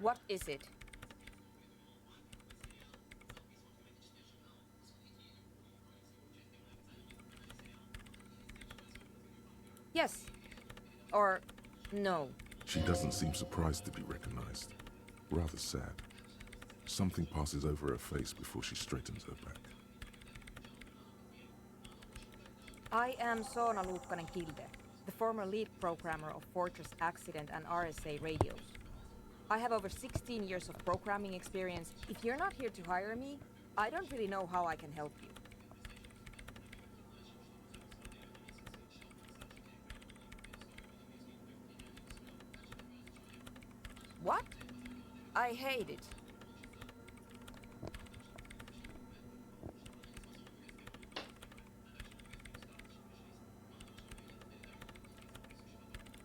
What is it? Yes. Or no. She doesn't seem surprised to be recognized. Rather sad. Something passes over her face before she straightens her back. I am Soona Luukkanen-Kilde, the former lead programmer of Fortress Accident and RSA radios. I have over 16 years of programming experience. If you're not here to hire me, I don't really know how I can help you. What? I hate it.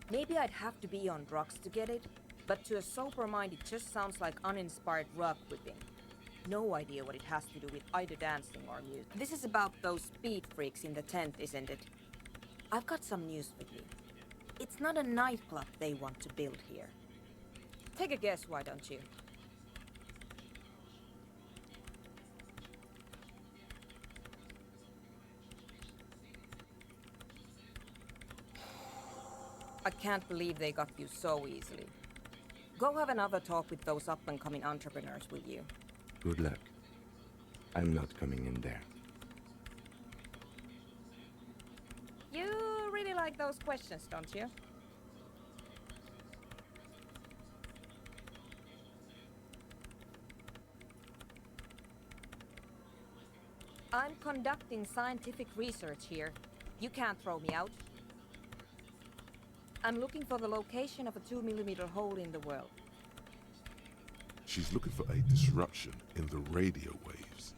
Maybe I'd have to be on drugs to get it, but to a sober mind it just sounds like uninspired rug whipping. No idea what it has to do with either dancing or music. This is about those speed freaks in the tent, isn't it? I've got some news for you. It's not a nightclub they want to build here. Take a guess, why don't you? I can't believe they got you so easily. Go have another talk with those up-and-coming entrepreneurs, will you? Good luck. I'm not coming in there. You really like those questions, don't you? I'm conducting scientific research here. You can't throw me out. I'm looking for the location of a 2mm hole in the world. She's looking for a disruption in the radio waves.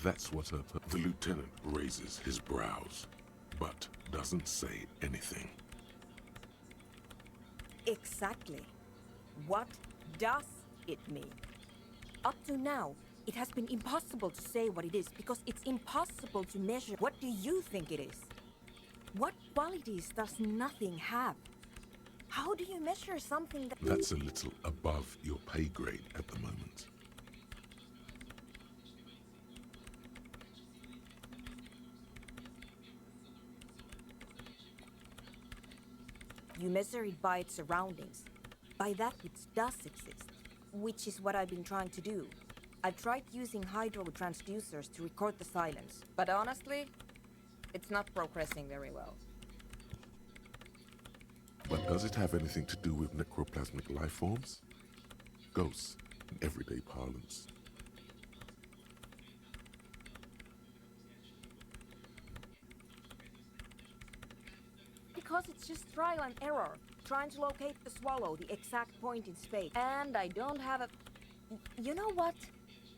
That's what her... The lieutenant raises his brows, but doesn't say anything. Exactly. What does it mean? Up to now, it has been impossible to say what it is because it's impossible to measure. What do you think it is? What qualities does nothing have? How do you measure something that... That's a little above your pay grade at the moment. You measure it by its surroundings, by that which does exist, which is what I've been trying to do. I've tried using hydro transducers to record the silence, but honestly, it's not progressing very well. But does it have anything to do with necroplasmic life forms? Ghosts, in everyday parlance. Because it's just trial and error, trying to locate the swallow, the exact point in space. And I don't have a... You know what?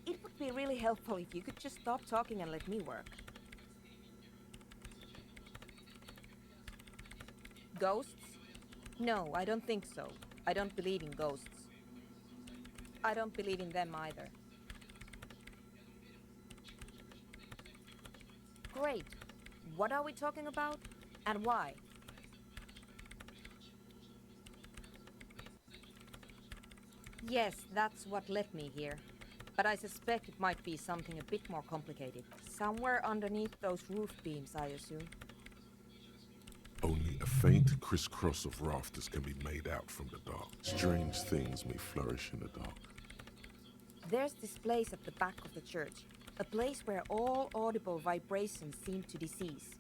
It would be really helpful if you could just stop talking and let me work. Ghosts? No, I don't think so. I don't believe in ghosts. I don't believe in them either. Great. What are we talking about? And why? Yes, that's what led me here. But I suspect it might be something a bit more complicated. Somewhere underneath those roof beams, I assume. Only a faint crisscross of rafters can be made out from the dark. Strange things may flourish in the dark. There's this place at the back of the church. A place where all audible vibrations seem to decease.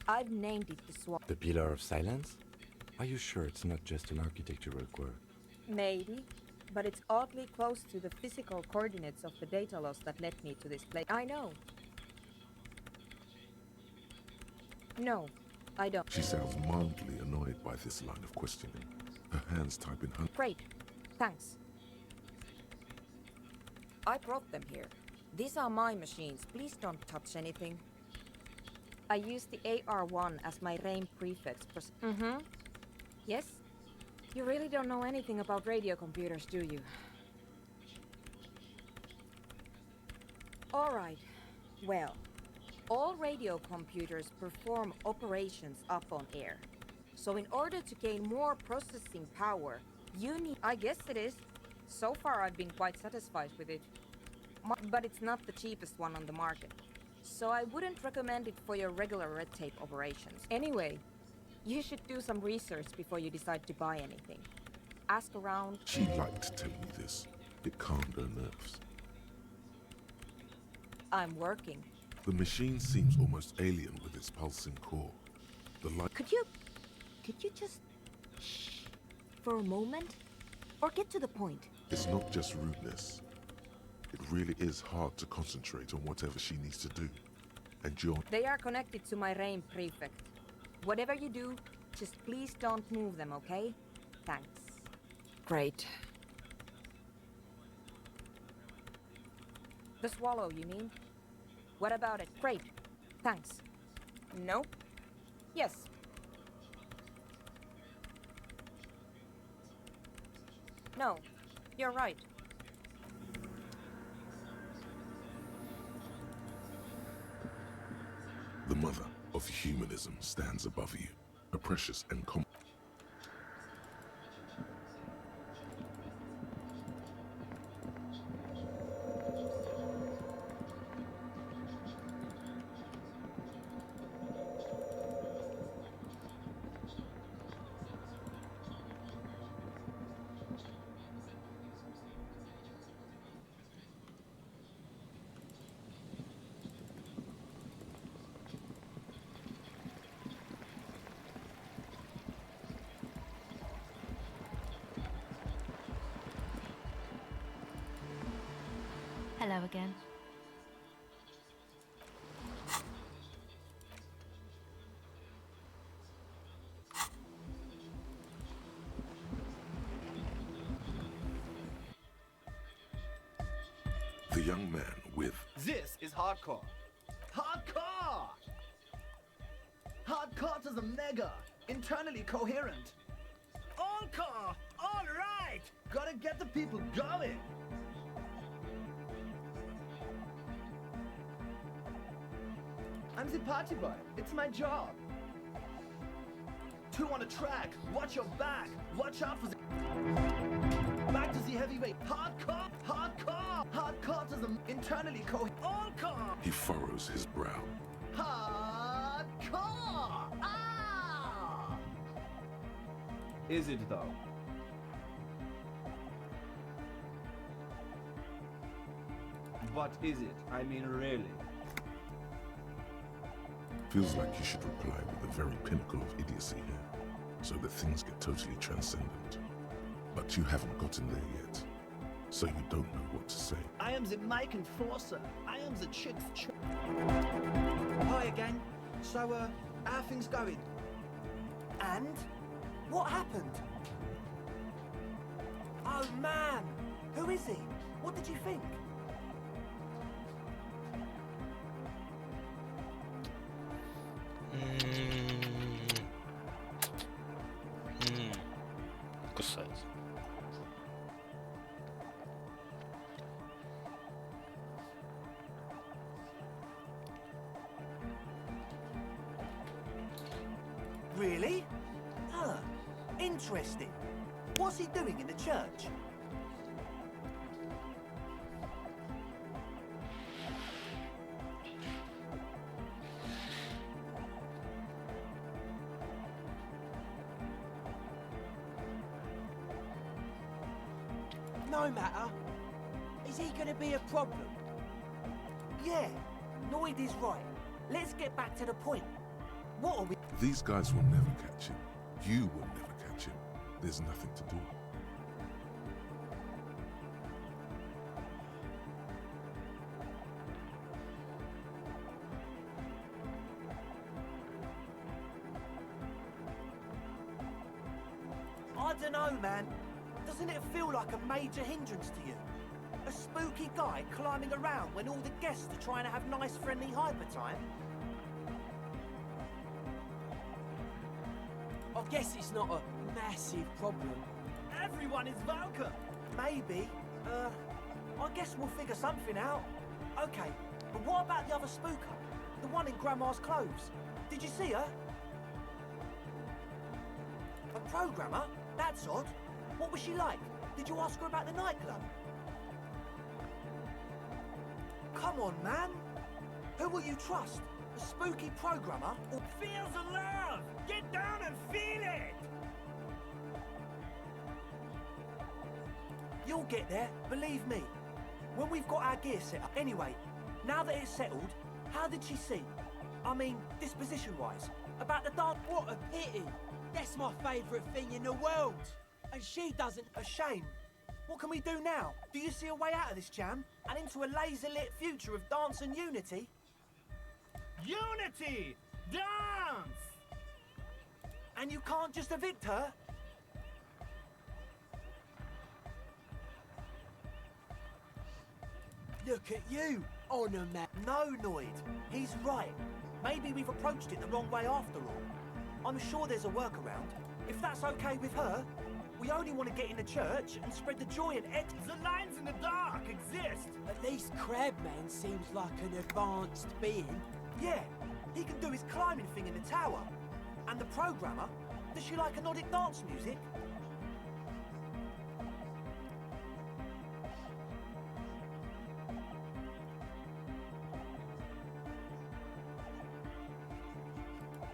I've named it the swamp. The Pillar of Silence? Are you sure it's not just an architectural quirk? Maybe. But it's oddly close to the physical coordinates of the data loss that led me to this place. I know. No, I don't. She sounds mildly annoyed by this line of questioning. Her hands type in her... Great. Thanks. I brought them here. These are my machines. Please don't touch anything. I use the AR1 as my RAIN prefix. Yes? You really don't know anything about radio computers, do you? All right. Well, all radio computers perform operations up on air. So in order to gain more processing power, you need... I guess it is. So far, I've been quite satisfied with it. But it's not the cheapest one on the market. So I wouldn't recommend it for your regular red tape operations. Anyway, you should do some research before you decide to buy anything. Ask around. She liked telling me this. It calmed her nerves. I'm working. The machine seems almost alien with its pulsing core. The light. Could you just shh for a moment? Or get to the point? It's not just rudeness. It really is hard to concentrate on whatever she needs to do. And John. They are connected to my RAIN prefect. Whatever you do, just please don't move them, okay? Thanks. Great. The swallow, you mean? What about it? Great. Thanks. No? Yes. No. You're right. The mother of humanism stands above you, a precious and Hello again. The young man with. This is hardcore. Hardcore! Hardcore to the mega, internally coherent. Encore! All right! Gotta get the people going. I'm the party boy. It's my job. Two on a track. Watch your back. Watch out for the... Back to the heavyweight. Hardcore! Hardcore! Hardcore to the internally Encore! He furrows his brow. Hardcore! Ah! Is it though? What is it? I mean, really? Feels like you should reply with the very pinnacle of idiocy here, so that things get totally transcendent. But you haven't gotten there yet, so you don't know what to say. I am the mic enforcer. I am the chick's Hi again. So, how are things going? And? What happened? Oh man! Who is he? What did you think? Кусается. Really? Huh. Interesting. What's he doing in the church? No matter. Is he gonna be a problem? Yeah, Noid is right. Let's get back to the point. What are we... These guys will never catch him. You will never catch him. There's nothing to do. I don't know, man. Doesn't it feel like a major hindrance to you? A spooky guy climbing around when all the guests are trying to have nice, friendly hyper time? I guess it's not a massive problem. Everyone is welcome. Maybe. I guess we'll figure something out. Okay, but what about the other spooker? The one in Grandma's clothes? Did you see her? A programmer? That's odd. What was she like? Did you ask her about the nightclub? Come on, man. Who will you trust? A spooky programmer or... Feel the love! Get down and feel it! You'll get there, believe me. When we've got our gear set up. Anyway, now that it's settled, how did she seem? I mean, disposition-wise. About the dance... What a pity! That's my favourite thing in the world! And she doesn't... A shame. What can we do now? Do you see a way out of this jam? And into a laser-lit future of dance and unity? Unity! Dance! And you can't just evict her? Look at you, honour man. No, Noid. He's right. Maybe we've approached it the wrong way after all. I'm sure there's a workaround. If that's okay with her, we only want to get in the church and spread the joy and The lines in the dark exist! At least Crabman seems like an advanced being. Yeah, he can do his climbing thing in the tower. And the programmer, does she like Nordic dance music?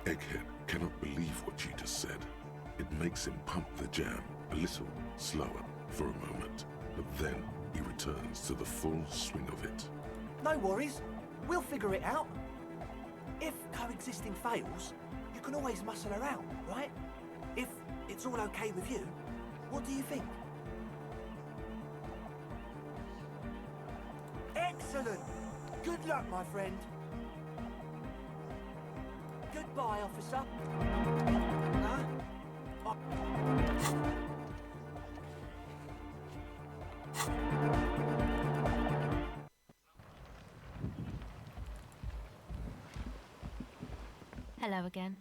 Egghead cannot believe what you just said. It makes him pump the jam a little slower for a moment, but then he returns to the full swing of it. No worries. We'll figure it out. If coexisting fails, you can always muscle her out, right? If it's all okay with you, what do you think? Excellent! Good luck, my friend. Goodbye, officer. Huh? Hello again.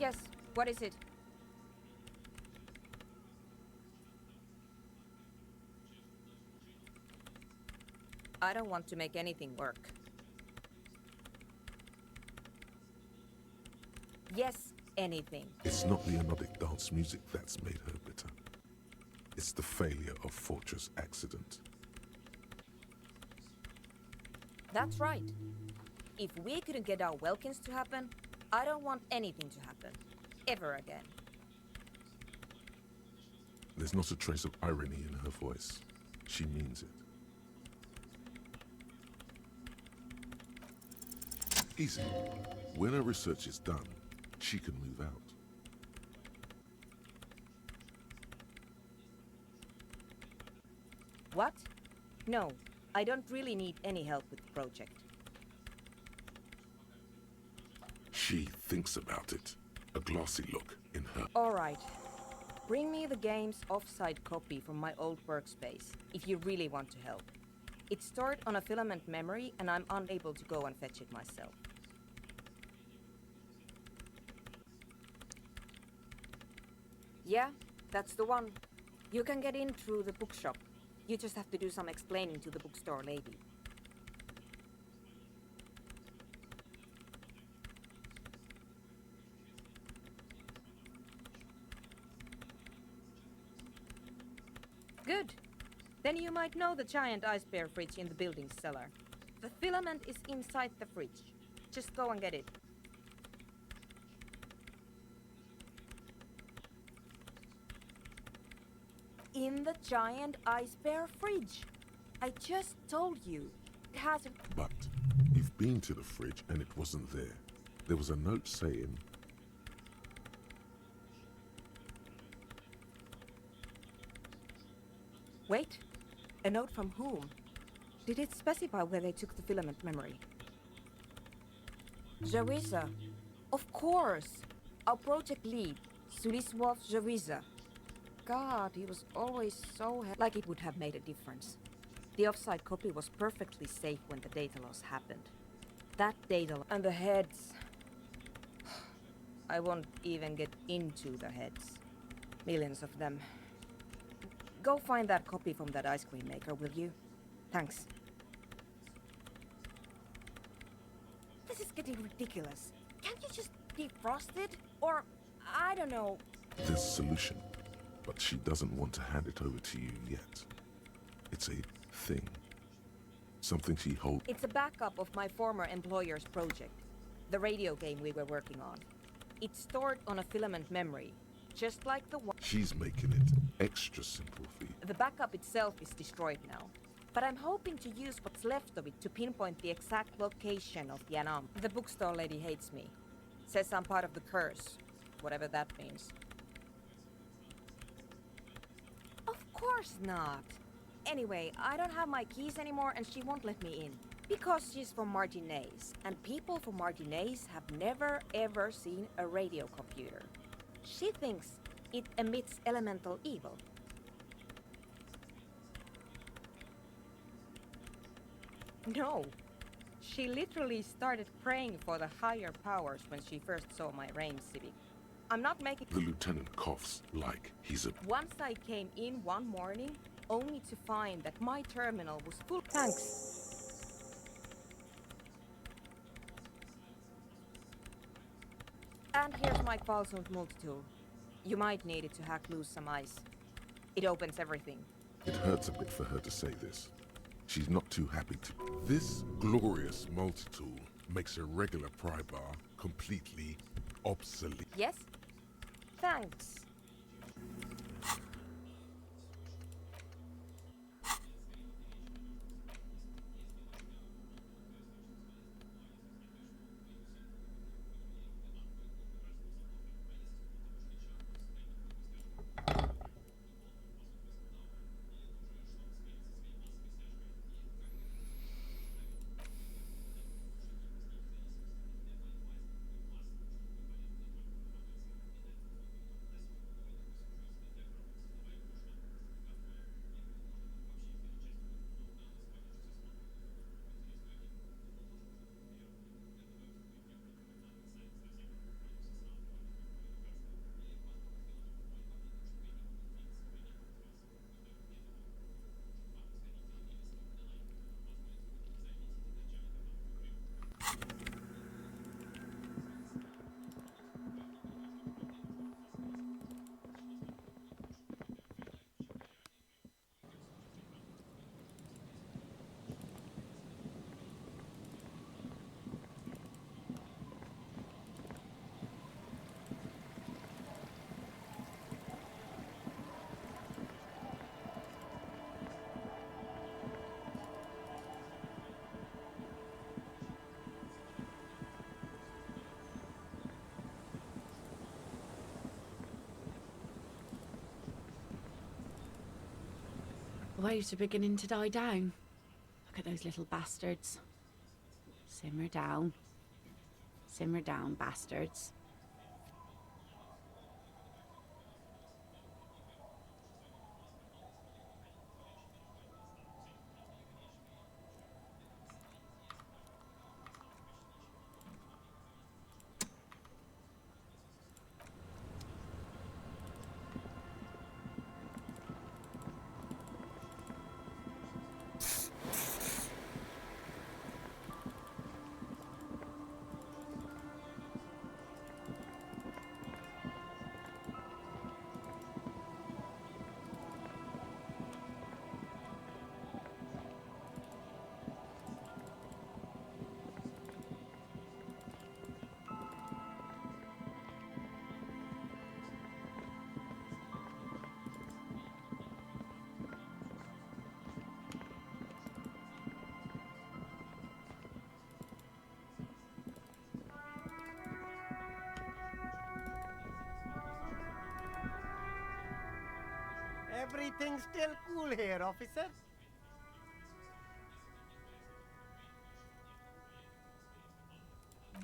Yes, what is it? I don't want to make anything work. Yes, anything. It's not the anodic dance music that's made her bitter. It's the failure of Fortress Accident. That's right. If we couldn't get our Welkins to happen, I don't want anything to happen. Ever again. There's not a trace of irony in her voice. She means it. Easy. When her research is done, she can move out. What? No, I don't really need any help with the project. She thinks about it. A glossy look in her. All right. Bring me the game's offsite copy from my old workspace, if you really want to help. It's stored on a filament memory, and I'm unable to go and fetch it myself. Yeah, that's the one. You can get in through the bookshop. You just have to do some explaining to the bookstore lady. Good. Then you might know the giant ice bear fridge in the building's cellar. The filament is inside the fridge. Just go and get it. In the giant ice bear fridge. I just told you. It hasn't... But you've been to the fridge and it wasn't there. There was a note saying... Wait. A note from whom? Did it specify where they took the filament memory? Jawiza. Of course. Our project lead, Suliswov Jawiza. god, he was always so like it would have made a difference. The offside copy was perfectly safe when the data loss happened. That data and the heads. I won't even get into the heads. Millions of them. Go find that copy from that ice cream maker, will you? Thanks. This is getting ridiculous. Can't you just defrost it? Or, I don't know. There's a solution, but she doesn't want to hand it over to you yet. It's a thing. Something she holds. It's a backup of my former employer's project. The radio game we were working on. It's stored on a filament memory, just like the one. She's making it extra simple for you. The backup itself is destroyed now. But I'm hoping to use what's left of it to pinpoint the exact location of the anomaly. The bookstore lady hates me. Says I'm part of the curse, whatever that means. Of course not. Anyway, I don't have my keys anymore and she won't let me in. Because she's from Martinez, and people from Martinez have never ever seen a radio computer. She thinks it emits elemental evil. No. She literally started praying for the higher powers when she first saw my Rain Civic. I'm not making... The lieutenant coughs like he's a... Once I came in one morning, only to find that my terminal was full... Thanks. And here's my Qualsund multi-tool. You might need it to hack loose some ice. It opens everything. It hurts a bit for her to say this. She's not too happy to... This glorious multi-tool makes a regular pry bar completely obsolete. Yes? Thanks. The waves are beginning to die down. Look at those little bastards. Simmer down. Simmer down, bastards. Everything's still cool here, officer.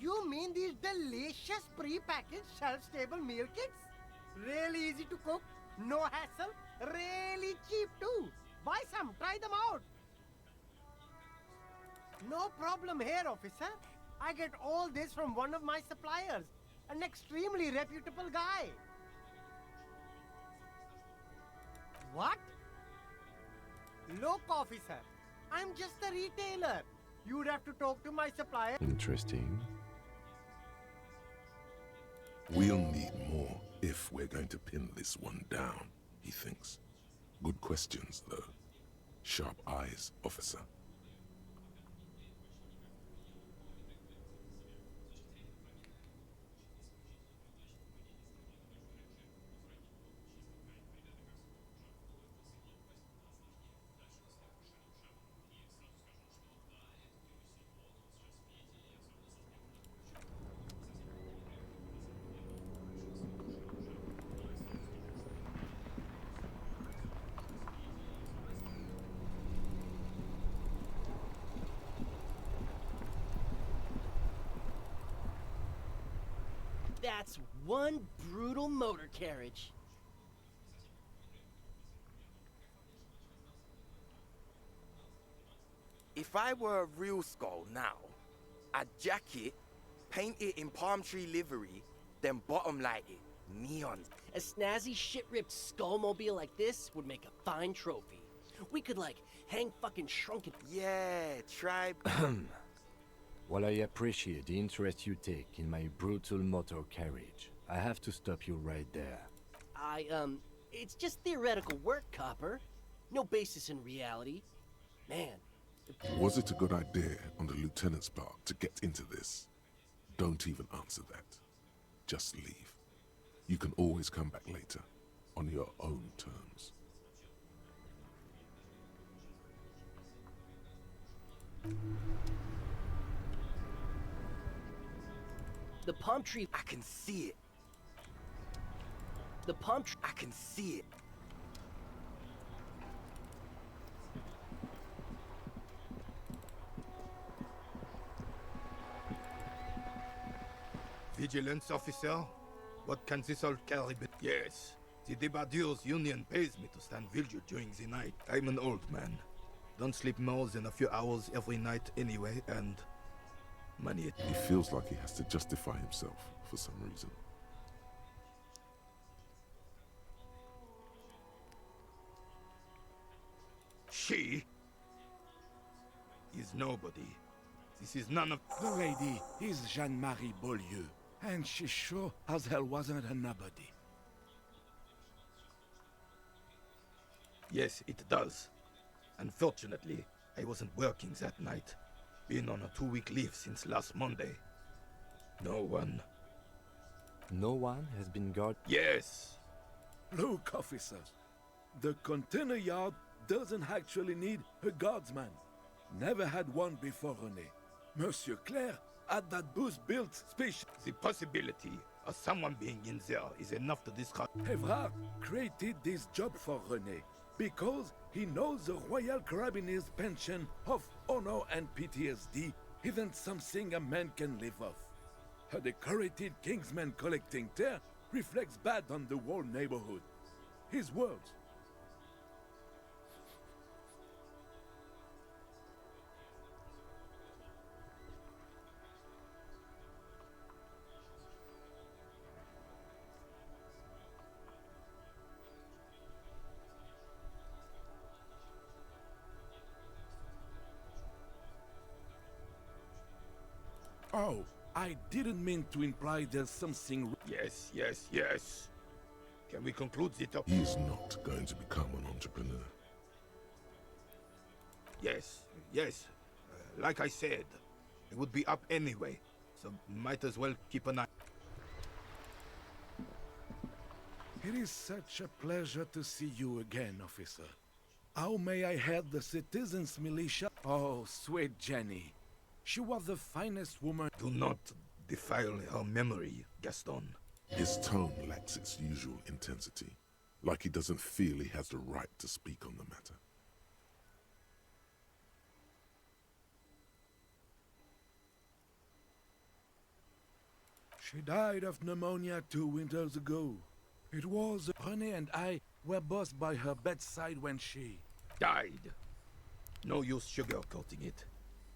You mean these delicious pre-packaged shelf-stable meal kits? Really easy to cook, No hassle. Really cheap too. Buy some. Try them out. No problem here, officer. I get all this from one of my suppliers. An extremely reputable guy. What? Look, officer. I'm just a retailer. You'd have to talk to my supplier. Interesting. We'll need more if we're going to pin this one down, he thinks. Good questions, though. Sharp eyes, officer. That's one brutal motor carriage. If I were a real skull now, I'd jack it, paint it in palm tree livery, then bottom light it. Neon. A snazzy shit-ripped skullmobile like this would make a fine trophy. We could, like, hang fucking shrunken... Yeah, try... While I appreciate the interest you take in my brutal motor carriage, I have to stop you right there. It's just theoretical work, Copper. No basis in reality. Man. Was it a good idea on the lieutenant's part to get into this? Don't even answer that. Just leave. You can always come back later, on your own terms. The palm tree... I can see it. The palm tree... I can see it. Vigilance officer? What can this all carry? Yes, the Debardeurs Union pays me to stand vigil during the night. I'm an old man. Don't sleep more than a few hours every night anyway, and... money... He feels like he has to justify himself for some reason. She is nobody. This is none of... The lady is Jeanne-Marie Beaulieu, and she sure as hell wasn't a nobody. Yes, it does. Unfortunately, I wasn't working that night. Been on a 2-week leave since last Monday. No one... No one has been guarded? Yes! Look, officer, the container yard doesn't actually need a guardsman. Never had one before, René. Monsieur Claire had that booth built special. The possibility of someone being in there is enough to disrupt... Evrard created this job for René because he knows the Royal Carabiniers' pension of honor and PTSD isn't something a man can live off. A decorated Kingsman collecting tear reflects bad on the whole neighborhood. His words. Oh, I didn't mean to imply there's something... Yes, yes, yes. Can we conclude the top... He is not going to become an entrepreneur. Yes, yes. Like I said, it would be up anyway, so might as well keep an eye... It is such a pleasure to see you again, officer. How may I head the citizens' militia? Oh, sweet Jenny. She was the finest woman... Do not defile her memory, Gaston. His tone lacks its usual intensity, like he doesn't feel he has the right to speak on the matter. She died of pneumonia 2 winters ago. It was Renee and I were both by her bedside when she Died. No use sugarcoating it.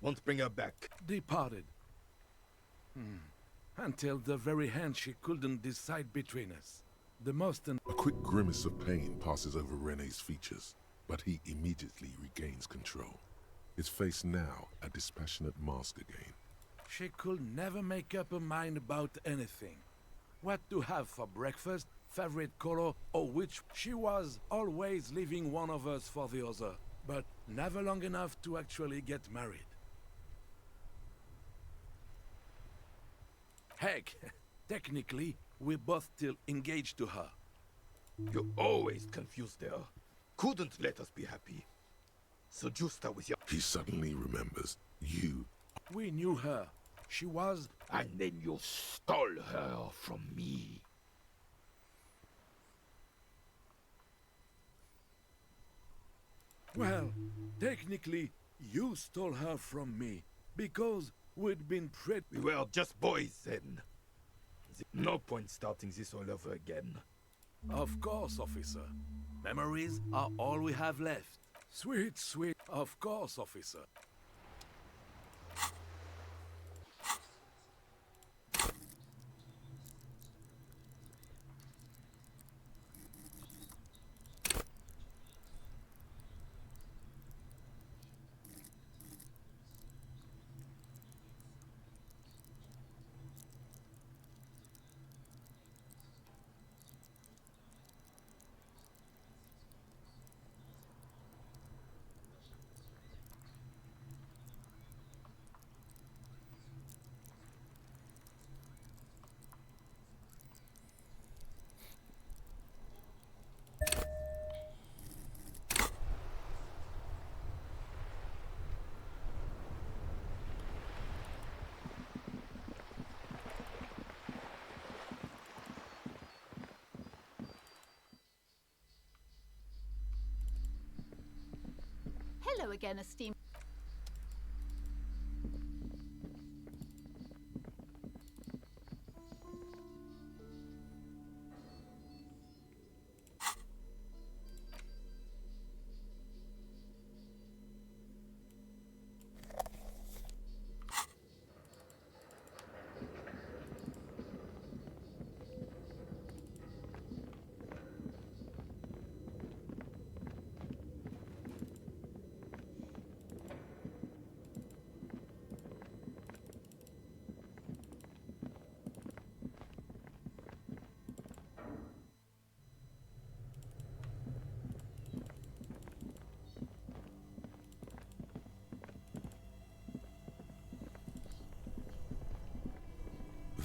Won't bring her back. departed. Until the very end she couldn't decide between us. The most A quick grimace of pain passes over Rene's features, but he immediately regains control. His face now a dispassionate mask again. she could never make up her mind about anything. What to have for breakfast, favorite color, or which she was always leaving one of us for the other, but never long enough to actually get married. Heck, technically, we're both still engaged to her. You always confused her. Couldn't let us be happy. So justa with your... He suddenly remembers you. We knew her. She was... And then you stole her from me. Well, technically, you stole her from me, because we'd been We were just boys then. No point starting this all over again. Of course, officer. Memories are all we have left. Sweet, sweet. Of course, officer. Hello again, esteemed.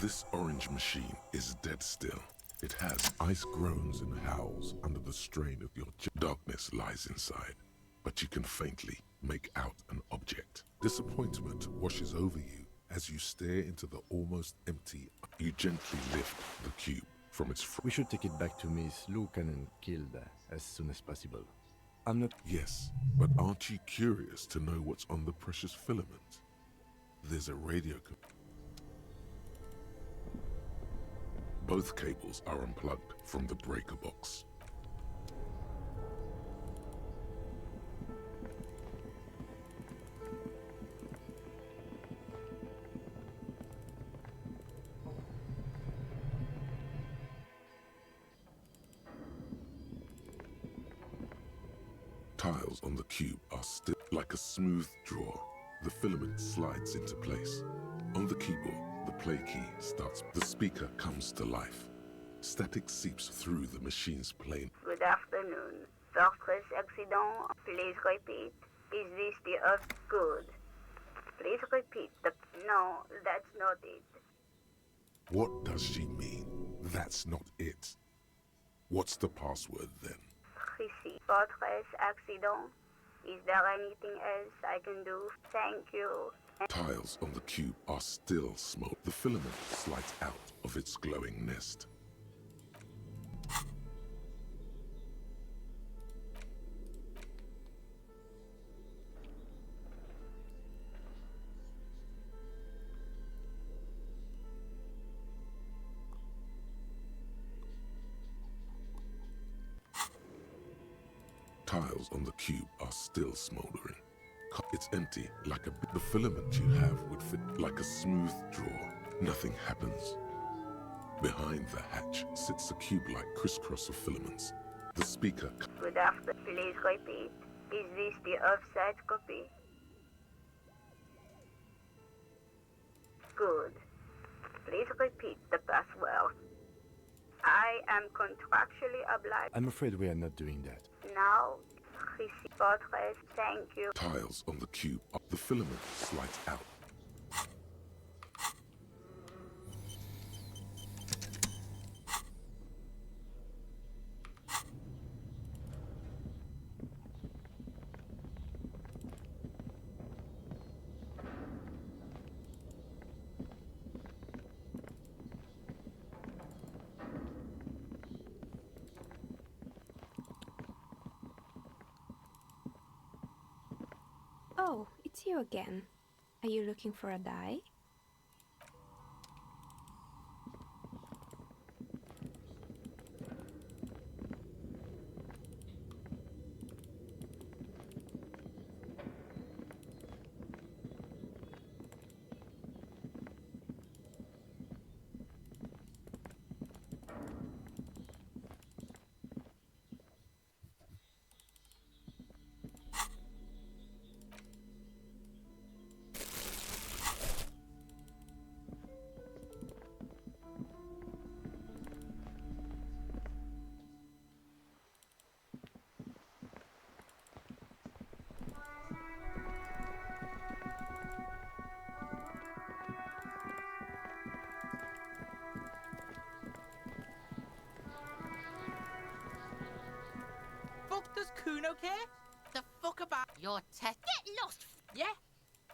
This orange machine is dead still. It has ice groans and howls under the strain of your darkness lies inside, but you can faintly make out an object. Disappointment washes over you as you stare into the almost empty. You gently lift the cube from its We should take it back to Miss Lucan and killed as soon as possible. I'm not... Yes, but aren't you curious to know what's on the precious filament? There's a radio... Both cables are unplugged from the breaker box. Tiles on the cube are still like a smooth draw. The filament slides into place. On the keyboard, the play key starts. The speaker comes to life. Static seeps through the machine's plane. Good afternoon. Fortress accident. Please repeat. Is this the Earth? Good. Please repeat. No, that's not it. What does she mean? That's not it. What's the password then? Ici. Fortress accident. Is there anything else I can do? Thank you. Tiles on the cube are still smoke. The filament slides out of its glowing nest. tiles on the cube are still smoldering. It's empty, like the filament you have would fit like a smooth drawer. Nothing happens. Behind the hatch sits a cube-like crisscross of filaments. The speaker. Good afternoon. Please repeat. Is this the offside copy? Good. Please repeat the password. I am contractually obliged. I'm afraid we are not doing that. Now, receive address. Thank you. Tiles on the cube. The filament slides out. Oh, it's you again. Are you looking for a die? Fuck does Kuno care? The fuck about your test? Get lost! Yeah?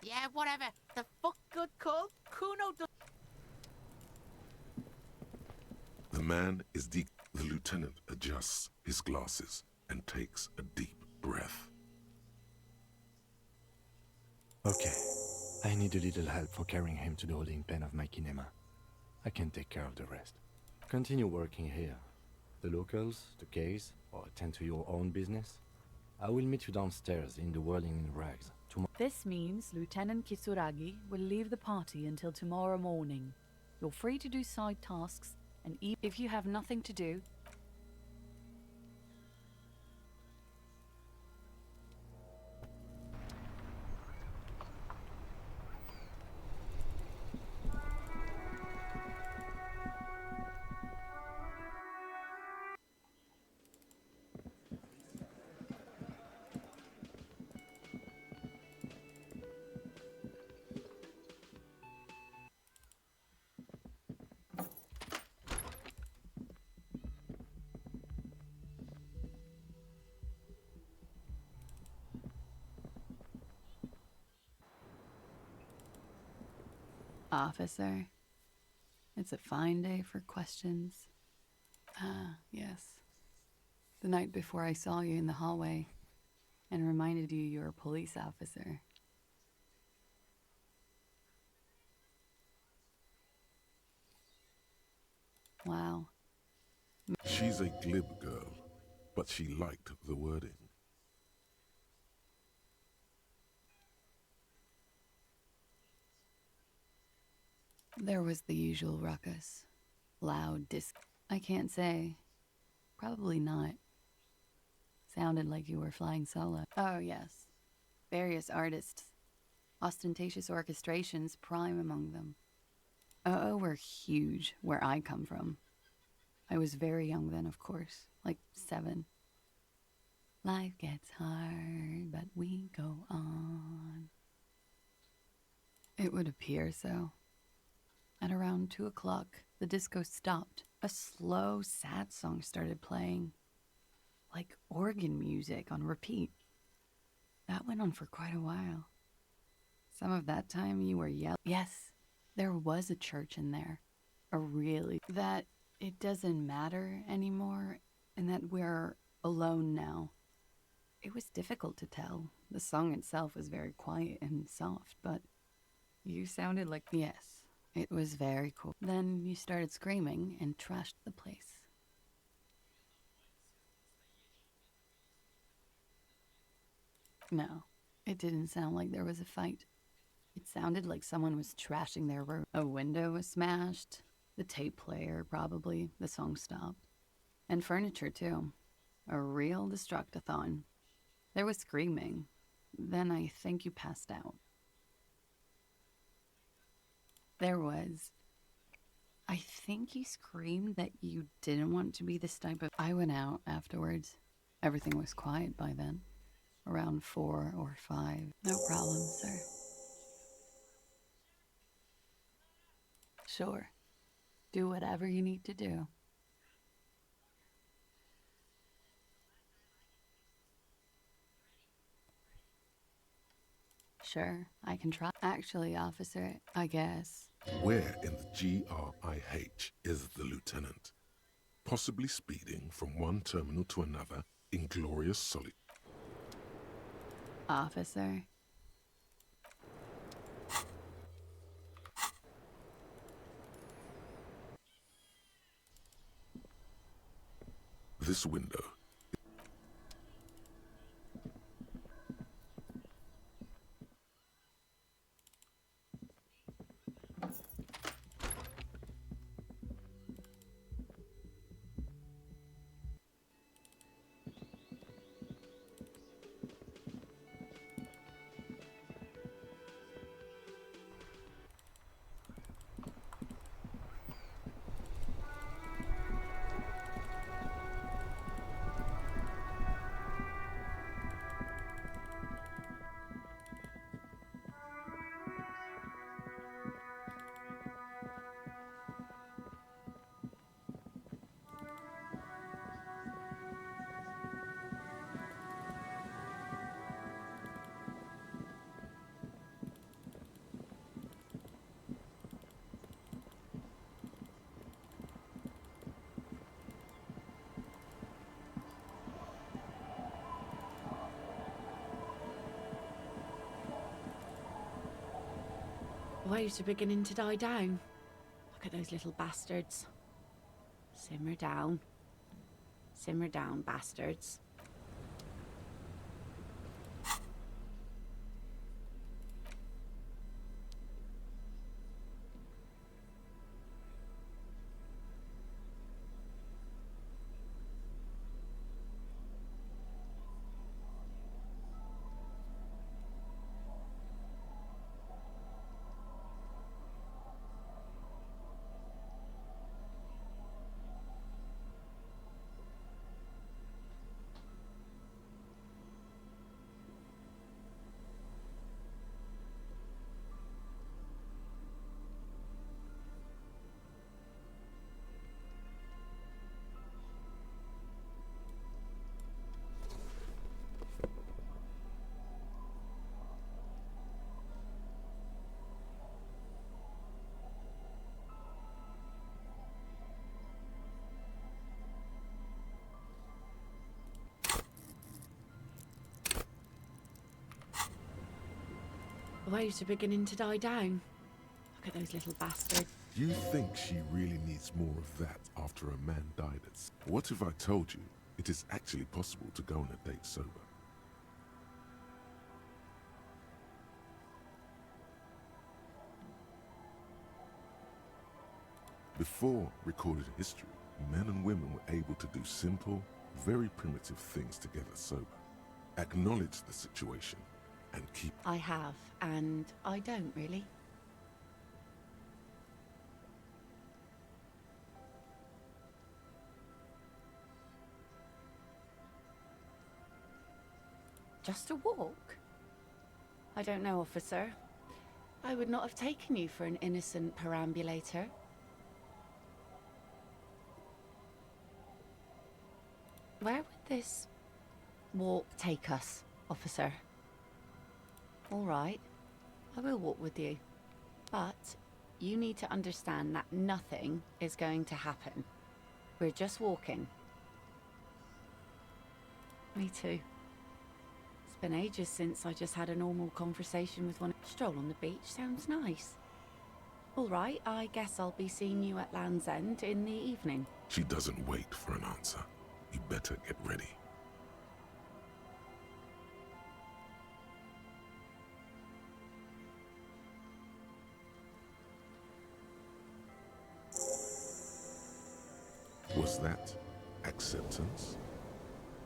Yeah, whatever. The fuck good call. Kuno does. The man is the lieutenant adjusts his glasses and takes a deep breath. Okay. I need a little help for carrying him to the holding pen of my kinema. I can take care of the rest. Continue working here. The locals, the case, or attend to your own business. I will meet you downstairs in the whirling in rags tomorrow. This means Lieutenant Kisuragi will leave the party until tomorrow morning. You're free to do side tasks, and if you have nothing to do, Officer, it's a fine day for questions. Ah, yes. The night before I saw you in the hallway and reminded you you're a police officer. Wow. She's a glib girl, but she liked the wording. There was the usual ruckus. Loud disc. I can't say. Probably not. Sounded like you were flying solo. Oh, yes. Various artists. Ostentatious orchestrations prime among them. Oh, were huge where I come from. I was very young then, of course. Like 7. Life gets hard, but we go on. It would appear so. At around 2 o'clock, the disco stopped. A slow, sad song started playing. Like organ music on repeat. That went on for quite a while. Some of that time you were yelling. Yes, there was a church in there. A really... That it doesn't matter anymore, and that we're alone now. It was difficult to tell. The song itself was very quiet and soft, but you sounded like... Yes. It was very cool. Then you started screaming and trashed the place. No, it didn't sound like there was a fight. It sounded like someone was trashing their room. A window was smashed, the tape player probably, the song stopped. And furniture too. A real destructathon. There was screaming. Then I think you passed out. There was. I think you screamed that you didn't want to be this type of... I went out afterwards. Everything was quiet by then. Around 4 or 5. No problem, sir. Sure. Do whatever you need to do. Sure, I can try. Actually, officer, I guess. Where in the GRIH is the lieutenant? Possibly speeding from one terminal to another in glorious solitude. Officer? This window. Waves are beginning to die down. Look at those little bastards. Simmer down. Simmer down, bastards. The waves are beginning to die down. Look at those little bastards. Do you think she really needs more of that after a man died at sea? What if I told you it is actually possible to go on a date sober? Before recorded history, men and women were able to do simple, very primitive things together sober. Acknowledge the situation and keep... I have, and I don't really. Just a walk? I don't know, officer. I would not have taken you for an innocent perambulator. Where would this walk take us, officer? All right, I will walk with you. But you need to understand that nothing is going to happen. We're just walking. Me too. It's been ages since I just had a normal conversation with one. Stroll on the beach sounds nice. All right, I guess I'll be seeing you at Land's End in the evening. She doesn't wait for an answer. You better get ready. Was that acceptance?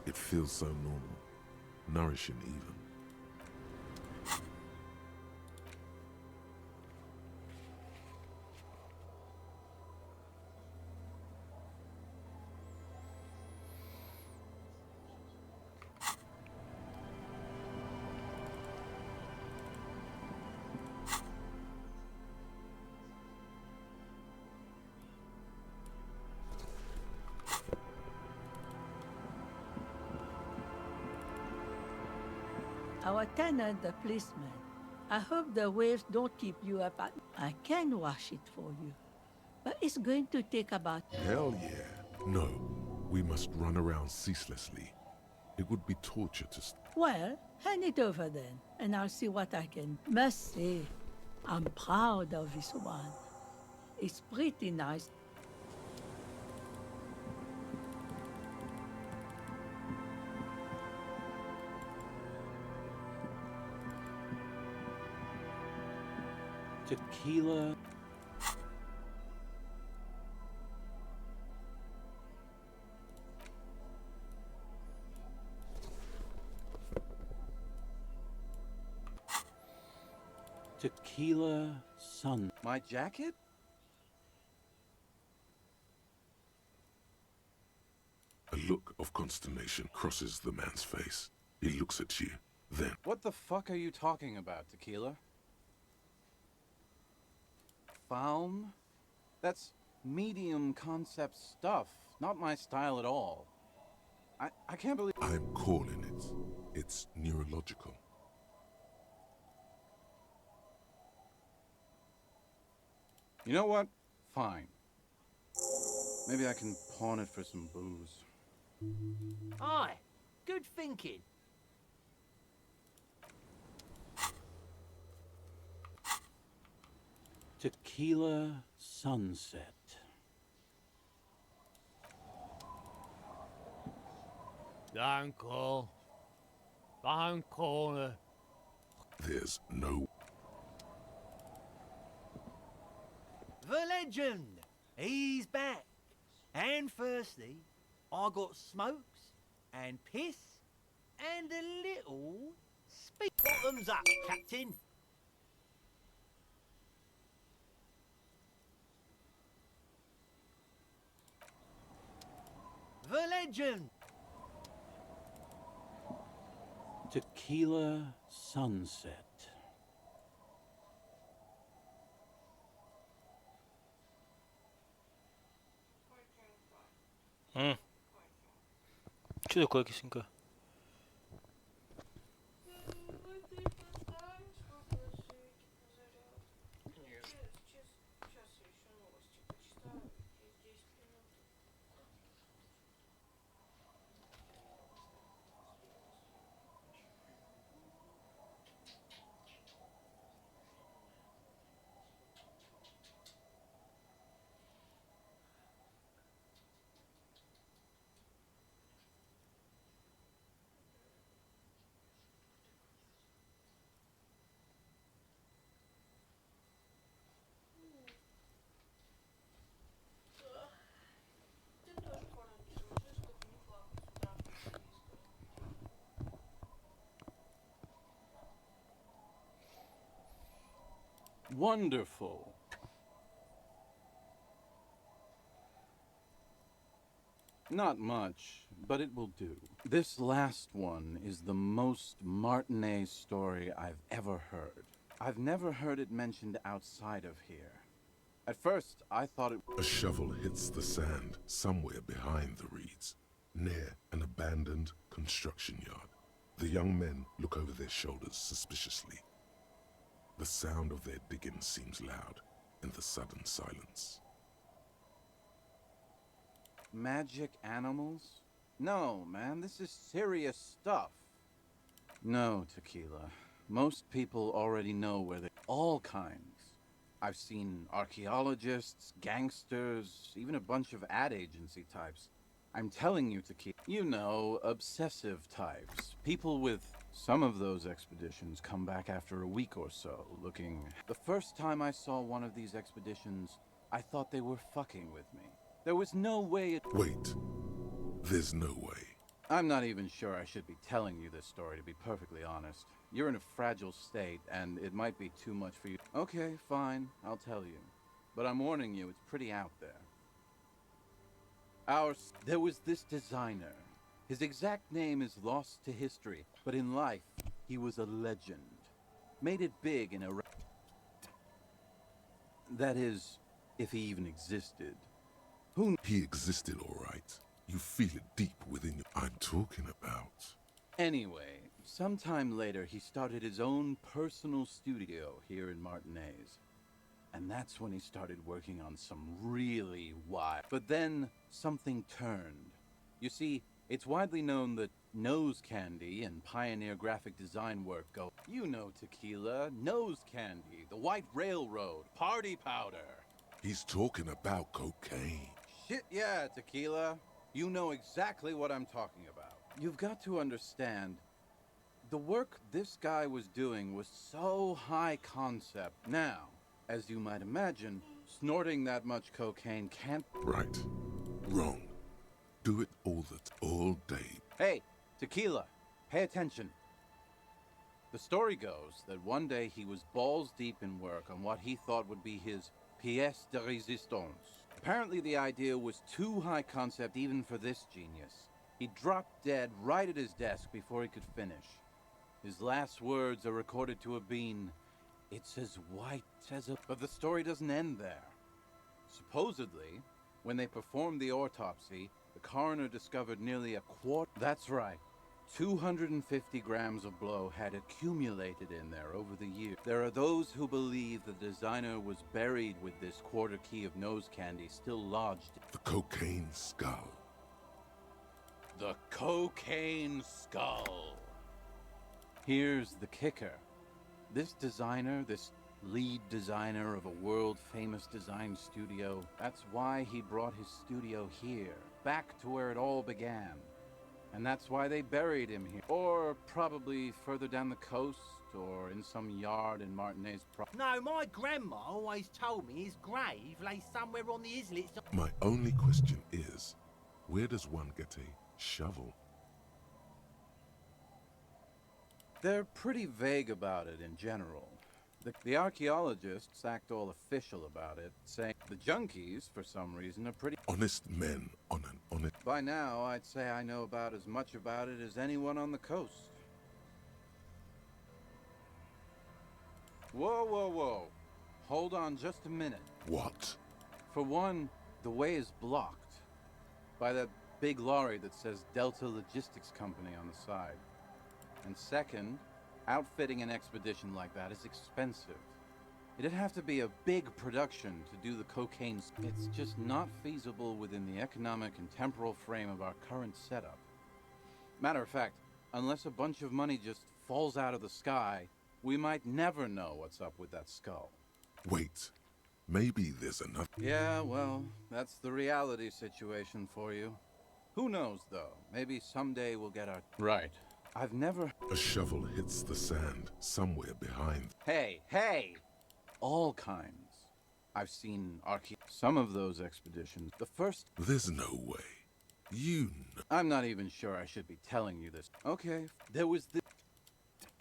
It feels so normal, nourishing even. Our tenant, the policeman. I hope the waves don't keep you up at... I can wash it for you. But it's going to take about... Hell yeah. No, we must run around ceaselessly. It would be torture to... Well, hand it over then, and I'll see what I can... Must say, I'm proud of this one. It's pretty nice. Tequila. Tequila sun. My jacket? A look of consternation crosses the man's face. He looks at you, then... What the fuck are you talking about, Tequila? Faun? That's medium concept stuff. Not my style at all. I can't believe... I'm calling it. It's neurological. You know what? Fine. Maybe I can pawn it for some booze. Aye, good thinking. Tequila sunset. Danko. Danko. There's no... The legend! He's back. And firstly, I got smokes and piss and a little speed. Bottoms up, Captain. The legend! Tequila sunset. Что такое, кисенька? Wonderful. Not much, but it will do. This last one is the most Martinet story I've ever heard. I've never heard it mentioned outside of here. At first, I thought it... A shovel hits the sand somewhere behind the reeds, near an abandoned construction yard. The young men look over their shoulders suspiciously. The sound of their digging seems loud in the sudden silence. Magic animals? No, man, this is serious stuff. No, Tequila. Most people already know where they... All kinds. I've seen archaeologists, gangsters, even a bunch of ad agency types. I'm telling you, Tequila. You know, obsessive types. People with... Some of those expeditions come back after a week or so, looking... The first time I saw one of these expeditions, I thought they were fucking with me. There was no way it... Wait. There's no way. I'm not even sure I should be telling you this story, to be perfectly honest. You're in a fragile state, and it might be too much for you. Okay, fine, I'll tell you. But I'm warning you, it's pretty out there. There was this designer. His exact name is lost to history, but in life, he was a legend. Made it big in a... That is, if he even existed. He existed, all right. You feel it deep within you. I'm talking about... Anyway, sometime later, he started his own personal studio here in Martinez. And that's when he started working on some really wild... But then, something turned. You see, it's widely known that nose candy and pioneer graphic design work go... You know Tequila, nose candy, the White Railroad, party powder. He's talking about cocaine. Shit, yeah, Tequila. You know exactly what I'm talking about. You've got to understand, the work this guy was doing was so high concept. Now, as you might imagine, snorting that much cocaine can't... Right. Wrong. Do it all day. Hey, Tequila, pay attention. The story goes that one day he was balls deep in work on what he thought would be his pièce de résistance. Apparently the idea was too high concept even for this genius. He dropped dead right at his desk before he could finish. His last words are recorded to have been, "It's as white as a..." But the story doesn't end there. Supposedly, when they performed the autopsy, the coroner discovered nearly a quart... That's right. 250 grams of blow had accumulated in there over the years. There are those who believe the designer was buried with this quarter key of nose candy still lodged. The cocaine skull. The cocaine skull. Here's the kicker. This designer, this lead designer of a world-famous design studio, that's why he brought his studio here, back to where it all began. And that's why they buried him here. Or probably further down the coast, or in some yard in Martinez. No, my grandma always told me his grave lay somewhere on the islets. My only question is, where does one get a shovel? They're pretty vague about it in general. The archaeologists act all official about it, saying the junkies, for some reason, are pretty... Honest men on an honest... By now, I'd say I know about as much about it as anyone on the coast. Whoa, whoa, whoa. Hold on just a minute. What? For one, the way is blocked by that big lorry that says Delta Logistics Company on the side. And second, outfitting an expedition like that is expensive. It'd have to be a big production to do the cocaine. It's just not feasible within the economic and temporal frame of our current setup. Matter of fact, unless a bunch of money just falls out of the sky, we might never know what's up with that skull. Wait, maybe there's another... Yeah, well, that's the reality situation for you. Who knows, though? Maybe someday we'll get our... Right. I've never... A shovel hits the sand somewhere behind... Hey, hey! All kinds. I've seen some of those expeditions. The first... There's no way. You know... I'm not even sure I should be telling you this. Okay, there was the...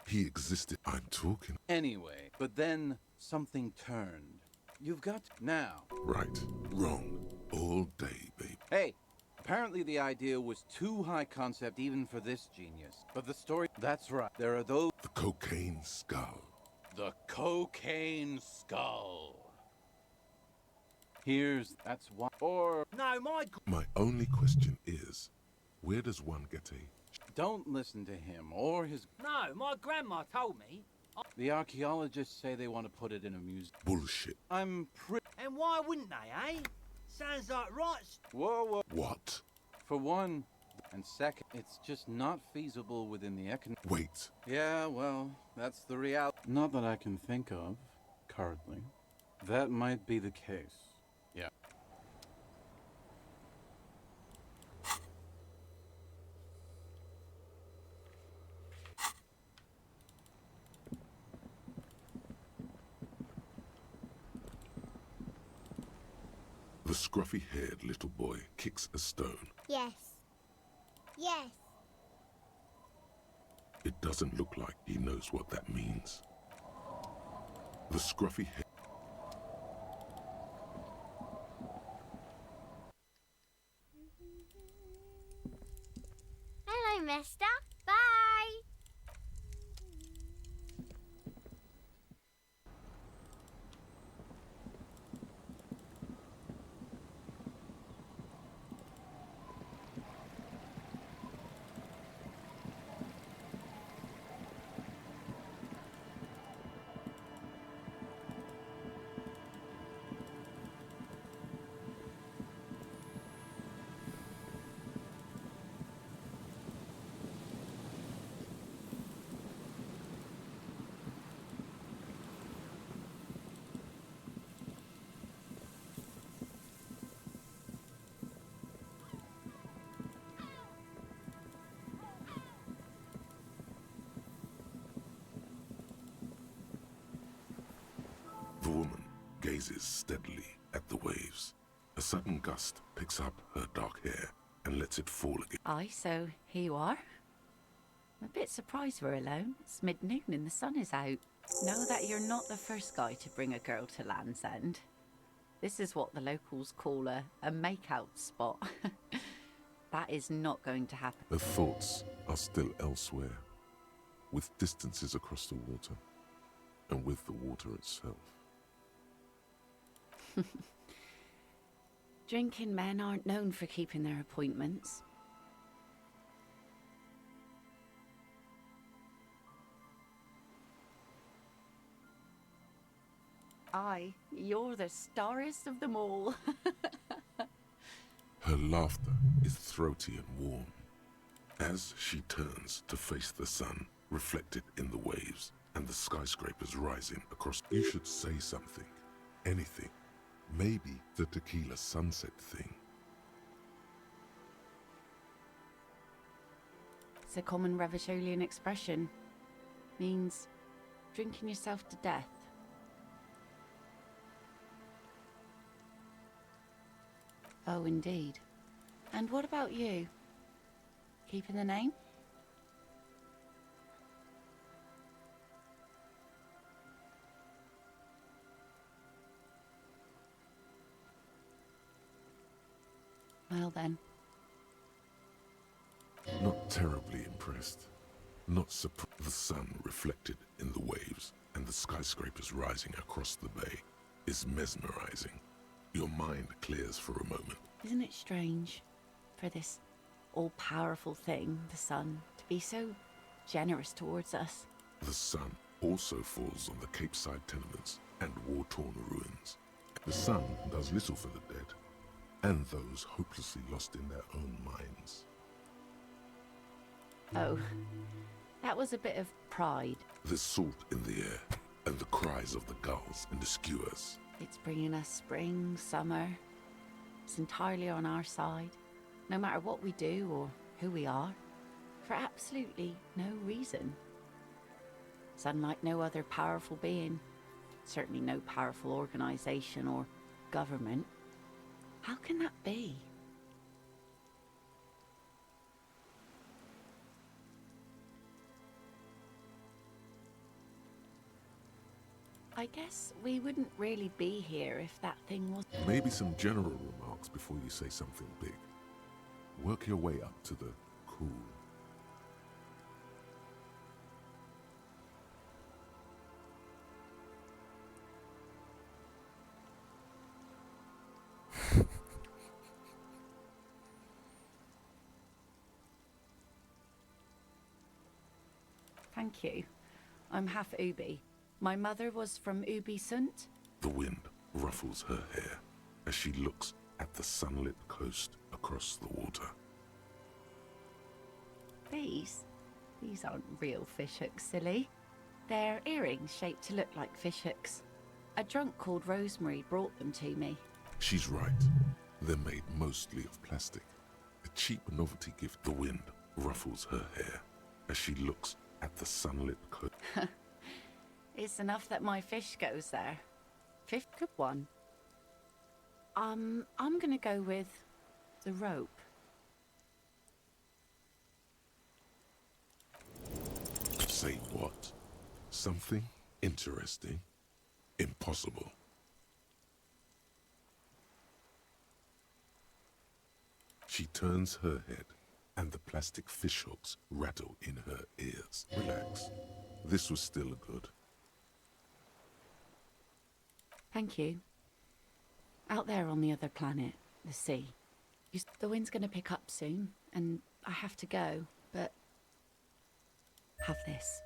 He existed. I'm talking... Anyway, but then something turned. You've got... Now. Right. Wrong. All day, babe. Hey! Apparently the idea was too high concept even for this genius. But the story... That's right. There are those... The cocaine skull. The cocaine skull. Here's... That's why... Or... No, My only question is, where does one get a... Don't listen to him or his... No, my grandma told me. The archaeologists say they want to put it in a museum. Bullshit. I'm pretty... And why wouldn't they, eh? Sounds like right. Whoa, whoa. What? For one, and second, it's just not feasible within the economic... Wait. Yeah, well, that's the reality. Not that I can think of, currently. That might be the case. Yeah. The scruffy-haired little boy kicks a stone. Yes. Yes. It doesn't look like he knows what that means. The scruffy head. Hello, mister. Bye. The woman gazes steadily at the waves. A sudden gust picks up her dark hair and lets it fall again. Aye, so here you are. I'm a bit surprised we're alone. It's mid-noon and the sun is out. Know that you're not the first guy to bring a girl to Land's End. This is what the locals call a make-out spot. That is not going to happen. Her thoughts are still elsewhere, with distances across the water, and with the water itself. Drinking men aren't known for keeping their appointments. Aye, you're the starriest of them all. Her laughter is throaty and warm, as she turns to face the sun reflected in the waves and the skyscrapers rising across. You should say something, anything. Maybe the tequila sunset thing. It's a common Ravisholian expression. Means drinking yourself to death. Oh, indeed. And what about you? Keeping the name? Well then. Not terribly impressed. Not surprised. The sun reflected in the waves and the skyscrapers rising across the bay is mesmerizing. Your mind clears for a moment. Isn't it strange for this all-powerful thing, the sun, to be so generous towards us? The sun also falls on the Capeside tenements and war-torn ruins. The sun does little for the dead, and those hopelessly lost in their own minds. Oh, that was a bit of pride. There's salt in the air, and the cries of the gulls and the skewers. It's bringing us spring, summer. It's entirely on our side, no matter what we do or who we are, for absolutely no reason. It's unlike no other powerful being, certainly no powerful organization or government. How can that be? I guess we wouldn't really be here if that thing was... Maybe some general remarks before you say something big. Work your way up to the cool. Thank you. I'm half Ubi. My mother was from Ubi Sunt. The wind ruffles her hair as she looks at the sunlit coast across the water. These aren't real fishhooks, silly. They're earrings shaped to look like fishhooks. A drunk called Rosemary brought them to me. She's right. They're made mostly of plastic. A cheap novelty gift. The wind ruffles her hair as she looks at the sunlit coast. It's enough that my fish goes there. Fifth good one. I'm gonna go with the rope. Say what? Something interesting? Impossible. She turns her head, and the plastic fishhooks rattle in her ears. Relax. This was still good. Thank you. Out there on the other planet, the sea. The wind's gonna pick up soon, and I have to go, but... have this.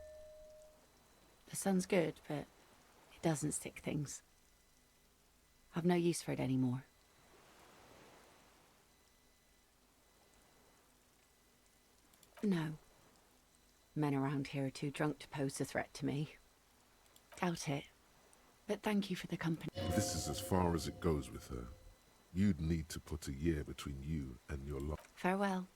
The sun's good, but it doesn't stick things. I've no use for it anymore. No. Men around here are too drunk to pose a threat to me. Doubt it. But thank you for the company. This is as far as it goes with her. You'd need to put a year between you and your life. Farewell.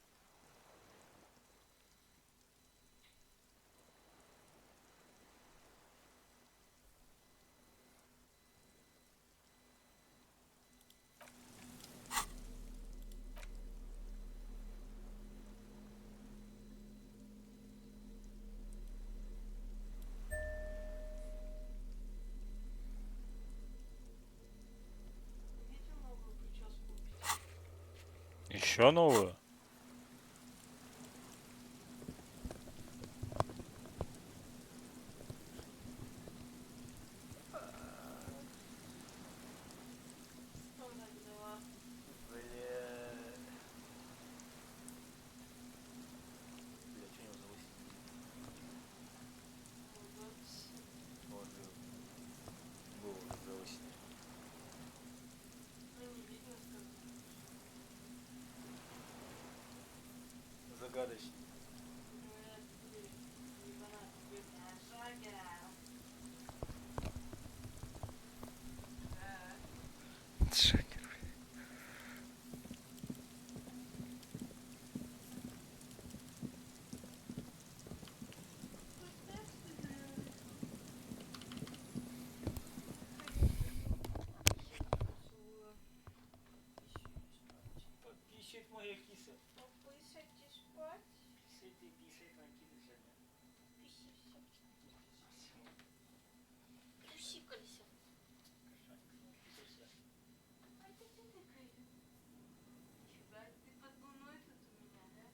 Еще новую? Загадочный. Шагер. Пишет моя киса. Пописать и спать. Писать и писать на киса сегодня. Пусикался. А это ты такая? Чего? Ты под луной тут у меня, да?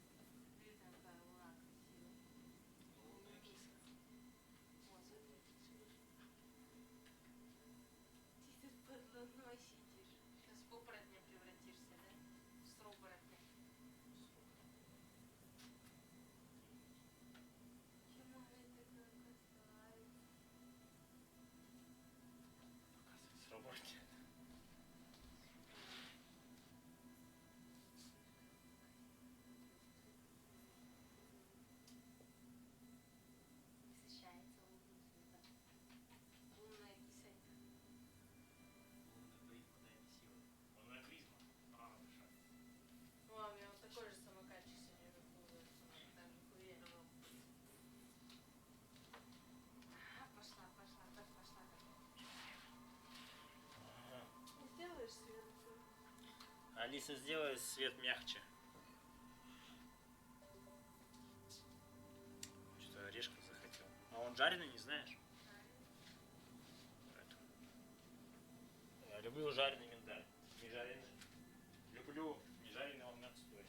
Ты такая луна красивая. Лунная киса. Вот, смотри, слышишь? Ты тут под луной сидишь. Сейчас в оборотня превратишься, да? В оборотня. Чему это как касается? Показывай, сработает. Посещается лунным светом. Лунная кисетка. Лунная призма, дай мне силы. Лунная призма. А, хорошо. Ну, а у меня вот такой же самокатчик сегодня выплывает. Так же хуерил. Пошла, пошла, так пошла. Сделаешь свет? Алиса, сделай свет мягче. Что-то орешков захотел. А он жареный, не знаешь? Поэтому. Я люблю жареный миндаль. Не жареный. Люблю не жареный, он отстой.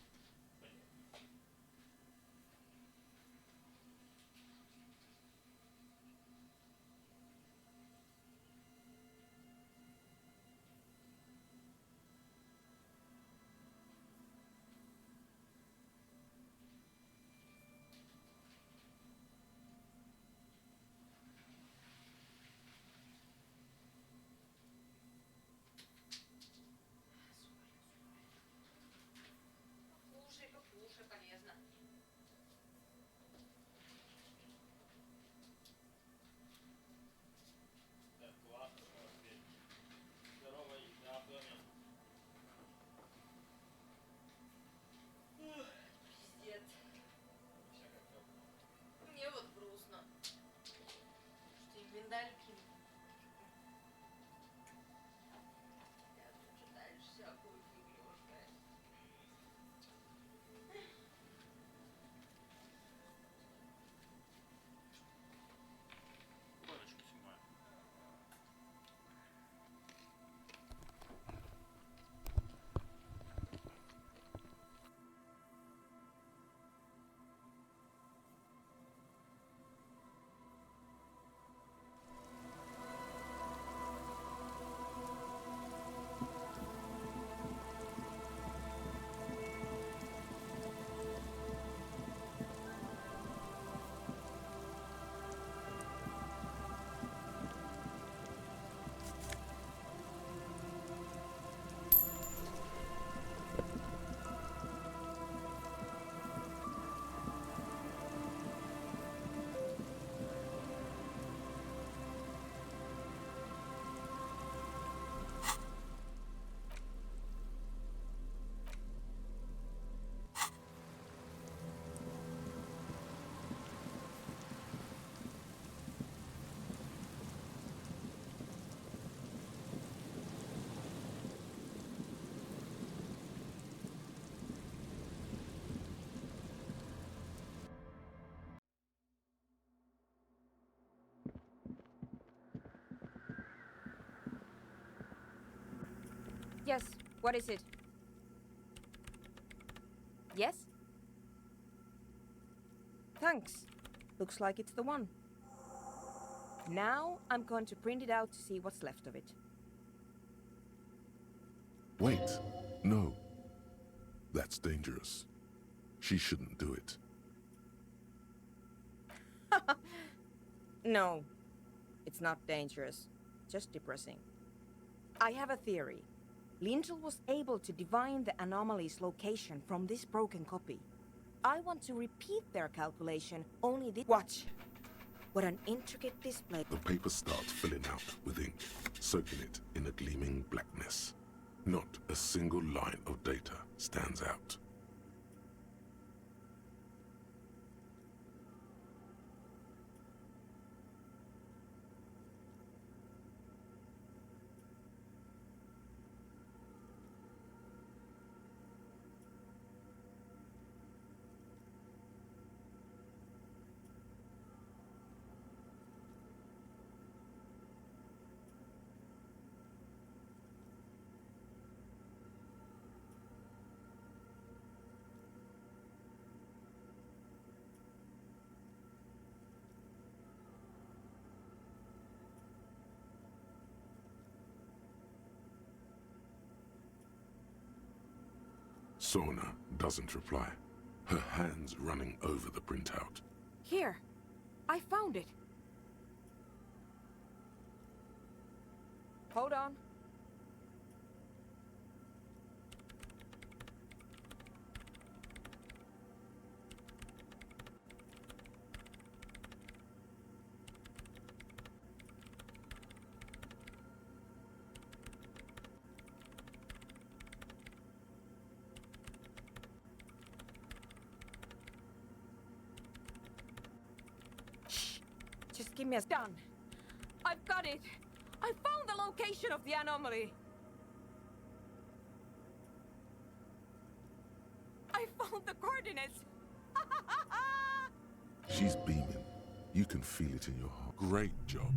Yes, what is it? Yes? Thanks. Looks like it's the one. Now I'm going to print it out to see what's left of it. Wait. No. That's dangerous. She shouldn't do it. No, it's not dangerous. Just depressing. I have a theory. Lintel was able to divine the anomaly's location from this broken copy. I want to repeat their calculation, only this— Watch! What an intricate display. The paper starts filling out with ink, soaking it in a gleaming blackness. Not a single line of data stands out. Sona doesn't reply, her hands running over the printout. Here, I found it. Hold on. Just give me a— Done. I've got it. I found the location of the anomaly. I found the coordinates. She's beaming. You can feel it in your heart. Great job.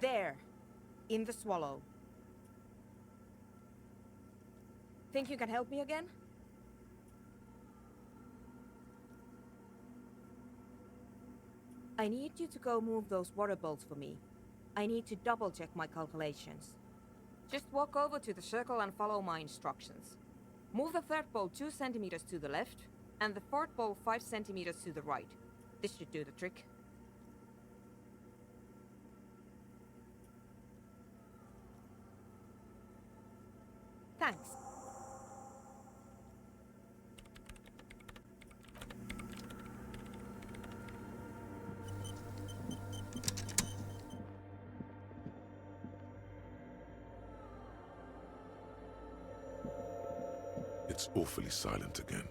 There. In the swallow. Think you can help me again? I need you to go move those water bolts for me. I need to double check my calculations. Just walk over to the circle and follow my instructions. Move the third bolt 2 centimeters to the left, and the fourth bolt 5 centimeters to the right. This should do the trick. Thanks. It's awfully silent again,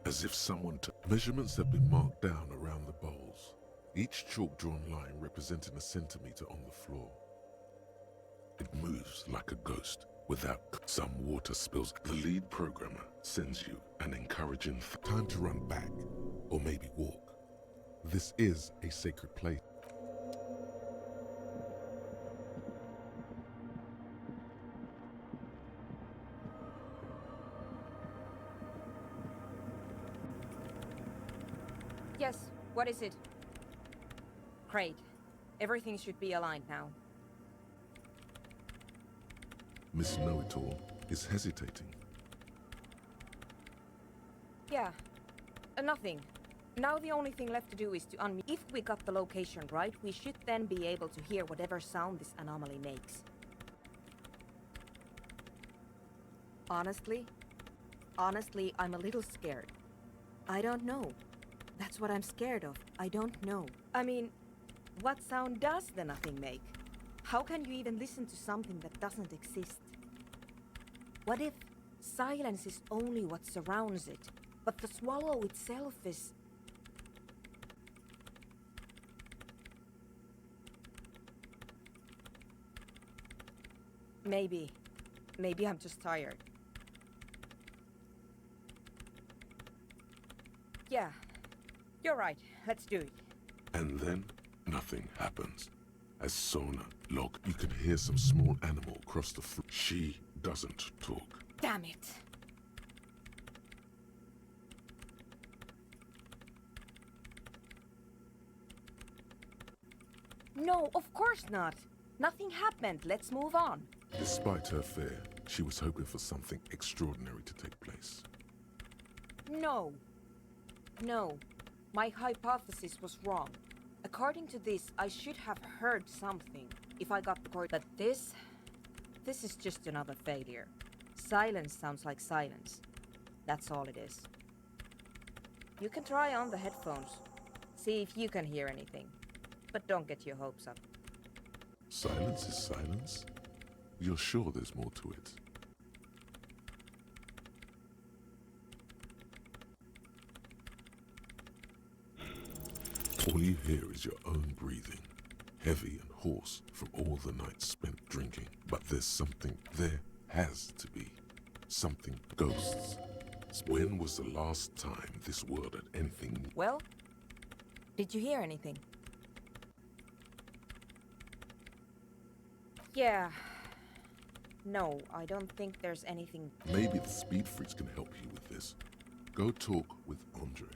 as if someone took... Measurements have been marked down around the bowls, each chalk-drawn line representing a centimeter on the floor. It moves like a ghost, without some water spills. The lead programmer sends you an encouraging time to run back, or maybe walk. This is a sacred place. Yes, what is it? Great. Everything should be aligned now. Miss Know-It-All is hesitating. Yeah, nothing. Now the only thing left to do is to unmute. If we got the location right, we should then be able to hear whatever sound this anomaly makes. Honestly, I'm a little scared. I don't know. That's what I'm scared of. I don't know. I mean, what sound does the nothing make? How can you even listen to something that doesn't exist? What if silence is only what surrounds it, but the swallow itself is... Maybe I'm just tired. Yeah, you're right. Let's do it. And then, nothing happens. As Sona log, you can hear some small animal cross the floor. She doesn't talk. Damn it. No, of course not. Nothing happened. Let's move on. Despite her fear, she was hoping for something extraordinary to take place. No. My hypothesis was wrong. According to this, I should have heard something if I got the correct. But this is just another failure. Silence sounds like silence. That's all it is. You can try on the headphones. See if you can hear anything. But don't get your hopes up. Silence is silence? You're sure there's more to it? All you hear is your own breathing, heavy and hoarse from all the nights spent drinking. But there's something, there has to be, something. Ghosts. When was the last time this world had anything? Well, did you hear anything? Yeah. No, I don't think there's anything. Maybe the speed freaks can help you with this. Go talk with Andre.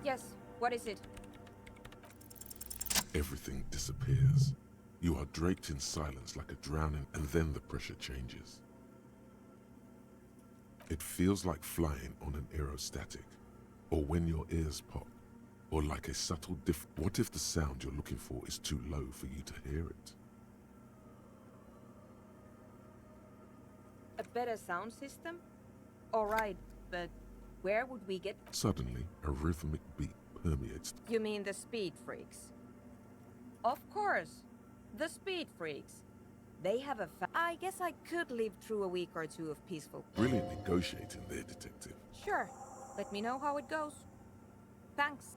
Yes, what is it? Everything disappears. You are draped in silence like a drowning, and then the pressure changes. It feels like flying on an aerostatic, or when your ears pop, or like a subtle What if the sound you're looking for is too low for you to hear it? A better sound system? Alright, but where would we get... Suddenly, a rhythmic beat permeates. You mean the speed freaks? Of course! The speed freaks. They have a I guess I could live through a week or two of peaceful... Brilliant negotiating there, detective. Sure. Let me know how it goes. Thanks.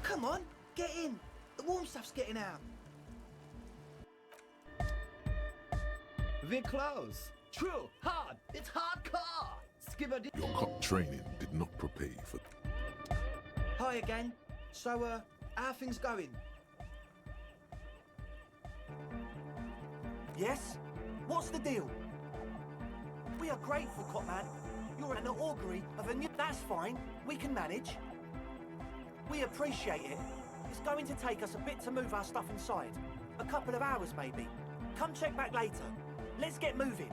Come on, get in. The warm stuff's getting out. We're close. True, hard. It's hardcore. Skipper. Your cop training did not prepare you for... Hi again. So, how are things going? Yes? What's the deal? We are grateful, Copman. You're an augury of a new... That's fine. We can manage. We appreciate it. It's going to take us a bit to move our stuff inside. A couple of hours, maybe. Come check back later. Let's get moving.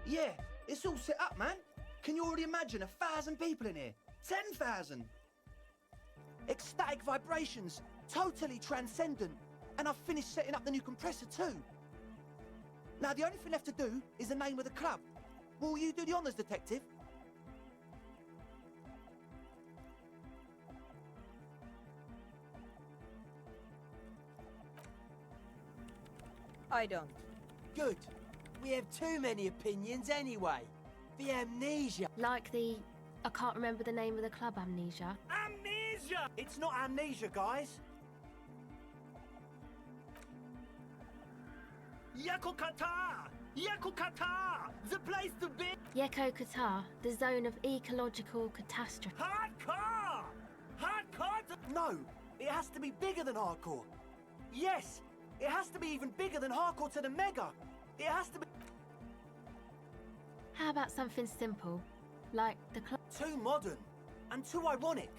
Yeah, it's all set up, man. Can you already imagine 1,000 people in here? 10,000! Ecstatic vibrations, totally transcendent. And I've finished setting up the new compressor too. Now the only thing left to do is the name of the club. Will you do the honours, detective? I don't. Good. We have too many opinions anyway. The amnesia. Like the... I can't remember the name of the club, Amnesia. Amnesia! It's not amnesia, guys. Yakokata! Yakokata! The place to be! Yeko Qatar, the zone of ecological catastrophe. Hardcore! Hardcore! No, it has to be bigger than hardcore. Yes, it has to be even bigger than hardcore to the mega. It has to be... How about something simple? Like the club... Too modern and too ironic.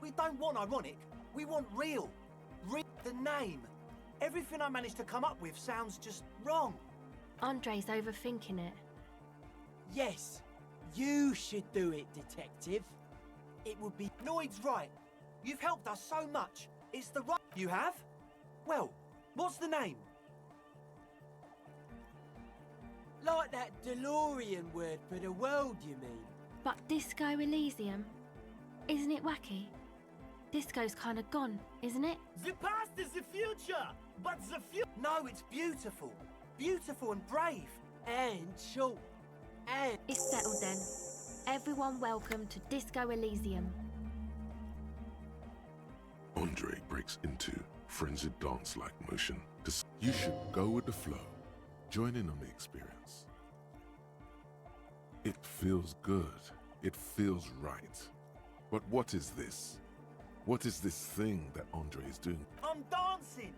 We don't want ironic. We want real. The name. Everything I managed to come up with sounds just wrong. Andre's overthinking it. Yes, you should do it, detective. It would be... Noid's right. You've helped us so much. It's the right... You have? Well, what's the name? Like that DeLorean word for the world, you mean? But Disco Elysium? Isn't it wacky? Disco's kind of gone, isn't it? The past is the future, but the future... No, it's beautiful. Beautiful and brave. And short. And... It's settled then. Everyone welcome to Disco Elysium. Andre breaks into frenzied dance-like motion. You should go with the flow. Join in on the experience. It feels good. It feels right. But what is this? What is this thing that Andre is doing? I'm dancing!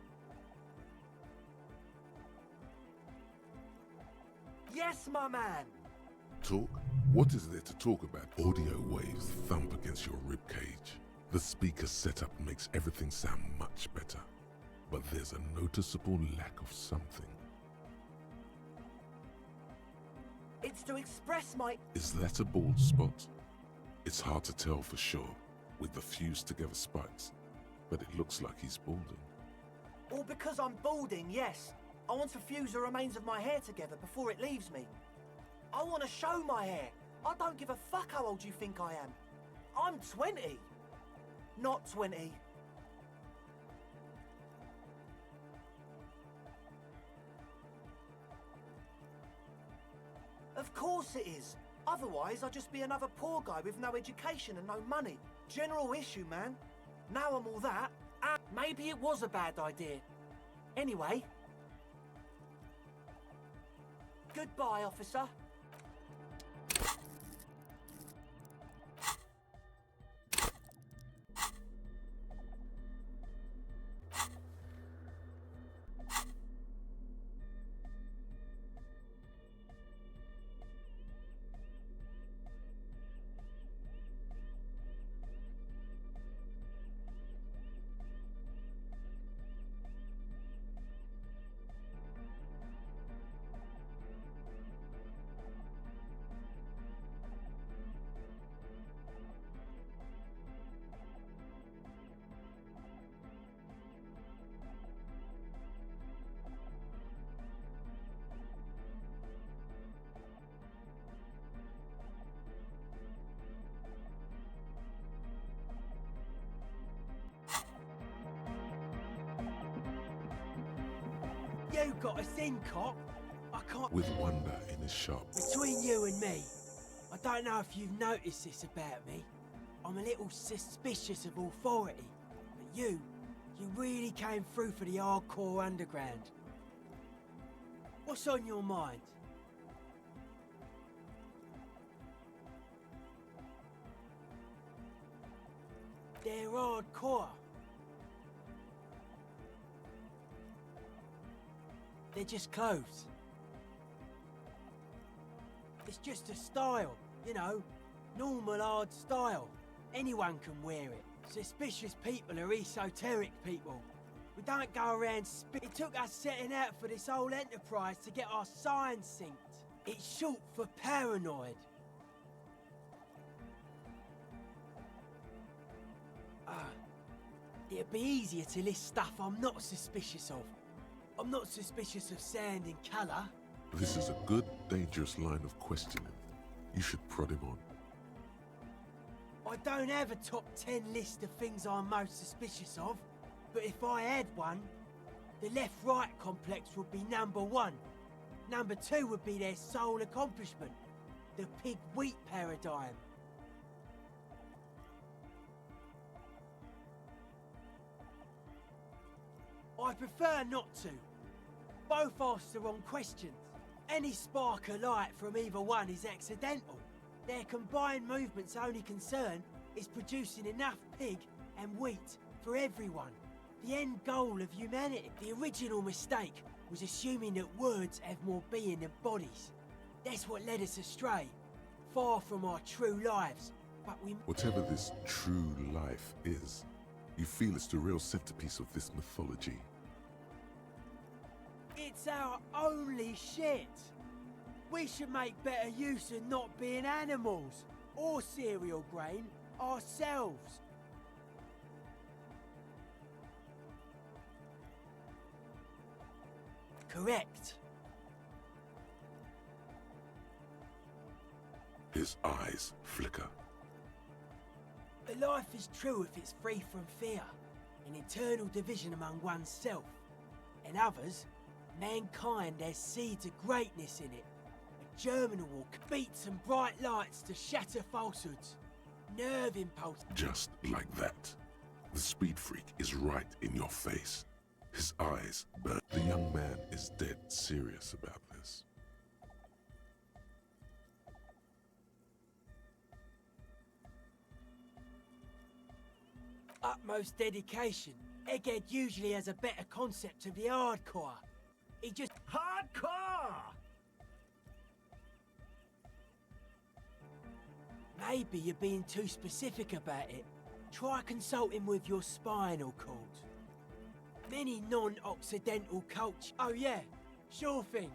Yes, my man! Talk? What is there to talk about? Audio waves thump against your ribcage. The speaker setup makes everything sound much better. but there's a noticeable lack of something. It's to express my... Is that a bald spot? It's hard to tell for sure with the fused together spikes, but it looks like he's balding. Or because I'm balding, yes. I want to fuse the remains of my hair together before it leaves me. I want to show my hair. I don't give a fuck how old you think I am. I'm 20. Not 20. Of course it is. Otherwise, I'd just be another poor guy with no education and no money. General issue, man. Now I'm all that, and maybe it was a bad idea. Anyway. Goodbye, officer. You got us in, cop. I can't... With wonder in his sharp... Between you and me, I don't know if you've noticed this about me. I'm a little suspicious of authority. But you really came through for the hardcore underground. What's on your mind? They're hardcore. They're just clothes. It's just a style, you know, normal hard style. Anyone can wear it. Suspicious people are esoteric people. We don't go around It took us setting out for this whole enterprise to get our signs synced. It's short for paranoid. It'd be easier to list stuff I'm not suspicious of. I'm not suspicious of sand and colour. This is a good, dangerous line of questioning. You should prod him on. I don't have a top 10 list of things I'm most suspicious of, but if I had one, the left-right complex would be number 1. Number 2 would be their sole accomplishment, the pig-wheat paradigm. I prefer not to. Both ask the wrong questions. Any spark of light from either one is accidental. Their combined movement's only concern is producing enough pig and wheat for everyone. The end goal of humanity. The original mistake was assuming that words have more being than bodies. That's what led us astray, far from our true lives. But we... Whatever this true life is, you feel it's the real centerpiece of this mythology. It's our only shit. We should make better use of not being animals or cereal grain ourselves. Correct. His eyes flicker. A life is true if it's free from fear, an eternal division among oneself. And others, mankind has seeds of greatness in it. A germinal walk, beats and bright lights to shatter falsehoods. Nerve impulse. Just like that. The speed freak is right in your face. His eyes burn. The young man is dead serious about this. Utmost dedication. Egghead usually has a better concept of the hardcore. He just... Hardcore! Maybe you're being too specific about it. Try consulting with your spinal cord. Many non-Occidental culture. Oh yeah, sure thing.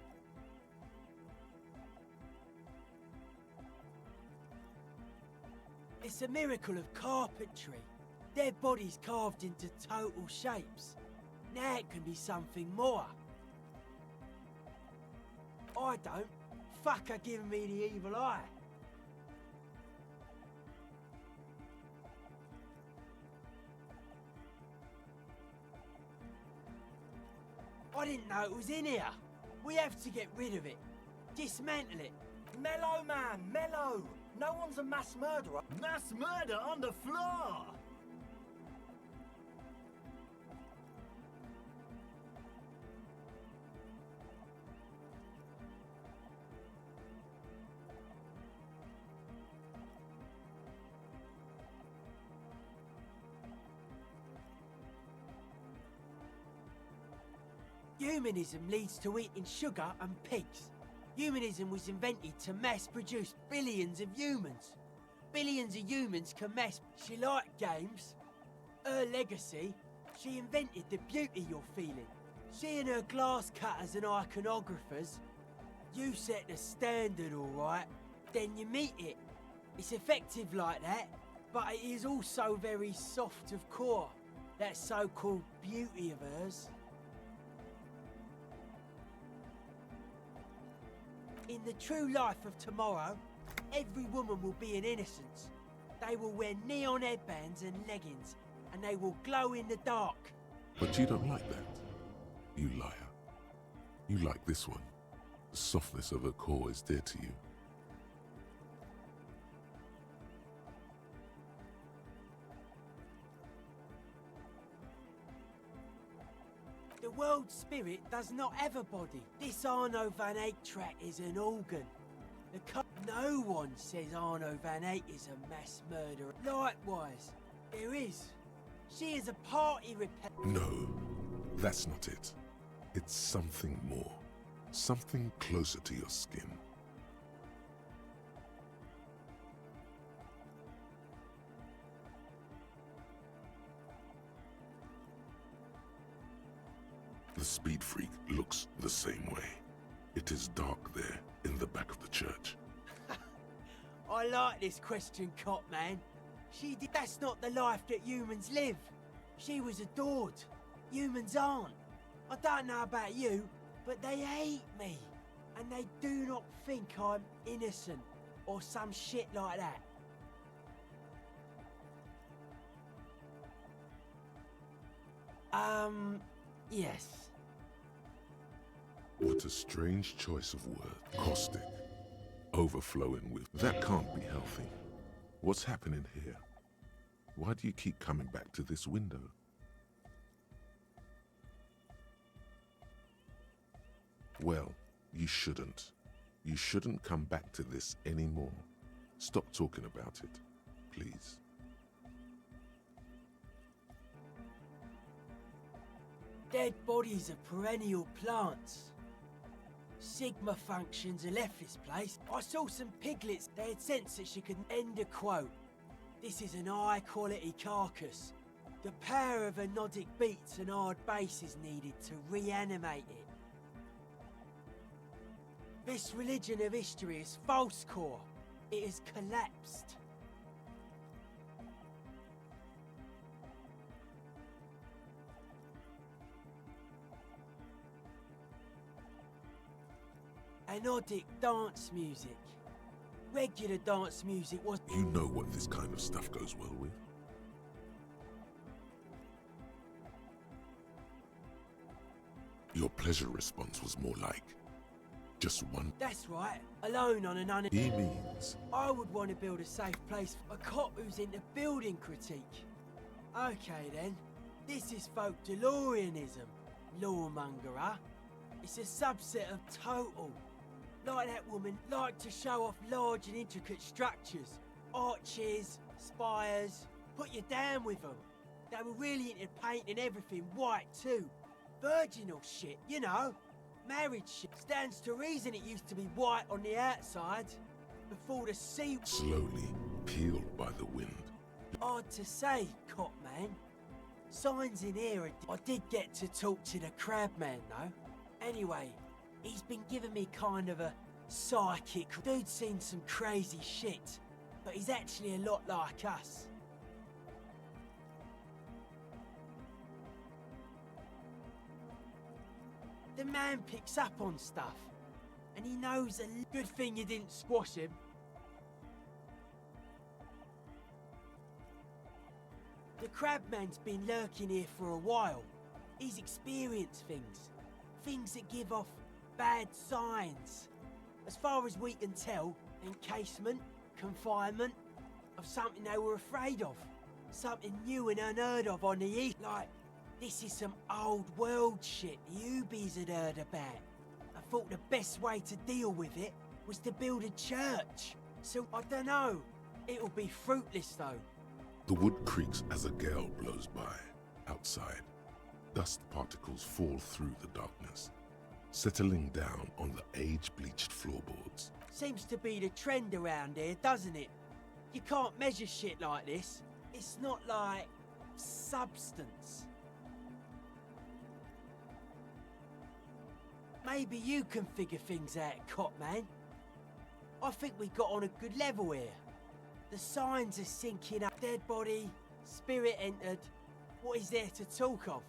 It's a miracle of carpentry. Their bodies carved into total shapes. Now it can be something more. I don't. Fuck her giving me the evil eye. I didn't know it was in here. We have to get rid of it. Dismantle it. Mellow, man, mellow. No one's a mass murderer. Mass murder on the floor! Humanism leads to eating sugar and pigs. Humanism was invented to mass produce billions of humans. Billions of humans can mass. She liked games. Her legacy, she invented the beauty you're feeling. She and her glass cutters and iconographers, you set the standard, alright, then you meet it. It's effective like that, but it is also very soft of core. That so-called beauty of hers. In the true life of tomorrow, every woman will be an innocence. They will wear neon headbands and leggings, and they will glow in the dark. But you don't like that, you liar. You like this one. The softness of her core is dear to you. The world spirit does not have a body. This Arno van Eyck track is an organ. No one says Arno van Eyck is a mass murderer. Likewise, there is. She is a party No, that's not it. It's something more. Something closer to your skin. The speed freak looks the same way. It is dark there in the back of the church. I like this question, Cop Man. That's not the life that humans live. She was adored. Humans aren't. I don't know about you, but they hate me. And they do not think I'm innocent or some shit like that. Yes. What a strange choice of word. Caustic. Overflowing with. That can't be healthy. What's happening here? Why do you keep coming back to this window? Well, you shouldn't. You shouldn't come back to this anymore. Stop talking about it, please. Dead bodies are perennial plants. Sigma functions have left this place. I saw some piglets. They had sense that she could end a quote. This is an high-quality carcass. The power of anodic beats and hard bass is needed to reanimate it. This religion of history is false core. It has collapsed. Anodic dance music. Regular dance music was... You know what this kind of stuff goes well with. Your pleasure response was more like... just one... That's right. Alone on an He means... I would want to build a safe place for a cop who's into building critique. Okay then. This is folk DeLoreanism. Lawmonger, It's a subset of total. Like that woman liked to show off large and intricate structures. Arches, spires. Put you down with them. They were really into painting everything white too. Virginal shit, you know. Marriage shit. Stands to reason it used to be white on the outside. Before the sea... Slowly peeled by the wind. Hard to say, Cop Man. Signs in here. I did get to talk to the crabman though. Anyway, he's been giving me kind of a psychic. Dude's seen some crazy shit, but he's actually a lot like us. The man picks up on stuff, and he knows a good thing you didn't squash him. The crabman's been lurking here for a while. He's experienced things that give off bad signs. As far as we can tell, encasement, confinement, of something they were afraid of. Something new and unheard of on the East. Like, this is some old world shit the Ubies had heard about. I thought the best way to deal with it was to build a church. So, I don't know. It'll be fruitless though. The wood creaks as a gale blows by. Outside, dust particles fall through the darkness, settling down on the age-bleached floorboards. Seems to be the trend around here, doesn't it? You can't measure shit like this. It's not like substance. Maybe you can figure things out, Copman. I think we got on a good level here. The signs are syncing up. Dead body, spirit entered. What is there to talk of?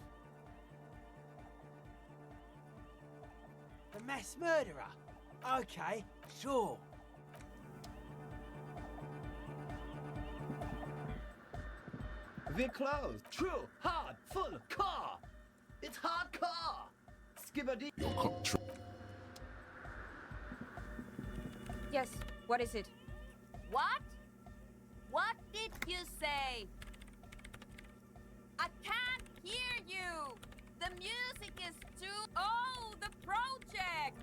The mass murderer? Okay, sure. We're closed. True, hard, full, car. It's hardcore. Skibbity. Yes, what is it? What? What did you say? I can't hear you. The music is too... Oh, the project!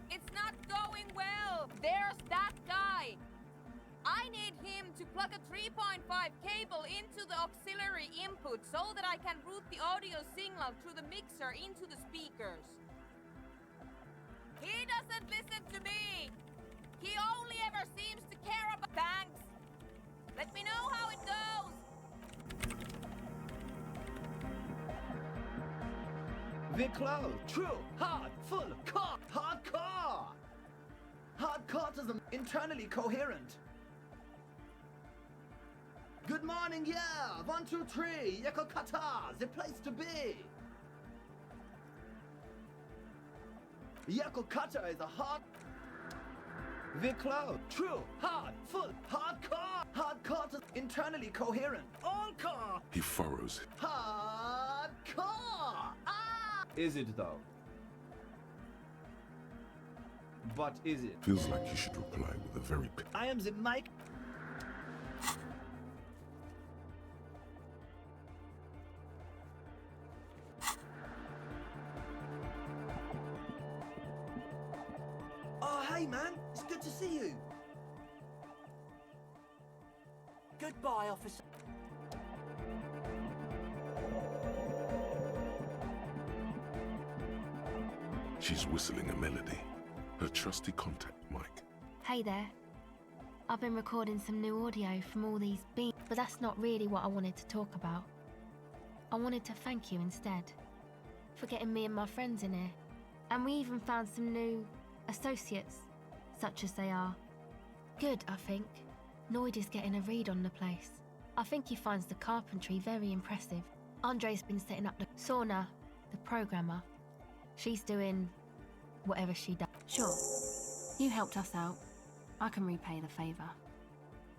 It's not going well. There's that guy. I need him to plug a 3.5 cable into the auxiliary input so that I can route the audio signal through the mixer into the speakers. He doesn't listen to me. He only ever seems to care about... Thanks. Let me know how it goes. We're closed. True, hard, full, car. Hardcore. Hardcore to them. Internally coherent. Good morning, yeah. 1, 2, 3. Yako Kata, the place to be. Yako Kata is a hard... We're closed. True, hard, full, hardcore. Hardcore to internally coherent. All core. He furrows. Hardcore. Ah! Is it though? But is it? Feels like you should reply with a very... I am the mic. Oh, hey man, it's good to see you. Goodbye, officer. She's whistling a melody. Her trusty contact mic. Hey there. I've been recording some new audio from all these beats, but that's not really what I wanted to talk about. I wanted to thank you instead for getting me and my friends in here. And we even found some new associates, such as they are. Good, I think. Noid is getting a read on the place. I think he finds the carpentry very impressive. Andre's been setting up the sauna, the programmer. She's doing whatever she does. Sure. You helped us out. I can repay the favour.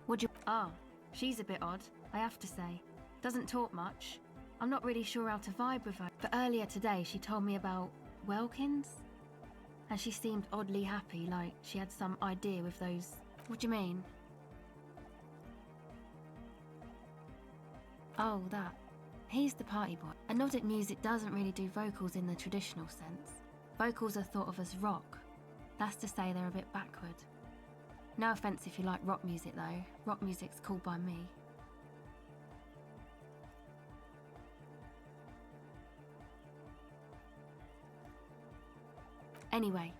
Would you... Ah, she's a bit odd, I have to say. Doesn't talk much. I'm not really sure how to vibe with her. But earlier today she told me about Welkins. And she seemed oddly happy, like she had some idea with those... What do you mean? Oh, that. He's the party boy. And Nordic music doesn't really do vocals in the traditional sense. Vocals are thought of as rock. That's to say they're a bit backward. No offence if you like rock music though. Rock music's cool by me. Anyway,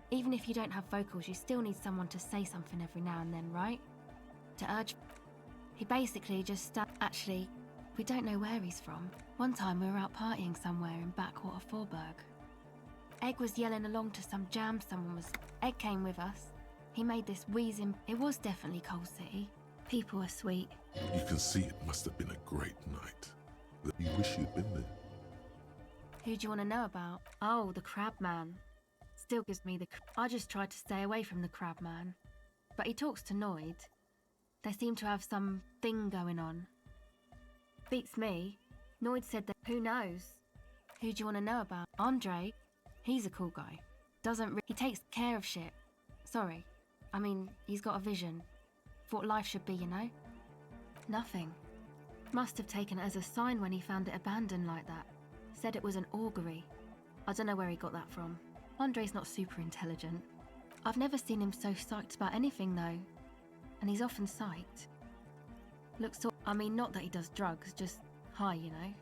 even if you don't have vocals, you still need someone to say something every now and then, right? To urge... He basically just actually, We don't know where he's from. One time we were out partying somewhere in backwater Forburg. Egg was yelling along to some jam someone was... Egg came with us. He made this wheezing... It was definitely Coal City. People were sweet. You can see it must have been a great night. You wish you'd been there. Who do you want to know about? Oh, the Crab Man. Still gives me the... I just tried to stay away from the Crab Man. But he talks to Noid. They seem to have some thing going on. Beats me. Noid said that... Who knows? Who do you want to know about? Andre. He's a cool guy. He takes care of shit. Sorry. I mean, he's got a vision. For what life should be, you know? Nothing. Must have taken it as a sign when he found it abandoned like that. Said it was an augury. I don't know where he got that from. Andre's not super intelligent. I've never seen him so psyched about anything though. And he's often psyched. Looks so... I mean, not that he does drugs, just high, you know?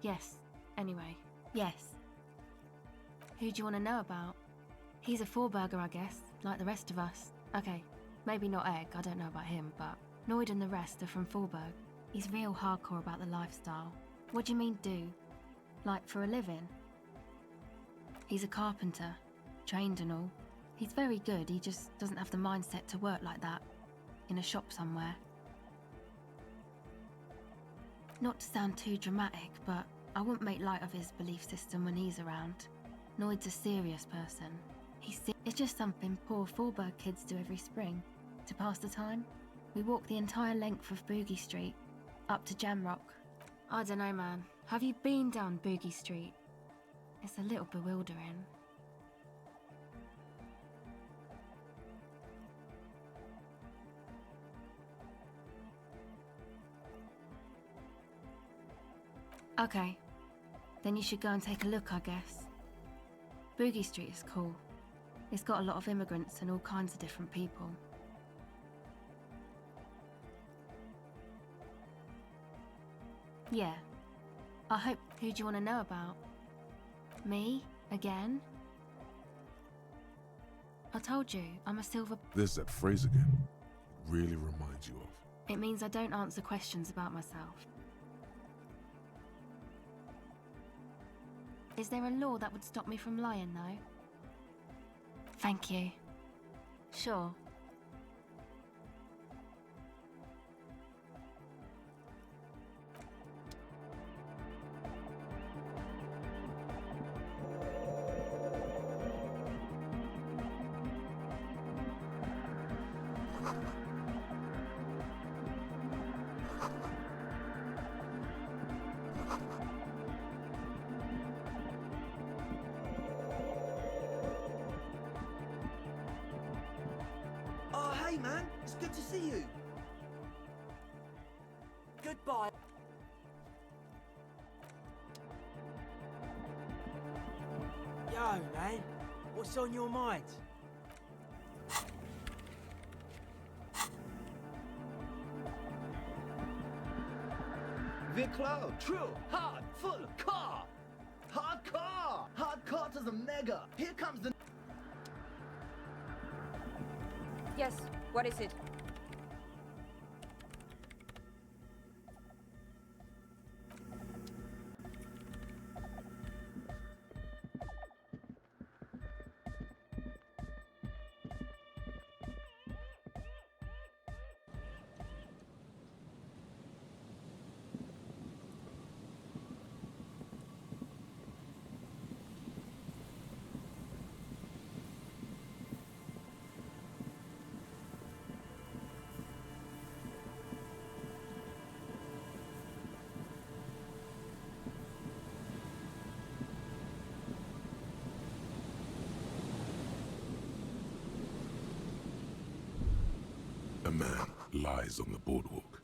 Yes. Anyway, yes. Who do you want to know about? He's a Forburger, I guess, like the rest of us. Okay, maybe not Egg, I don't know about him, but Noid and the rest are from Forburg. He's real hardcore about the lifestyle. What do you mean, do? Like, for a living? He's a carpenter, trained and all. He's very good, he just doesn't have the mindset to work like that, in a shop somewhere. Not to sound too dramatic, but I wouldn't make light of his belief system when he's around. Noid's a serious person. It's just something poor Forburg kids do every spring. To pass the time, we walk the entire length of Boogie Street, up to Jamrock. I don't know, man. Have you been down Boogie Street? It's a little bewildering. Okay, then you should go and take a look, I guess. Boogie Street is cool. It's got a lot of immigrants and all kinds of different people. Yeah. I hope... Who do you want to know about? Me? Again? I told you, I'm a silver... There's that phrase again. It really reminds you of... It means I don't answer questions about myself. Is there a law that would stop me from lying, though? Thank you. Sure. Hey man, it's good to see you. Goodbye. Yo, man. What's on your mind? Viclo, true, hard, full, car. Hard car. Hard car to the mega. Here comes the... Yes, what is it? A man lies on the boardwalk.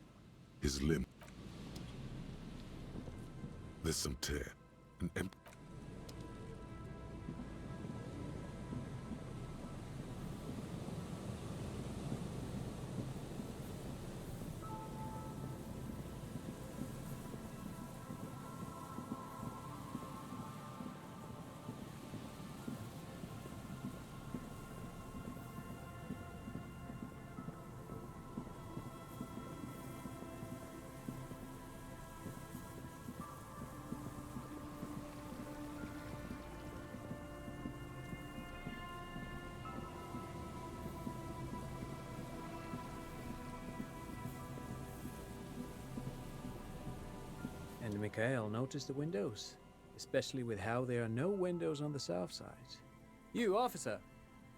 His limb... There's some tear. An empty... Mikhail noticed the windows, especially with how there are no windows on the south side. You, officer,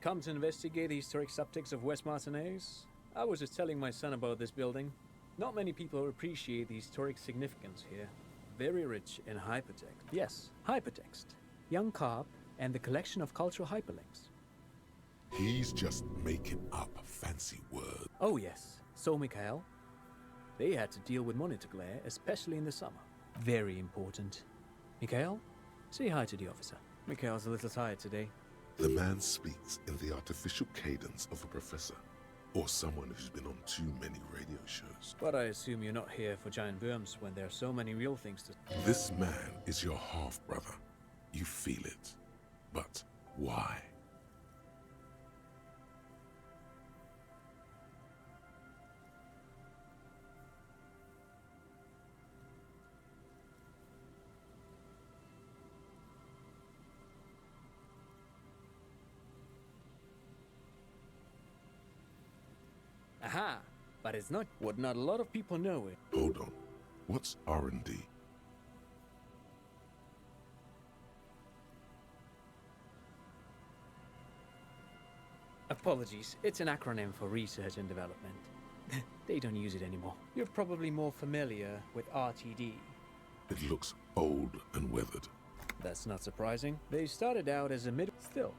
come to investigate the historic subtext of West Martinez? I was just telling my son about this building. Not many people appreciate the historic significance here. Very rich in hypertext. Yes, hypertext. Young Carp and the collection of cultural hyperlinks. He's just making up fancy words. Oh yes, so Mikhail. They had to deal with monitor glare, especially in the summer. Very important. Mikhail, say hi to the officer. Mikhail's a little tired today. The man speaks in the artificial cadence of a professor, or someone who's been on too many radio shows. But I assume you're not here for giant worms when there are so many real things to... This man is your half-brother. You feel it. But why? Aha! But it's not what not a lot of people know it. Hold on. What's R&D? Apologies, it's an acronym for research and development. They don't use it anymore. You're probably more familiar with RTD. It looks old and weathered. That's not surprising. They started out as a mid... Still,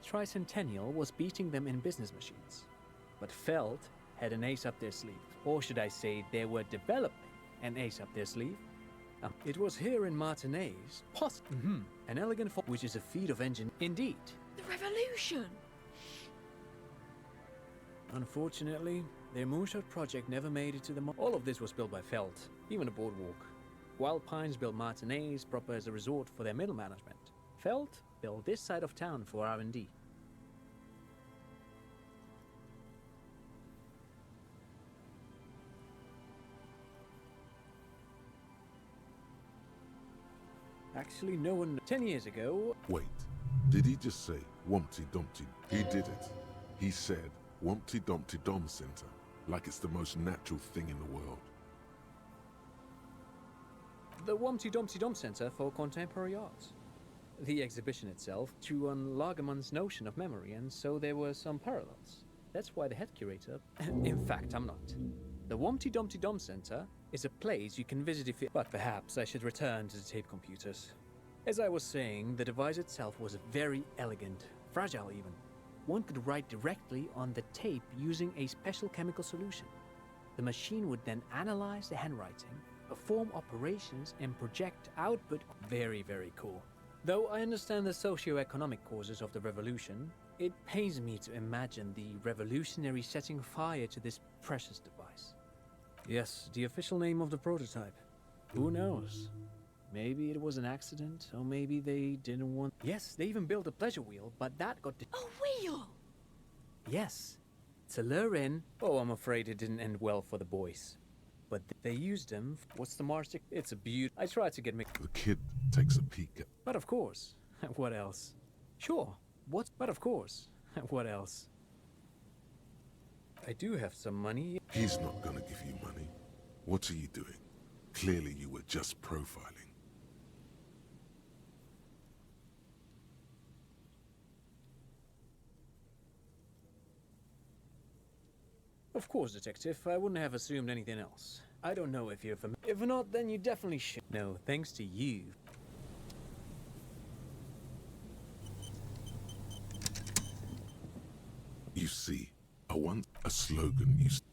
Tricentennial was beating them in business machines. But Feld had an ace up their sleeve. Or should I say, they were developing an ace up their sleeve. It was here in Martinez, an elegant which is a feat of engine. Indeed. The revolution! Unfortunately, their moonshot project never made it to the All of this was built by Feld, even a boardwalk. Wild Pines built Martinez proper as a resort for their middle management. Feld built this side of town for R&D. Actually, no one... 10 years ago... Wait, did he just say Wumpty Dumpty? He did it. He said Wumpty Dumpty Dom Center, like it's the most natural thing in the world. The Wumpty Dumpty Dom Center for Contemporary Art. The exhibition itself drew on Lagerman's notion of memory, and so there were some parallels. That's why the head curator... In fact, I'm not. The Wumpty Dumpty Dom Center is a place you can visit if you... But perhaps I should return to the tape computers. As I was saying, the device itself was very elegant, fragile even. One could write directly on the tape using a special chemical solution. The machine would then analyze the handwriting, perform operations, and project output. Very, very cool. Though I understand the socio-economic causes of the revolution, it pains me to imagine the revolutionary setting fire to this precious device. Yes, the official name of the prototype. Who knows? Maybe it was an accident, or maybe they didn't want... Yes, they even built a pleasure wheel, but that got... A wheel? Yes. To lure in... Oh, I'm afraid it didn't end well for the boys. But they used them... What's the Mars... It's a beaut... I tried to get... The kid takes a peek at... But of course. What else? Sure. What? But of course. What else? I do have some money. He's not gonna give you money. What are you doing? Clearly you were just profiling. Of course, Detective. I wouldn't have assumed anything else. I don't know if you're familiar. If not, then you definitely should. No, thanks to you. You see, I want a slogan used.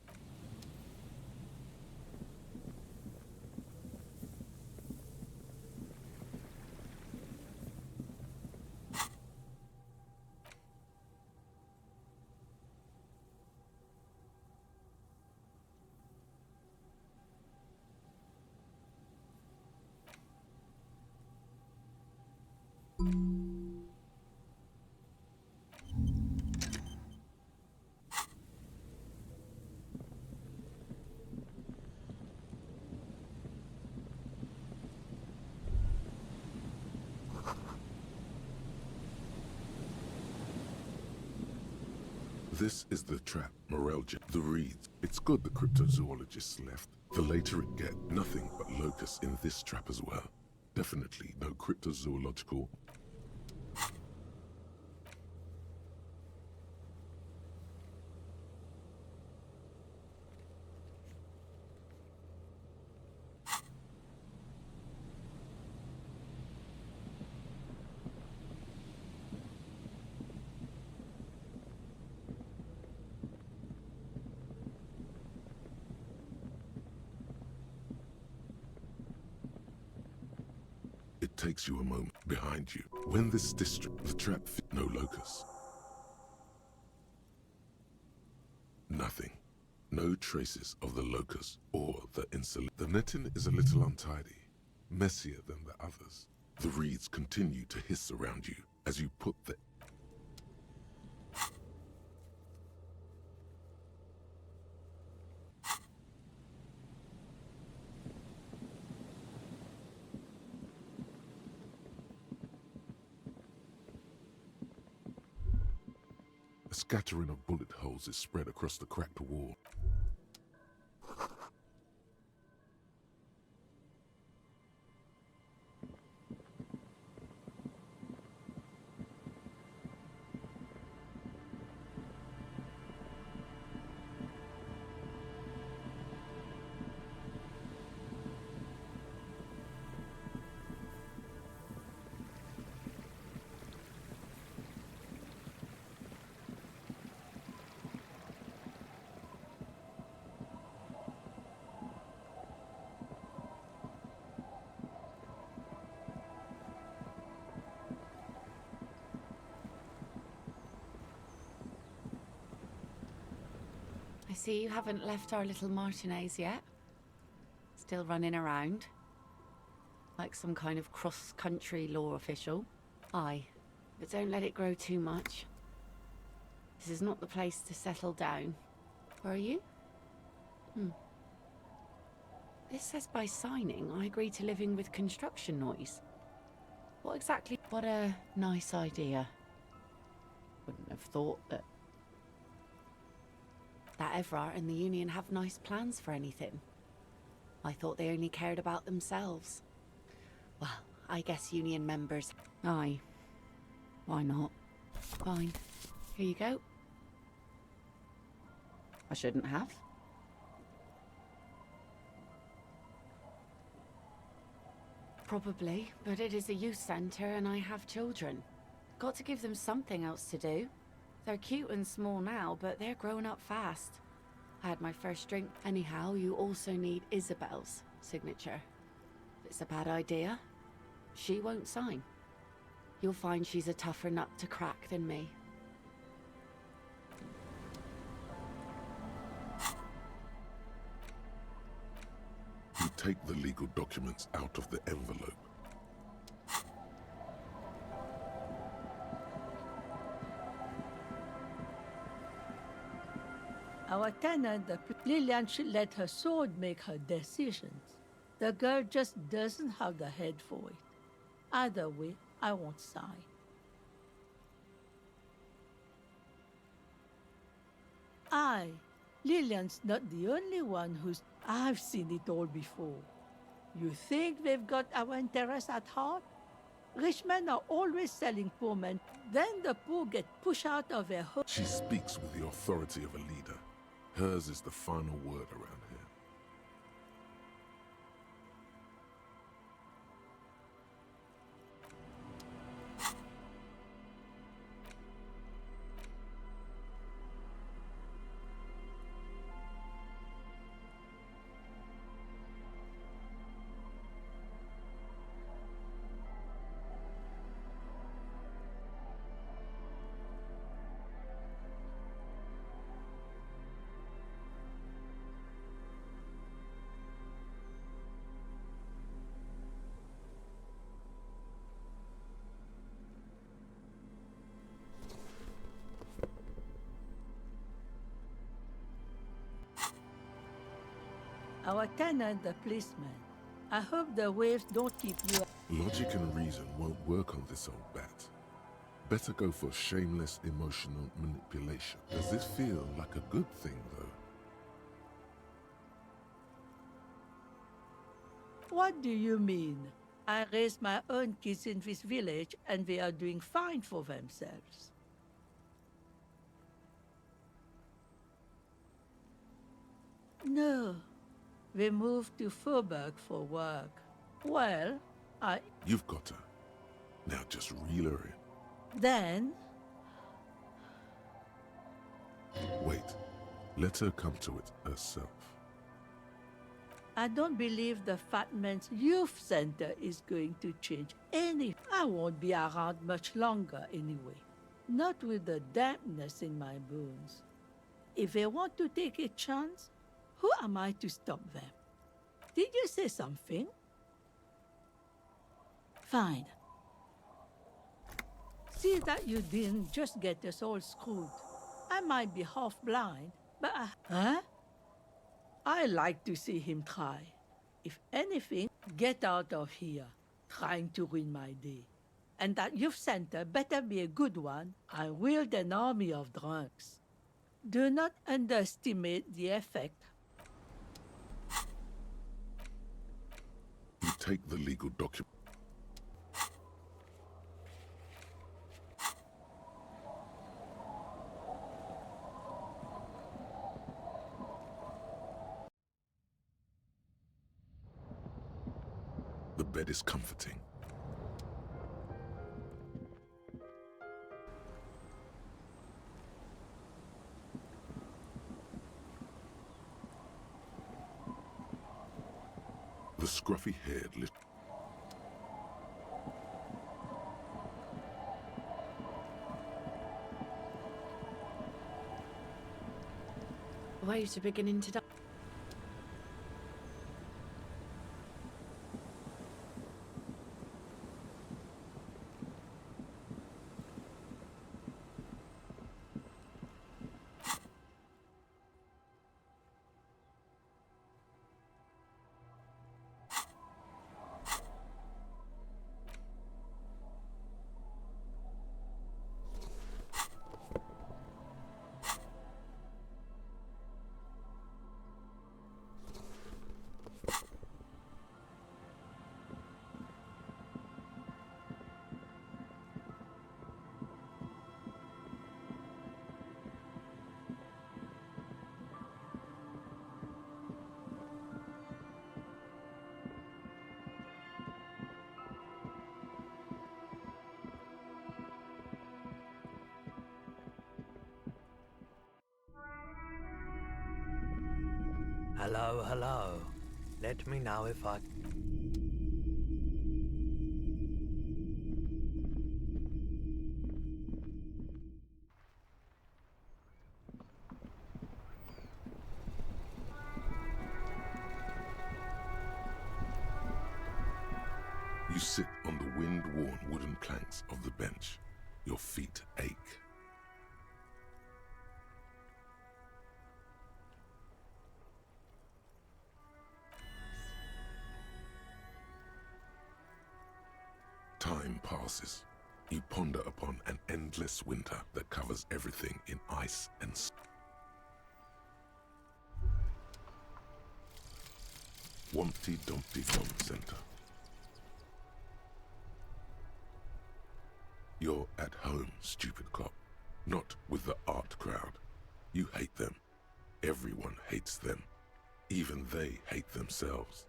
This is the trap, Morel. The reeds. It's good the cryptozoologists left. The later it gets, nothing but locusts in this trap as well. Definitely no cryptozoological. It takes you a moment behind you. When this district, the trap fit no locust. Nothing. No traces of the locust or the insul. The netting is a little untidy, messier than the others. The reeds continue to hiss around you as you put the A scattering of bullet holes is spread across the cracked wall. I see you haven't left our little Martinez yet. Still running around. Like some kind of cross-country law official. Aye, but don't let it grow too much. This is not the place to settle down. Or are you? This says by signing, I agree to living with construction noise. What exactly? What a nice idea. Wouldn't have thought that Evrart and the Union have nice plans for anything. I thought they only cared about themselves. Well, I guess Union members... Aye. Why not? Fine. Here you go. I shouldn't have. Probably, but it is a youth centre and I have children. Got to give them something else to do. They're cute and small now, but they're growing up fast. I had my first drink. Anyhow, you also need Isabel's signature. If it's a bad idea, she won't sign. You'll find she's a tougher nut to crack than me. You take the legal documents out of the envelope. Our tenant, Lillian, should let her sword make her decisions. The girl just doesn't have the head for it. Either way, I won't sign. Lillian's not the only one who's... I've seen it all before. You think they've got our interests at heart? Rich men are always selling poor men. Then the poor get pushed out of their home. She speaks with the authority of a leader. Hers is the final word around here. Our tenant, the policeman. I hope the waves don't keep you... Logic and reason won't work on this old bat. Better go for shameless emotional manipulation. Does this feel like a good thing, though? What do you mean? I raised my own kids in this village and they are doing fine for themselves. No, they moved to Faubourg for work. Well, You've got her. Now just reel her in. Then... Wait. Let her come to it herself. I don't believe the Fat Man's Youth Center is going to change any. I won't be around much longer anyway. Not with the dampness in my bones. If they want to take a chance, who am I to stop them? Did you say something? Fine. See that you didn't just get us all screwed. I might be half blind, but Huh? I like to see him try. If anything, get out of here, trying to ruin my day. And that youth center better be a good one. I wield an army of drunks. Do not underestimate the effect. You take the legal document. The bed is comforting. The scruffy-haired little... Waves are beginning to die. Hello, hello. Let me know if I... You sit on the wind-worn wooden planks of the bench. Your feet ache. Time passes. You ponder upon an endless winter that covers everything in ice and snow. Wumpty Dumpty Dum Center. You're at home, stupid cop. Not with the art crowd. You hate them. Everyone hates them. Even they hate themselves.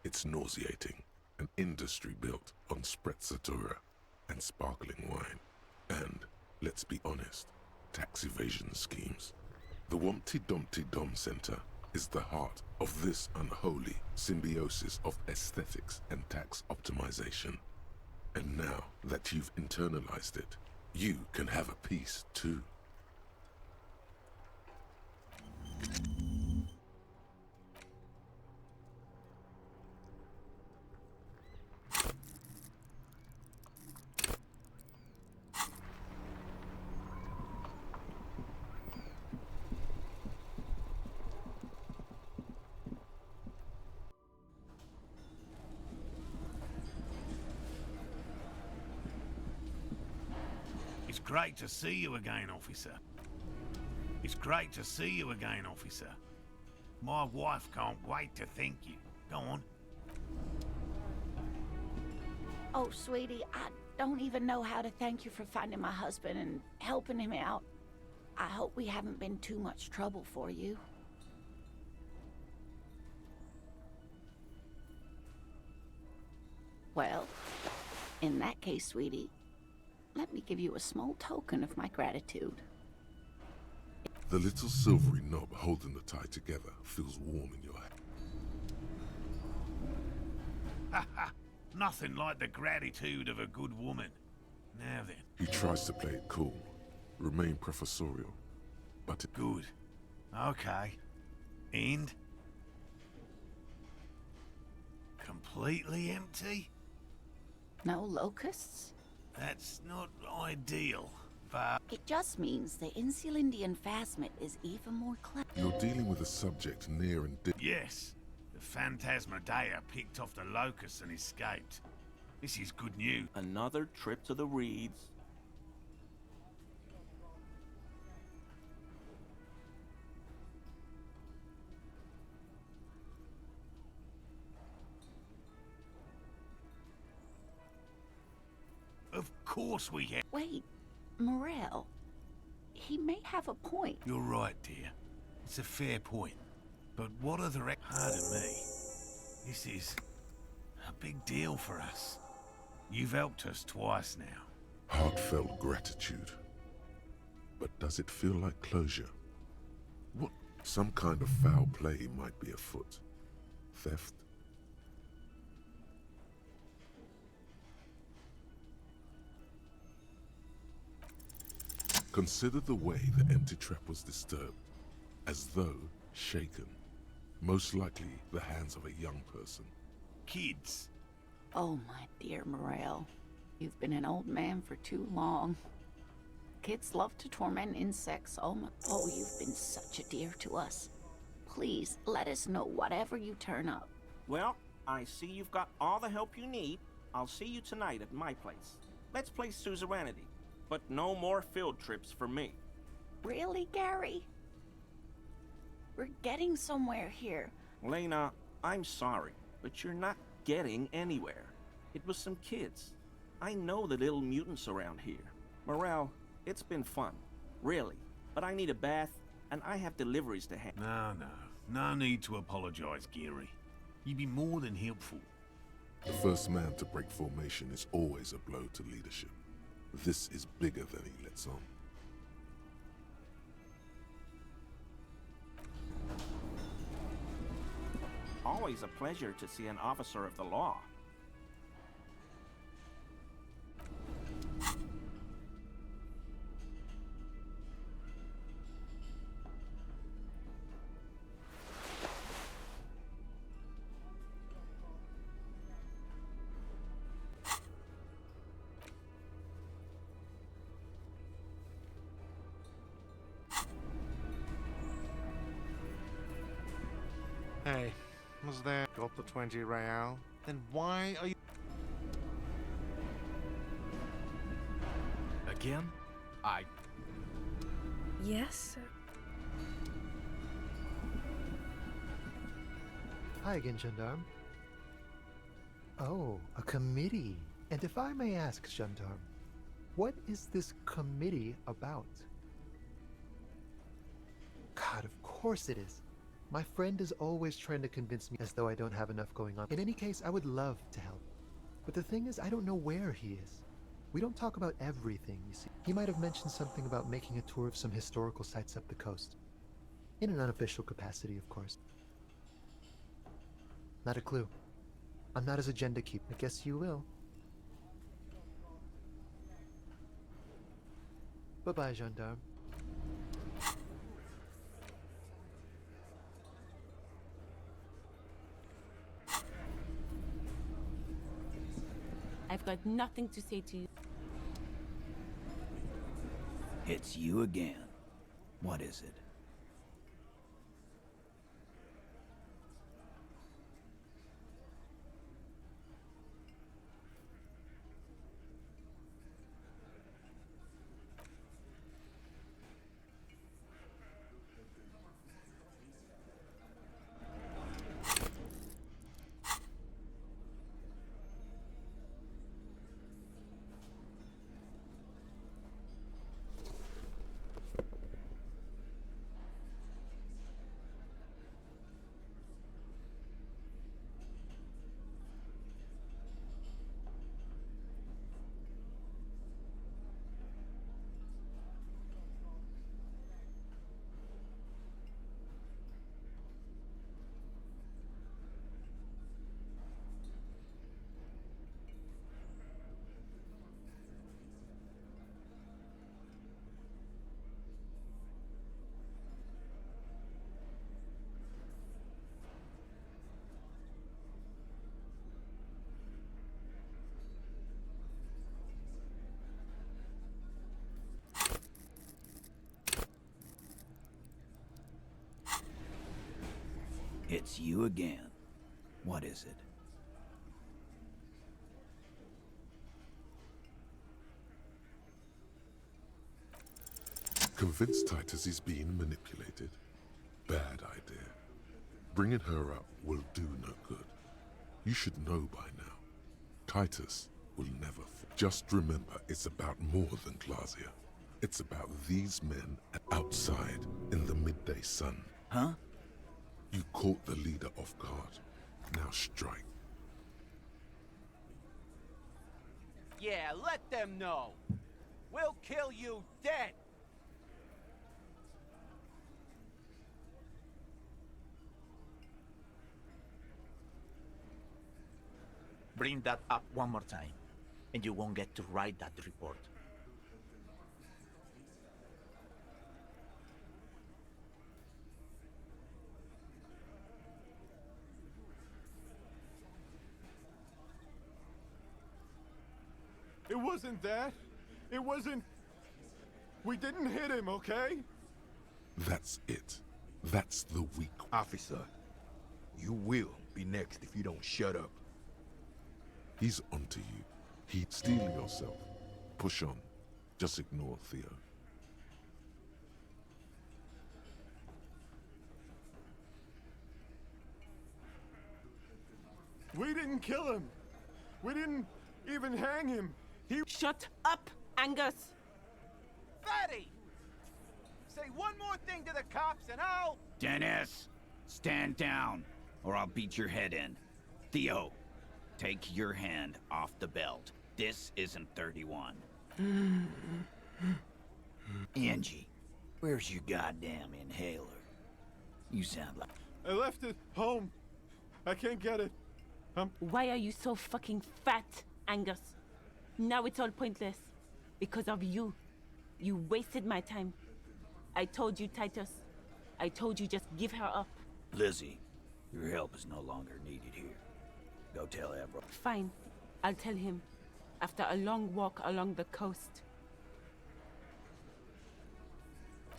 It's nauseating. An industry built on sprezzatura and sparkling wine. And, let's be honest, tax evasion schemes. The Wumpty Dumpty Dum Center is the heart of this unholy symbiosis of aesthetics and tax optimization. And now that you've internalized it, you can have a piece too. It's great to see you again, officer. It's great to see you again, officer. My wife can't wait to thank you. Go on. Oh, sweetie, I don't even know how to thank you for finding my husband and helping him out. I hope we haven't been too much trouble for you. Well, in that case, sweetie, let me give you a small token of my gratitude. The little silvery knob holding the tie together feels warm in your hand. Ha ha! Nothing like the gratitude of a good woman. Now then. He tries to play it cool, remain professorial, but it... Good. Okay. And? Completely empty? No locusts? That's not ideal, but... It just means the Insulindian phasmid is even more clever. You're dealing with a subject near and dear. Yes. The Phantasmadeia picked off the locusts and escaped. This is good news. Another trip to the Reeds. Of course we have. Wait, Morel. He may have a point. You're right, dear. It's a fair point. But what are the Pardon me. This is a big deal for us. You've helped us twice now. Heartfelt gratitude. But does it feel like closure? What? Some kind of foul play might be afoot. Theft? Consider the way the empty trap was disturbed, as though shaken. Most likely the hands of a young person. Kids. Oh, my dear Morel. You've been an old man for too long. Kids love to torment insects. Oh, you've been such a dear to us. Please, let us know whatever you turn up. Well, I see you've got all the help you need. I'll see you tonight at my place. Let's play suzerainty. But no more field trips for me. Really, Gary? We're getting somewhere here. Lena, I'm sorry, but you're not getting anywhere. It was some kids. I know the little mutants around here. Morel, it's been fun. Really. But I need a bath, and I have deliveries to handle. No need to apologize, Geary. You'd be more than helpful. The first man to break formation is always a blow to leadership. This is bigger than he lets on. Always a pleasure to see an officer of the law. Hey, was there got the 20 real? Then why are you... Again? Yes, sir. Hi again, Gendarme. Oh, a committee. And if I may ask, Gendarme, what is this committee about? God, of course it is. My friend is always trying to convince me as though I don't have enough going on. In any case, I would love to help. But the thing is, I don't know where he is. We don't talk about everything, you see. He might have mentioned something about making a tour of some historical sites up the coast. In an unofficial capacity, of course. Not a clue. I'm not his agenda keep. I guess you will. Bye-bye, Gendarme. I've got nothing to say to you. It's you again. What is it? It's you again. What is it? Convince Titus he's being manipulated. Bad idea. Bringing her up will do no good. You should know by now. Titus will never fall. Just remember, it's about more than Glasia. It's about these men outside in the midday sun. Huh? You caught the leader off guard. Now strike. Yeah, let them know. We'll kill you dead. Bring that up one more time, and you won't get to write that report. It wasn't that. It wasn't... We didn't hit him, okay? That's it. That's the weak. Officer, you will be next if you don't shut up. He's onto you. He'd steal yourself. Push on. Just ignore Theo. We didn't kill him. We didn't even hang him. He... Shut up, Angus! Fatty! Say one more thing to the cops and I'll... Dennis, stand down, or I'll beat your head in. Theo, take your hand off the belt. This isn't 31. Angie, where's your goddamn inhaler? You sound like... I left it home. I can't get it. Why are you so fucking fat, Angus? Now it's all pointless. Because of you. You wasted my time. I told you, Titus. I told you just give her up. Lizzie, your help is no longer needed here. Go tell Avro. Fine. I'll tell him. After a long walk along the coast.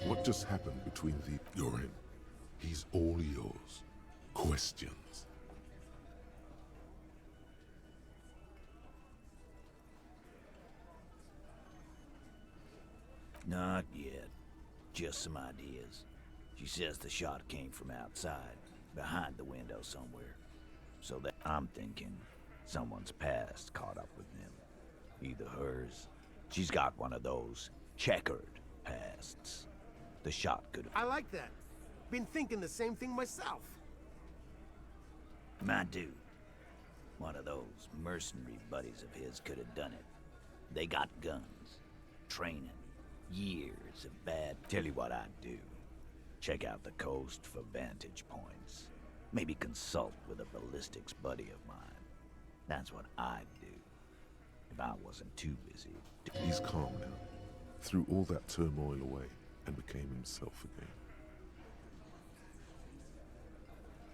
What just happened between the... You're in. He's all yours. Questions. Not yet. Just some ideas. She says the shot came from outside, behind the window somewhere. So that I'm thinking someone's past caught up with them. Either hers. She's got one of those checkered pasts. The shot could have... I like that. Been thinking the same thing myself. My dude. One of those mercenary buddies of his could have done it. They got guns. Training. Years of bad... Tell you what I'd do. Check out the coast for vantage points. Maybe consult with a ballistics buddy of mine. That's what I'd do. If I wasn't too busy. He's calm now. Threw all that turmoil away and became himself again.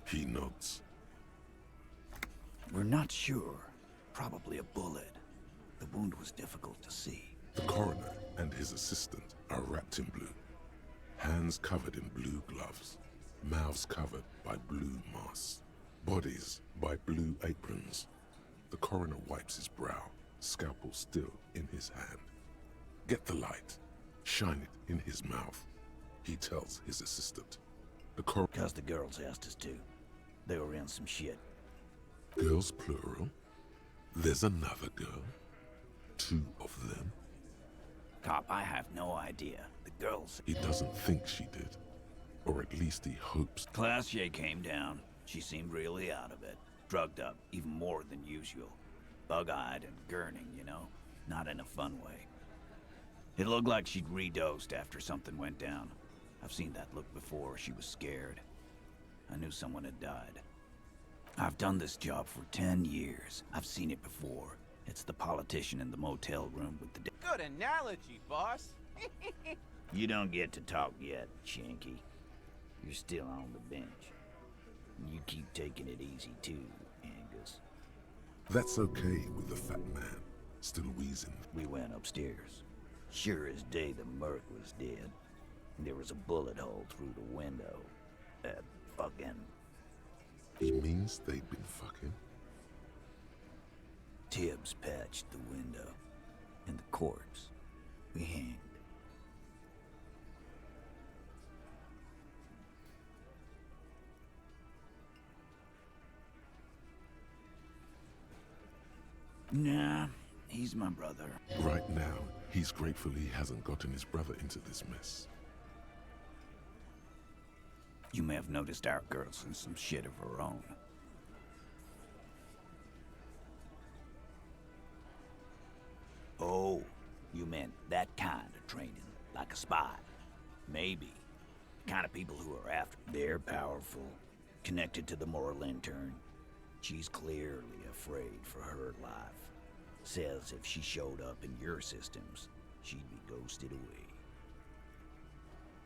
He nods. We're not sure. Probably a bullet. The wound was difficult to see. The coroner and his assistant are wrapped in blue. Hands covered in blue gloves. Mouths covered by blue masks. Bodies by blue aprons. The coroner wipes his brow, scalpel still in his hand. Get the light. Shine it in his mouth. He tells his assistant. The coroner... 'Cause the girls asked us to. They were in some shit. Girls plural? There's another girl? 2 of them? Cop, I have no idea. The girls... He doesn't think she did. Or at least he hopes. Glacier came down. She seemed really out of it. Drugged up, even more than usual. Bug-eyed and gurning, you know? Not in a fun way. It looked like she'd redosed after something went down. I've seen that look before. She was scared. I knew someone had died. I've done this job for 10 years. I've seen it before. It's the politician in the motel room with the... Good analogy, boss. You don't get to talk yet, Shanky. You're still on the bench. You keep taking it easy too, Angus. That's okay with the fat man, still wheezing. We went upstairs. Sure as day the Merc was dead. There was a bullet hole through the window. That fucking... He means they'd been fucking? Tibbs patched the window, and the corpse we hanged. Nah, he's my brother. Right now, he's grateful he hasn't gotten his brother into this mess. You may have noticed our girl's in some shit of her own. Oh, you meant that kind of training, like a spy. Maybe. The kind of people who are after. They're powerful, connected to the moral intern. She's clearly afraid for her life. Says if she showed up in your systems, she'd be ghosted away.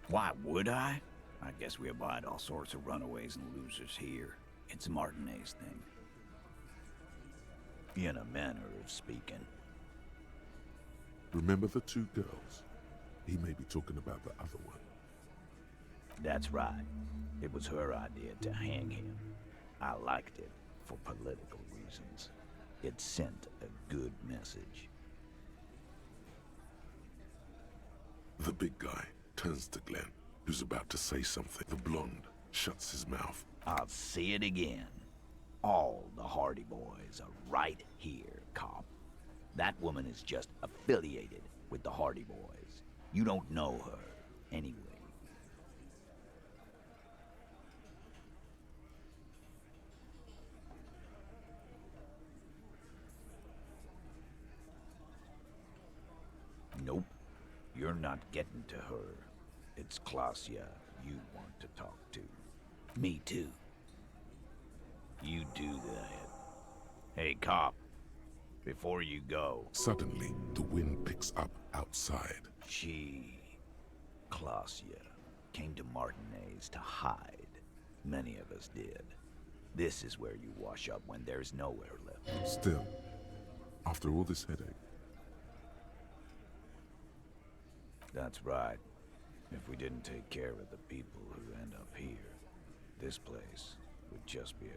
Why would I? I guess we abide all sorts of runaways and losers here. It's a Martinez thing. In a manner of speaking. Remember the two girls? He may be talking about the other one. That's right. It was her idea to hang him. I liked it for political reasons. It sent a good message. The big guy turns to Glenn, who's about to say something. The blonde shuts his mouth. I'll say it again. All the Hardy Boys are right here, cop. That woman is just affiliated with the Hardy Boys. You don't know her, anyway. Nope. You're not getting to her. It's Klasia you want to talk to. Me too. You do that. Hey, cop. Before you go... Suddenly, the wind picks up outside. She... Klasia came to Martinez to hide. Many of us did. This is where you wash up when there's nowhere left. Still, after all this headache... That's right. If we didn't take care of the people who end up here, this place would just be a...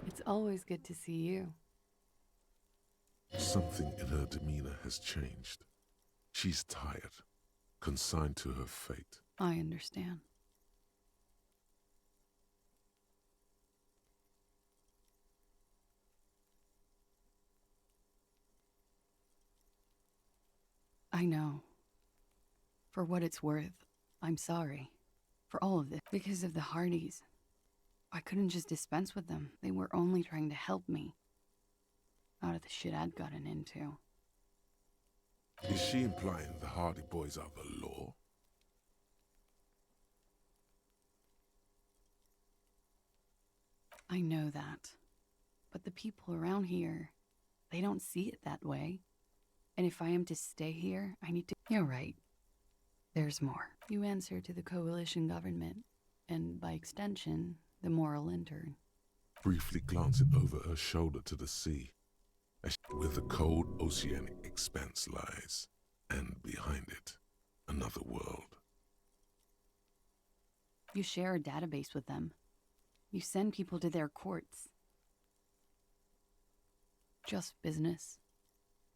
It's always good to see you. Something in her demeanor has changed. She's tired, consigned to her fate. I understand. I know. For what it's worth, I'm sorry. For all of this. Because of the Hardys. I couldn't just dispense with them. They were only trying to help me out of the shit I'd gotten into. Is she implying the Hardy Boys are the law? I know that. But the people around here, they don't see it that way. And if I am to stay here, I need to... You're right. There's more. You answer to the coalition government, and by extension, the moral intern. Briefly glancing over her shoulder to the sea, where the cold oceanic expanse lies, and behind it, another world. You share a database with them. You send people to their courts. Just business,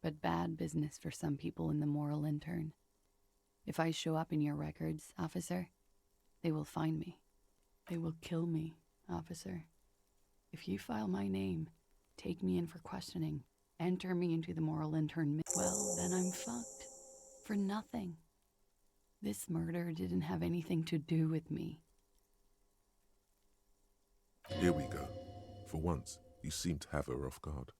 but bad business for some people in the moral intern. If I show up in your records, officer, they will find me. They will kill me, officer. If you file my name, take me in for questioning, enter me into the moral intern, well, then I'm fucked. For nothing. This murder didn't have anything to do with me. Here we go. For once, you seem to have her off guard.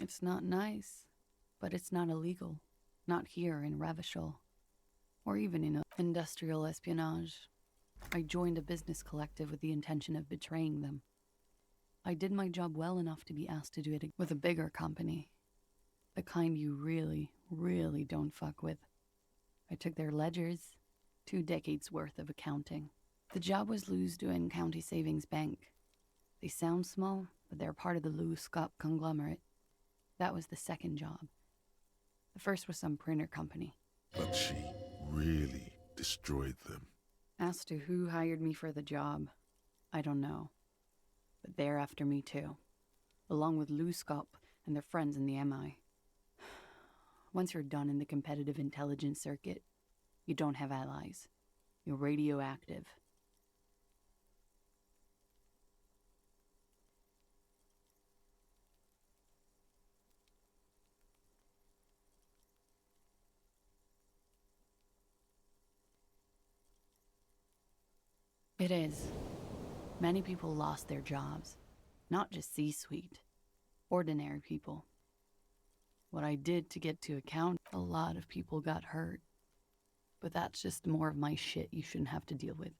It's not nice, but it's not illegal. Not here in Ravishal, or even in industrial espionage. I joined a business collective with the intention of betraying them. I did my job well enough to be asked to do it with a bigger company. The kind you really, really don't fuck with. I took their ledgers, 2 decades worth of accounting. The job was Lou's doing County Savings Bank. They sound small, but they're part of the Lou Scott conglomerate. That was the second job. The first was some printer company. But she really destroyed them. As to who hired me for the job, I don't know. But they're after me too, along with Lou Scott and their friends in the MI. Once you're done in the competitive intelligence circuit, you don't have allies. You're radioactive. It is. Many people lost their jobs. Not just C-suite. Ordinary people. What I did to get to account, a lot of people got hurt. But that's just more of my shit you shouldn't have to deal with.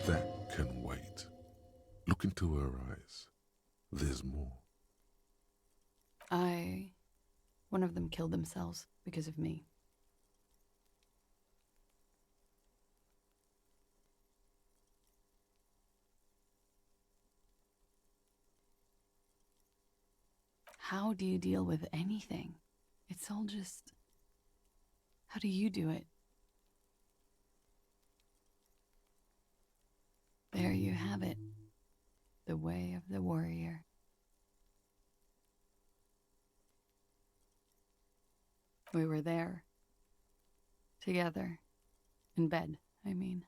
That can wait. Look into her eyes. There's more. One of them killed themselves because of me. How do you deal with anything? It's all just... How do you do it? There you have it. The way of the warrior. We were there. Together. In bed, I mean.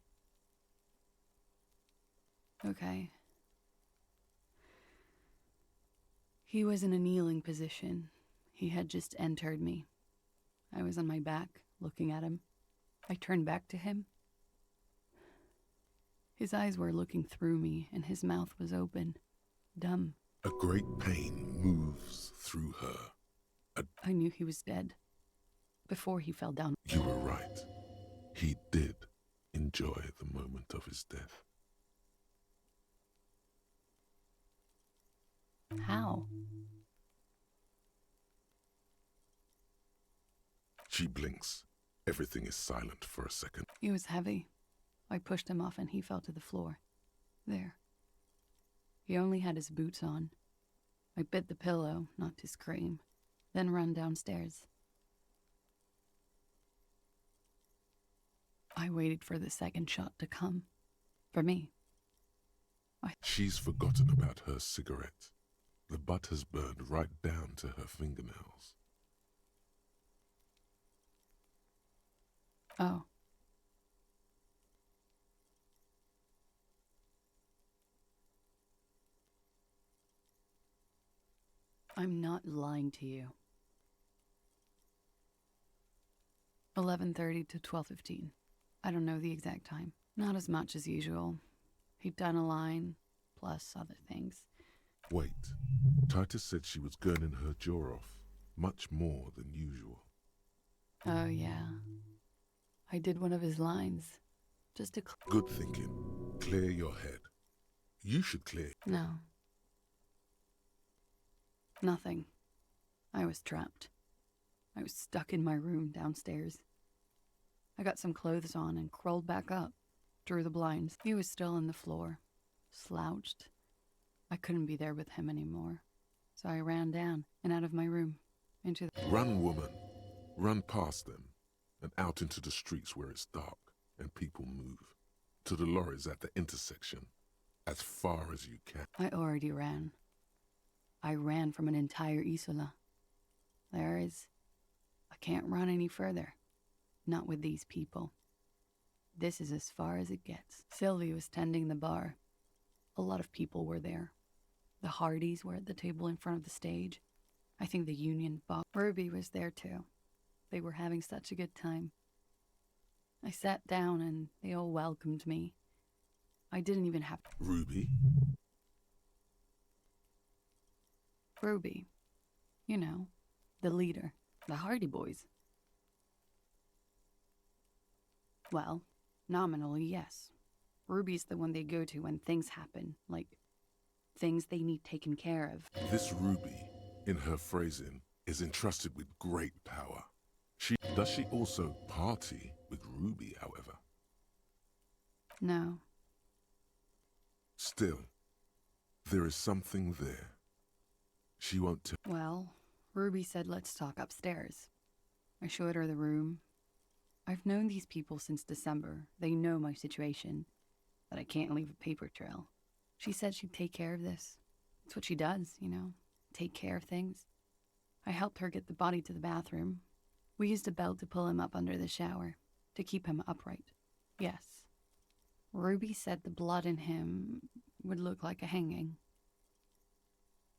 Okay. He was in a kneeling position. He had just entered me. I was on my back, looking at him. I turned back to him. His eyes were looking through me, and his mouth was open. Dumb. A great pain moves through her. I knew he was dead. Before he fell down. You were right. He did enjoy the moment of his death. How? She blinks. Everything is silent for a second. He was heavy. I pushed him off and he fell to the floor. There. He only had his boots on. I bit the pillow, not to scream, then ran downstairs. I waited for the second shot to come. For me. She's forgotten about her cigarette. The butt has burned right down to her fingernails. Oh. I'm not lying to you. 11:30 to 12:15. I don't know the exact time. Not as much as usual. He'd done a line, plus other things. Wait. Titus said she was gurning her jaw off, much more than usual. Oh, yeah. I did one of his lines. Just to Good thinking. Clear your head. You should clear. No. Nothing. I was trapped. I was stuck in my room downstairs. I got some clothes on and crawled back up, drew the blinds. He was still on the floor, slouched. I couldn't be there with him anymore, so I ran down and out of my room, into the... Run, woman. Run past them and out into the streets where it's dark and people move. To the lorries at the intersection, as far as you can. I already ran. I ran from an entire Isola. I can't run any further. Not with these people. This is as far as it gets. Sylvie was tending the bar. A lot of people were there. The Hardys were at the table in front of the stage. I think the Union Bob. Ruby was there too. They were having such a good time. I sat down and they all welcomed me. I didn't even have to. Ruby? Ruby. You know, the leader. The Hardy Boys. Well, nominally, yes. Ruby's the one they go to when things happen, like things they need taken care of. This Ruby, in her phrasing, is entrusted with great power. Does she also party with Ruby, however? No. Still, there is something there. She won't tell. Well, Ruby said let's talk upstairs. I showed her the room. I've known these people since December. They know my situation, that I can't leave a paper trail. She said she'd take care of this. It's what she does, you know, take care of things. I helped her get the body to the bathroom. We used a belt to pull him up under the shower, to keep him upright. Yes. Ruby said the blood in him would look like a hanging.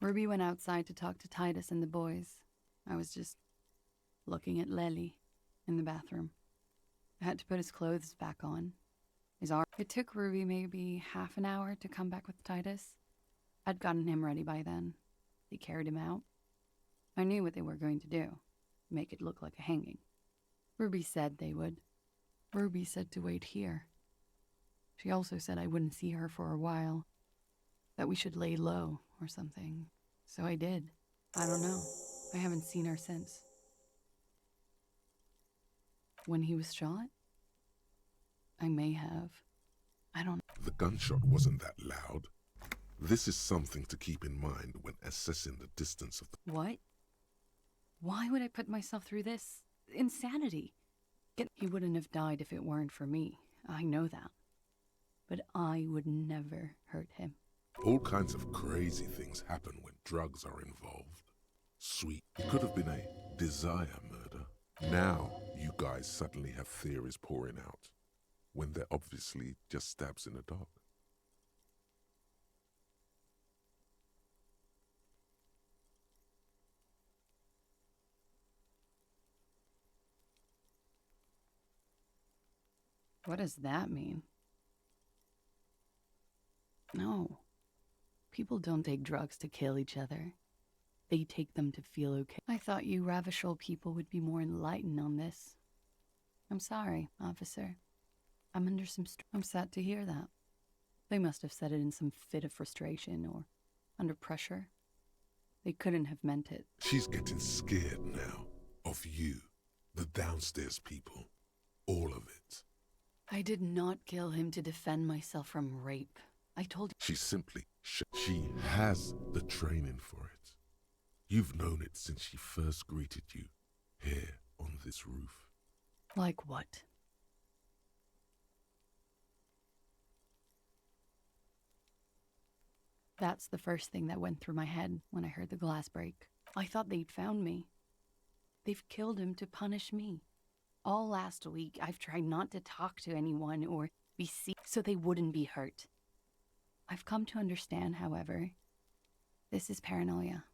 Ruby went outside to talk to Titus and the boys. I was just looking at Lely in the bathroom. I had to put his clothes back on. His arm. It took Ruby maybe half an hour to come back with Titus. I'd gotten him ready by then. They carried him out. I knew what they were going to do. Make it look like a hanging. Ruby said they would. Ruby said to wait here. She also said I wouldn't see her for a while. That we should lay low or something. So I did. I don't know. I haven't seen her since. When he was shot? I may have. I don't know. The gunshot wasn't that loud. This is something to keep in mind when assessing the distance of the... What? Why would I put myself through this? Insanity. He wouldn't have died if it weren't for me. I know that. But I would never hurt him. All kinds of crazy things happen when drugs are involved. Sweet. It could have been a desire murder. Now, you guys suddenly have theories pouring out, when they're obviously just stabs in the dark. What does that mean? No. People don't take drugs to kill each other. They take them to feel okay. I thought you Ravishol people would be more enlightened on this. I'm sorry, officer. I'm under some I'm sad to hear that. They must have said it in some fit of frustration or under pressure. They couldn't have meant it. She's getting scared now. Of you. The downstairs people. All of it. I did not kill him to defend myself from rape. I told you. She simply... She has the training for it. You've known it since she first greeted you here on this roof. Like what? That's the first thing that went through my head when I heard the glass break. I thought they'd found me. They've killed him to punish me. All last week, I've tried not to talk to anyone or be seen so they wouldn't be hurt. I've come to understand, however, this is paranoia.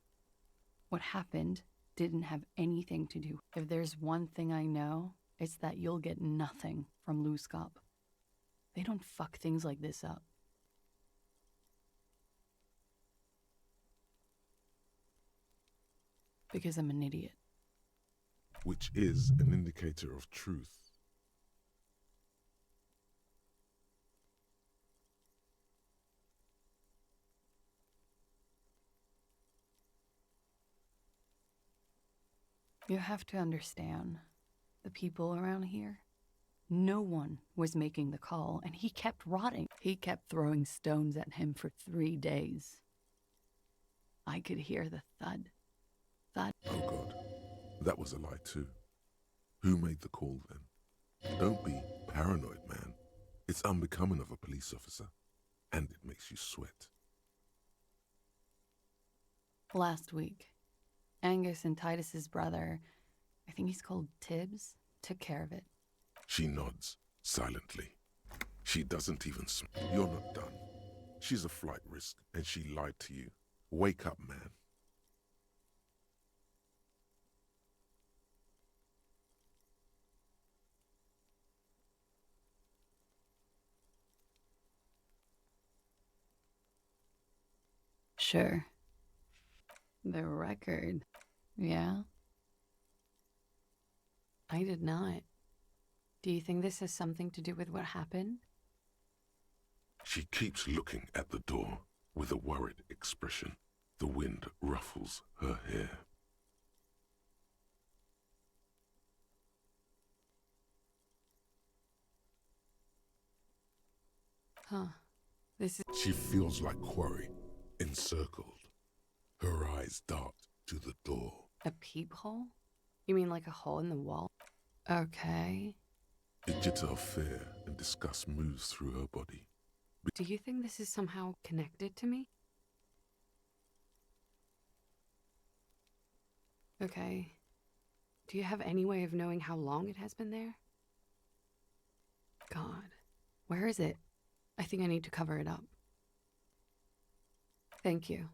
What happened didn't have anything to do. If there's one thing I know, it's that you'll get nothing from Luskop. They don't fuck things like this up. Because I'm an idiot. Which is an indicator of truth. You have to understand, the people around here, no one was making the call, and he kept rotting. He kept throwing stones at him for 3 days. I could hear the thud. Thud. Oh God, that was a lie too. Who made the call then? Don't be paranoid, man. It's unbecoming of a police officer, and it makes you sweat. Last week, Angus and Titus's brother, I think he's called Tibbs, took care of it. She nods, silently. She doesn't even You're not done. She's a flight risk, and she lied to you. Wake up, man. Sure. The record. Yeah? I did not. Do you think this has something to do with what happened? She keeps looking at the door with a worried expression. The wind ruffles her hair. Huh. This is... She feels like quarry, encircled. Her eyes dart to the door. A peephole? You mean like a hole in the wall? Okay. A jitter of fear and disgust moves through her body. Do you think this is somehow connected to me? Okay. Do you have any way of knowing how long it has been there? God. Where is it? I think I need to cover it up. Thank you.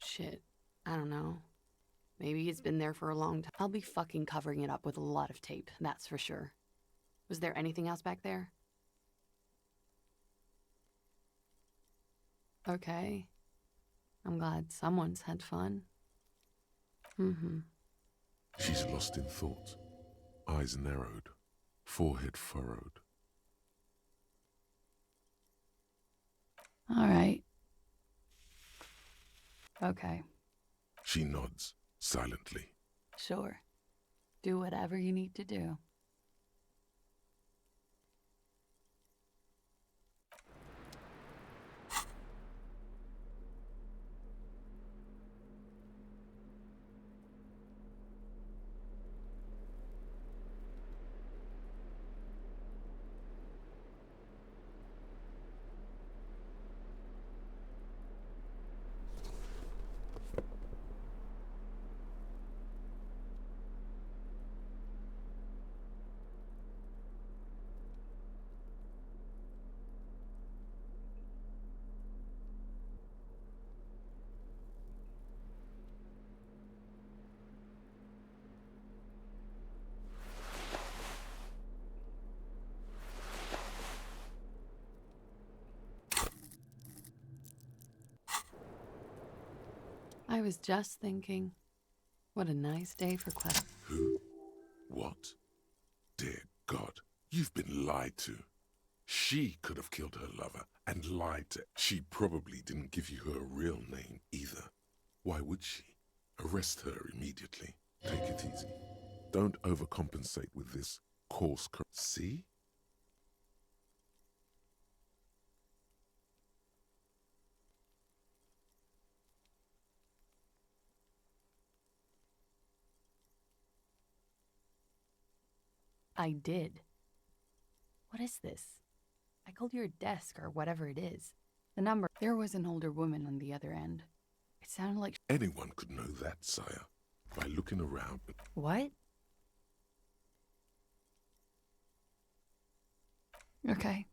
Shit. I don't know. Maybe it's been there for a long time. I'll be fucking covering it up with a lot of tape, that's for sure. Was there anything else back there? Okay. I'm glad someone's had fun. She's lost in thought. Eyes narrowed. Forehead furrowed. All right. Okay. She nods, silently. Sure. Do whatever you need to do. I was just thinking, what a nice day for quest. Who? What? Dear God, you've been lied to. She could have killed her lover and lied to... She probably didn't give you her real name either. Why would she? Arrest her immediately. Take it easy. Don't overcompensate with this coarse... See? I did. What is this? I called your desk or whatever it is. The number. There was an older woman on the other end. It sounded like... Anyone could know that, sire, by looking around. What? Okay.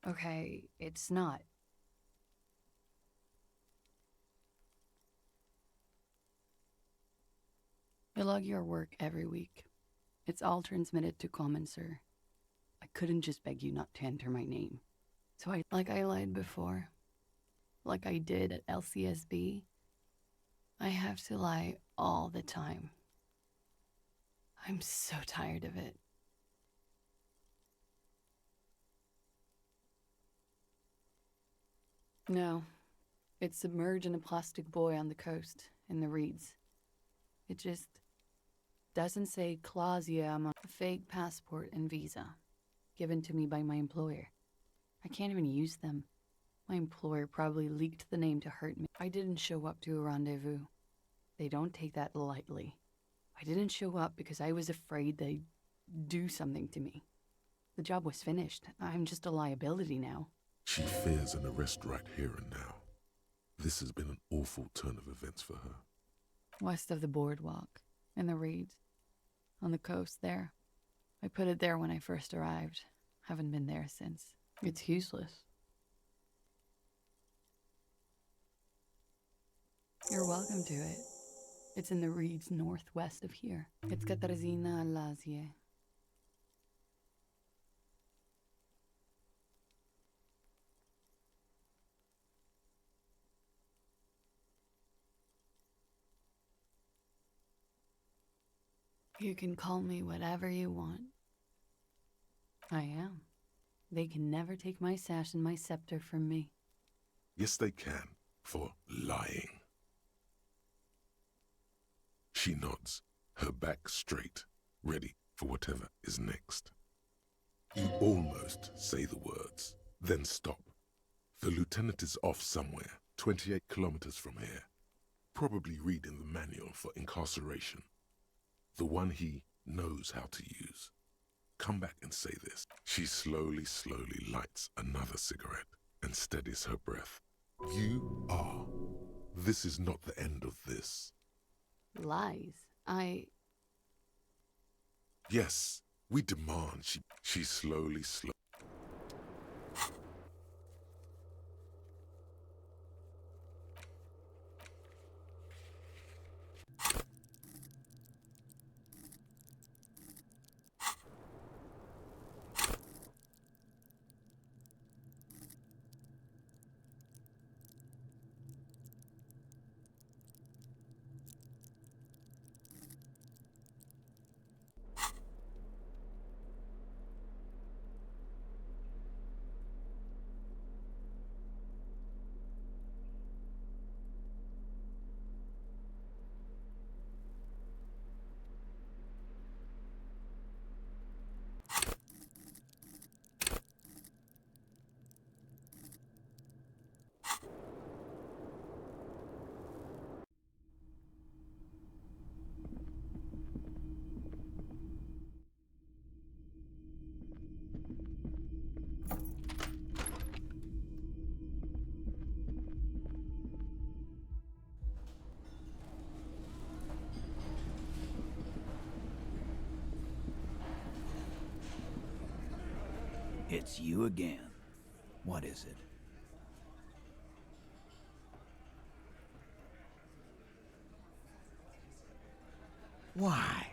Okay, it's not. I log your work every week. It's all transmitted to Common, sir. I couldn't just beg you not to enter my name. So I lied before. Like I did at LCSB. I have to lie all the time. I'm so tired of it. No, it's submerged in a plastic buoy on the coast, in the reeds. It just doesn't say Clausia. I'm on a fake passport and visa, given to me by my employer. I can't even use them. My employer probably leaked the name to hurt me. I didn't show up to a rendezvous. They don't take that lightly. I didn't show up because I was afraid they'd do something to me. The job was finished. I'm just a liability now. She fears an arrest right here and now. This has been an awful turn of events for her. West of the boardwalk, in the reeds, on the coast there. I put it there when I first arrived. Haven't been there since. It's useless. You're welcome to it. It's in the reeds northwest of here. It's Katarzyna Lazie. You can call me whatever you want. I am. They can never take my sash and my scepter from me. Yes, they can, for lying. She nods, her back straight, ready for whatever is next. You almost say the words, then stop. The lieutenant is off somewhere, 28 kilometers from here, probably reading the manual for incarceration. The one he knows how to use. Come back and say this. She slowly lights another cigarette and steadies her breath. You are. This is not the end of this. Lies. Yes, we demand. She slowly. It's you again. What is it? Why?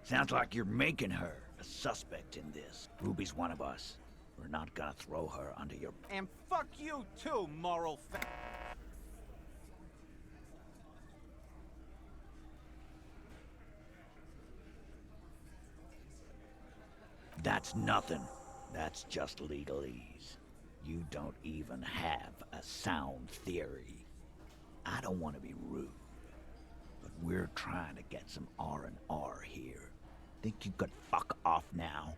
Sounds like you're making her a suspect in this. Ruby's one of us. We're not gonna throw her under your... And fuck you too, moral fa... That's nothing. That's just legalese. You don't even have a sound theory. I don't want to be rude, but we're trying to get some R&R here. Think you could fuck off now?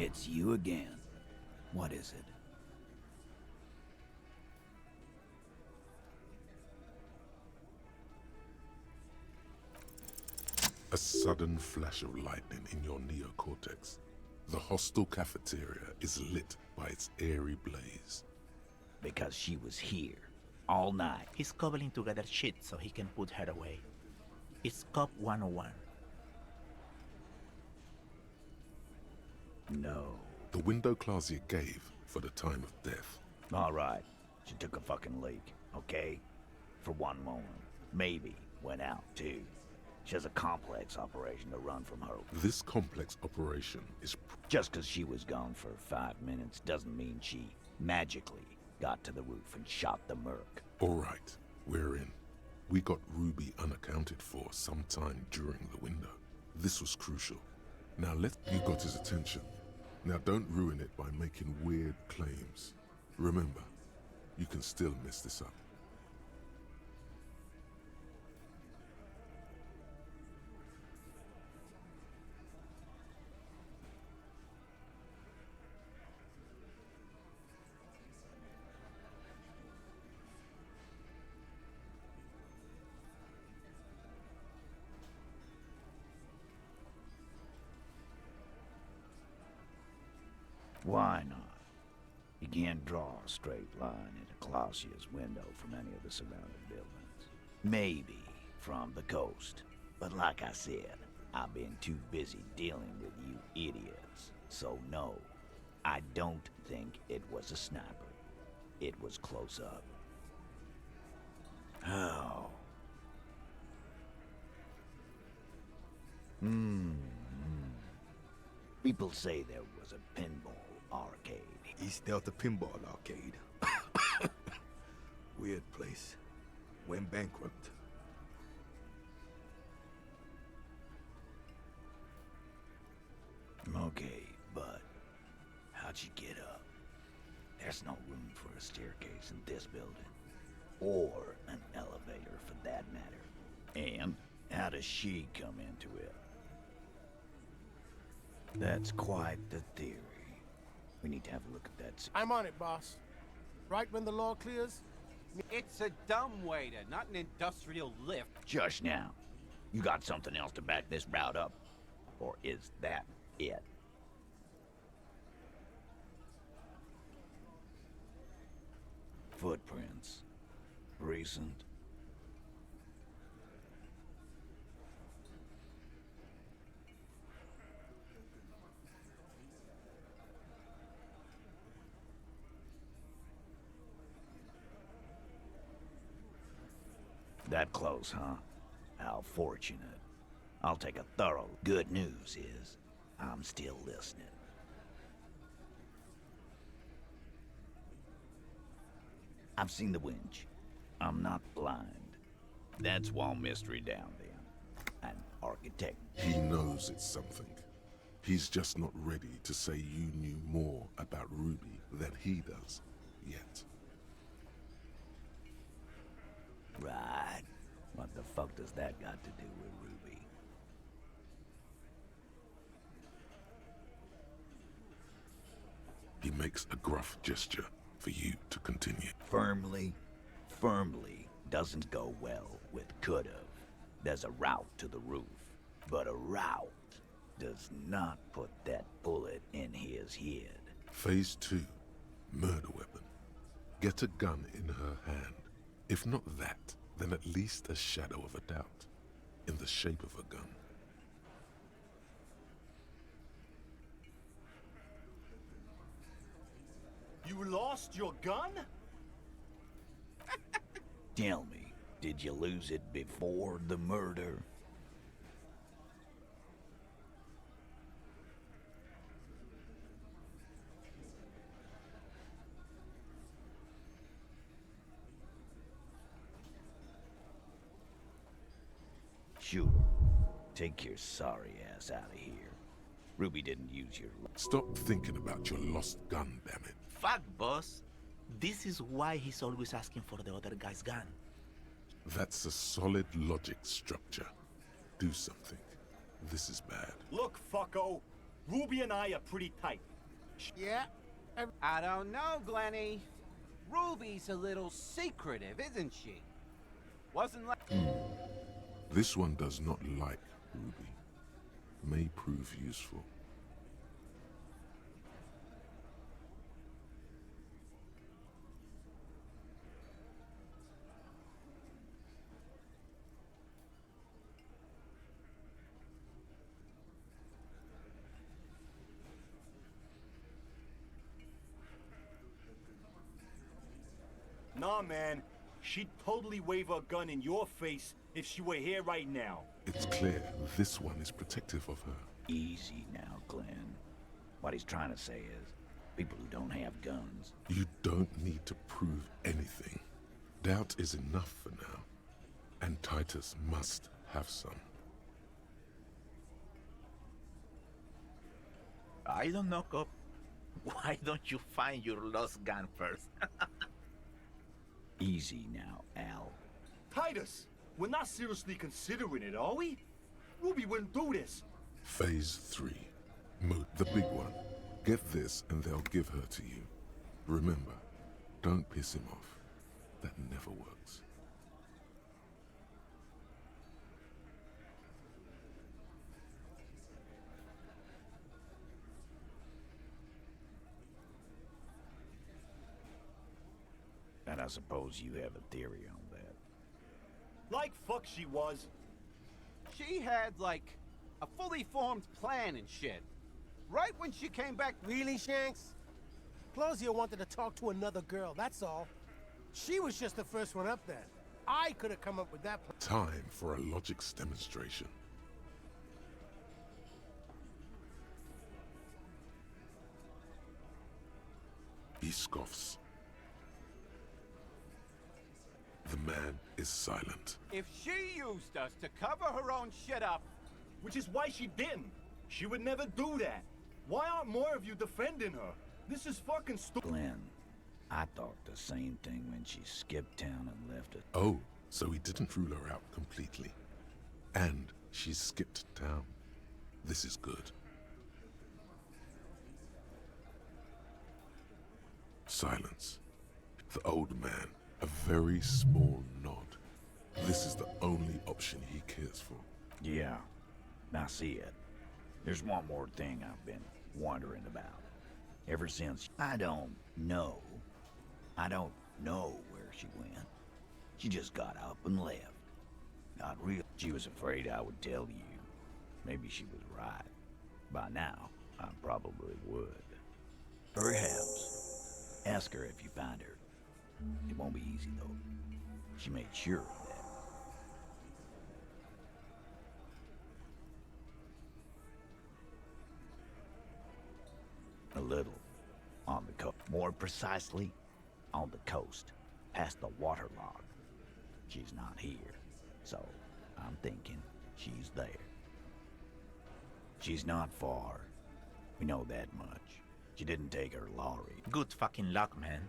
It's you again. What is it? A sudden flash of lightning in your neocortex. The hostel cafeteria is lit by its airy blaze. Because she was here. All night. He's cobbling together shit so he can put her away. It's Cop 101. No. The window Clausia gave for the time of death. All right. She took a fucking leak, okay? For one moment. Maybe went out, too. She has a complex operation to run from her. This complex operation is... Just because she was gone for 5 minutes doesn't mean she magically got to the roof and shot the merc. All right, we're in. We got Ruby unaccounted for sometime during the window. This was crucial. Now you got his attention. Now don't ruin it by making weird claims. Remember, you can still mess this up. Why not? You can't draw a straight line into Clausia's window from any of the surrounding buildings. Maybe from the coast. But like I said, I've been too busy dealing with you idiots. So no, I don't think it was a sniper. It was close up. How? People say there was a pinball arcade. East Delta Pinball Arcade. Weird place. Went bankrupt. Okay, but how'd you get up? There's no room for a staircase in this building. Or an elevator for that matter. And how does she come into it? That's quite the theory. We need to have a look at that. I'm on it, boss. Right when the law clears? It's a dumbwaiter, not an industrial lift. Just now. You got something else to back this route up? Or is that it? Footprints. Recent. That close, huh? How fortunate. I'll take a thorough. Good news is, I'm still listening. I've seen the winch. I'm not blind. That's Wall Mystery down there. An architect. He knows it's something. He's just not ready to say you knew more about Ruby than he does, yet. Right. What the fuck does that got to do with Ruby? He makes a gruff gesture for you to continue. Firmly doesn't go well with could've. There's a route to the roof, but a route does not put that bullet in his head. Phase 2, murder weapon. Get a gun in her hand. If not that, then at least a shadow of a doubt, in the shape of a gun. You lost your gun? Tell me, did you lose it before the murder? Sure. Take your sorry ass out of here. Ruby didn't use your... Stop thinking about your lost gun, damn it. Fuck, boss. This is why he's always asking for the other guy's gun. That's a solid logic structure. Do something. This is bad. Look, fucko. Ruby and I are pretty tight. Yeah? I don't know, Glenny. Ruby's a little secretive, isn't she? Wasn't like... This one does not like Ruby. May prove useful. Nah, man. She'd totally wave her gun in your face if she were here right now. It's clear this one is protective of her. Easy now, Glenn. What he's trying to say is, people who don't have guns. You don't need to prove anything. Doubt is enough for now. And Titus must have some. I don't know, Cop. Why don't you find your lost gun first? Easy now, Al. Titus, we're not seriously considering it, are we? Ruby wouldn't do this. Phase 3. Mode, the big one. Get this and they'll give her to you. Remember, don't piss him off. That never works. And I suppose you have a theory on that. Like fuck she was. She had, like, a fully formed plan and shit. Right when she came back... Really, Shanks? Closio wanted to talk to another girl, that's all. She was just the first one up there. I could have come up with that plan. Time for a logics demonstration. He scoffs. The man is silent. If she used us to cover her own shit up... Which is why she didn't. She would never do that. Why aren't more of you defending her? This is fucking stupid. Glenn, I thought the same thing when she skipped town and left it. Oh, so he didn't rule her out completely. And she skipped town. This is good. Silence. The old man, a very small nod. This is the only option he cares for. Yeah, I see it. There's one more thing I've been wondering about. Ever since I don't know where she went. She just got up and left. Not real. She was afraid I would tell you. Maybe she was right. By now, I probably would. Perhaps. Ask her if you find her. It won't be easy, though. She made sure of that. A little. On the coast. More precisely, on the coast. Past the waterlog. She's not here. So, I'm thinking she's there. She's not far. We know that much. She didn't take her lorry. Good fucking luck, man.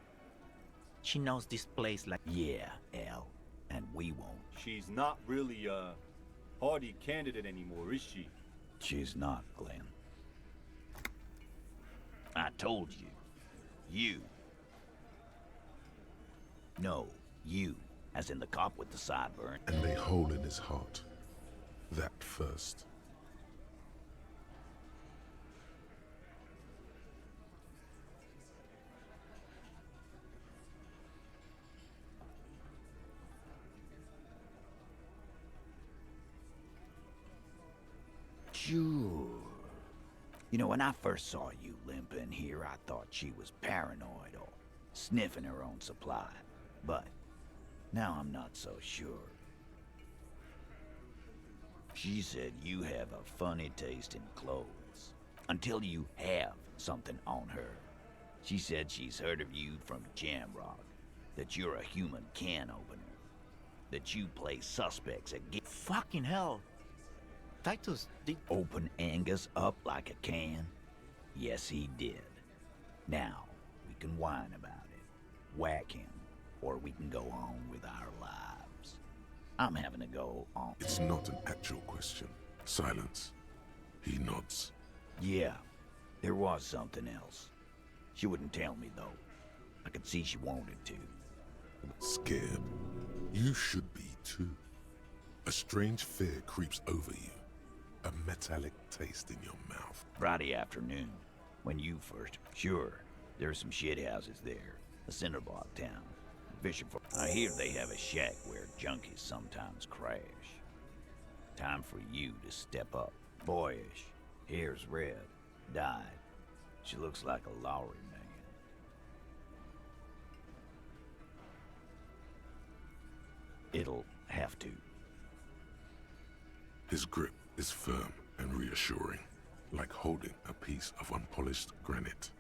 She knows this place like... Yeah, Al. And we won't. She's not really a hardy candidate anymore, is she? She's not, Glenn. I told you. You. No, you. As in the cop with the sideburn. And a hole in his heart. That first. Sure. You know, when I first saw you limping here, I thought she was paranoid or sniffing her own supply. But now I'm not so sure. She said you have a funny taste in clothes. Until you have something on her. She said she's heard of you from Jamrock. That you're a human can opener. That you play suspects again. Fucking hell. Titus did... Open Angus up like a can? Yes, he did. Now, we can whine about it. Whack him. Or we can go on with our lives. I'm having to go on. It's not an actual question. Silence. He nods. Yeah, there was something else. She wouldn't tell me, though. I could see she wanted to. Scared. You should be too. A strange fear creeps over you. A metallic taste in your mouth. Friday afternoon, when you first... Sure, there's some shithouses there. A cinder block town. Fishing for... I hear they have a shack where junkies sometimes crash. Time for you to step up. Boyish. Hair's red. Dyed. She looks like a Lowry man. It'll have to. His grip is firm and reassuring, like holding a piece of unpolished granite.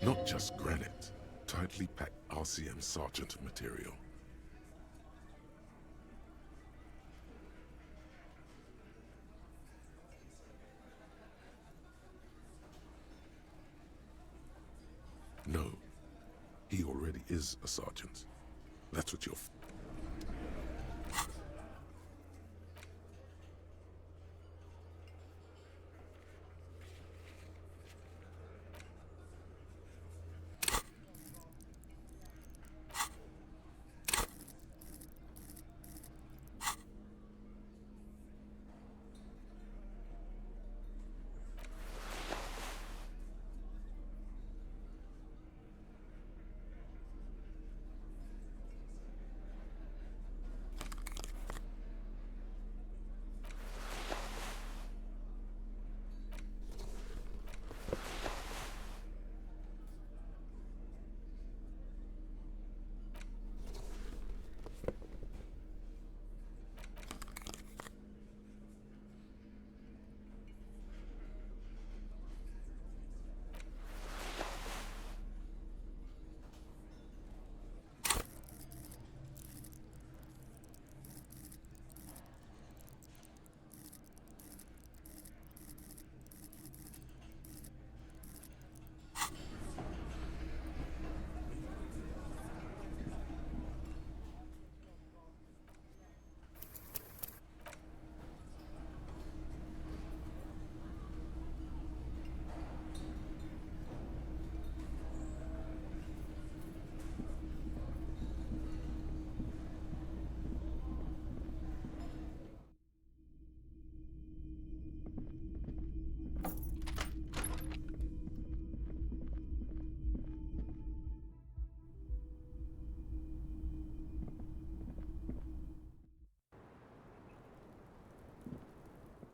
Not just granite, tightly packed RCM sergeant material. No, he already is a sergeant. That's what you're...